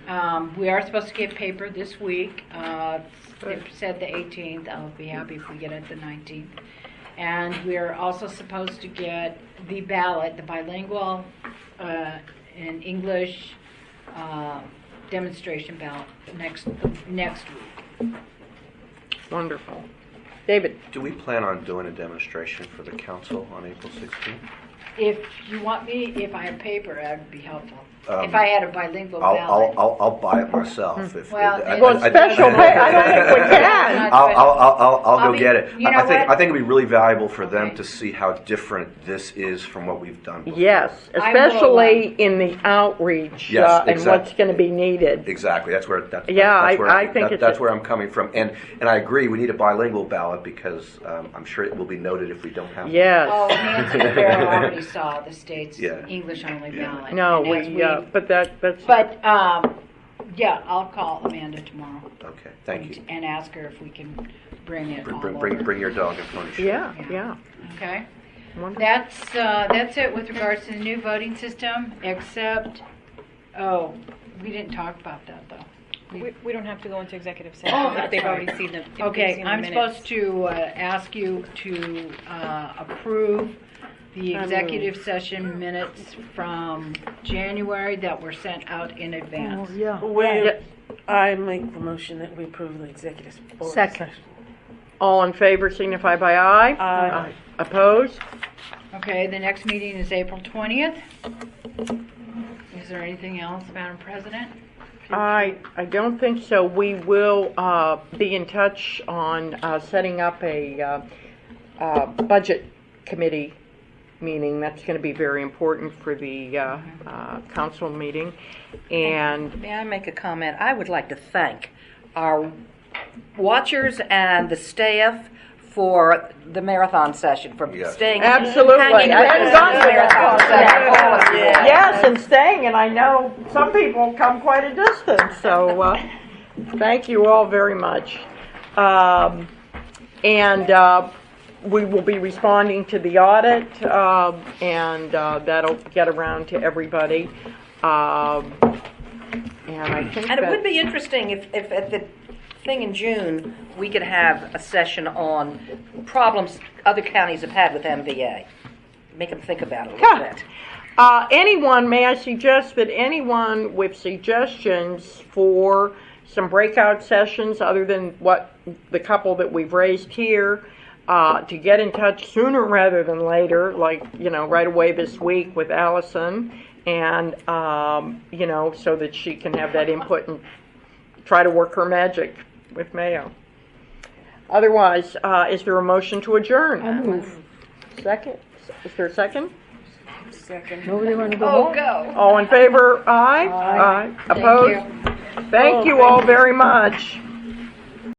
We are supposed to get paper this week. It said the 18th. I'll be happy if we get it the 19th. And we're also supposed to get the ballot, the bilingual in English demonstration ballot next week. Wonderful. David? Do we plan on doing a demonstration for the council on April 16th? If you want me, if I have paper, that'd be helpful. Um, If I had a bilingual ballot. I'll buy it myself. If, Well, special pay, I don't think we can. I'll go mean, get it. you know I think what? it'd be really valuable for them to see how different this is from what we've done before. Yes, especially in the outreach Yes, and what's going to be needed. Exactly. That's where That's where I'm coming from. And I agree. We need a bilingual ballot because I'm sure it will be noted if we don't have. Yes. Oh, Nancy Farrell already saw the state's Yeah. English only ballot. No, And as but that's. But, yeah, I'll call Amanda tomorrow. Okay. Thank you. And ask her if we can bring it all over. Bring your dog and pony show. Yeah. Okay. Wonderful. That's it with regards to the new voting system, except, we didn't talk about that though. We don't have to go into executive session if that's they've right. already seen the Okay, I'm minutes. supposed to ask you to approve the executive session minutes from January that were sent out in advance. I make the motion that we approve the executive board Second. session. All in favor signify by aye. Aye. Opposed? Okay, the next meeting is April 20th. Is there anything else, Madam President? I don't think so. We will be in touch on setting up a budget committee meeting. That's going to be very important for the council meeting. And May I make a comment? I would like to thank our watchers and the staff for the marathon session, for staying. Absolutely. hanging I with hadn't us gone in to the marathon session. Yes, and staying, and I know some people come quite a distance, so thank you all very much. We will be responding to the audit, and that'll get around to everybody. And I think And it would be interesting if at the thing in June, we could have a session on problems other counties have had with MVA. Make them think about it a little bit. May I suggest that anyone with suggestions for some breakout sessions other than what the couple that we've raised here, to get in touch sooner rather than later, like, right away this week with Allison, and, so that she can have that input and try to work her magic with Mayo. Otherwise, is there a motion to adjourn? I'll move. Second? Is there a second? Second. Nobody want to go Oh, home? go. All in favor? Aye. Aye. Thank Opposed? you. Thank you all very much.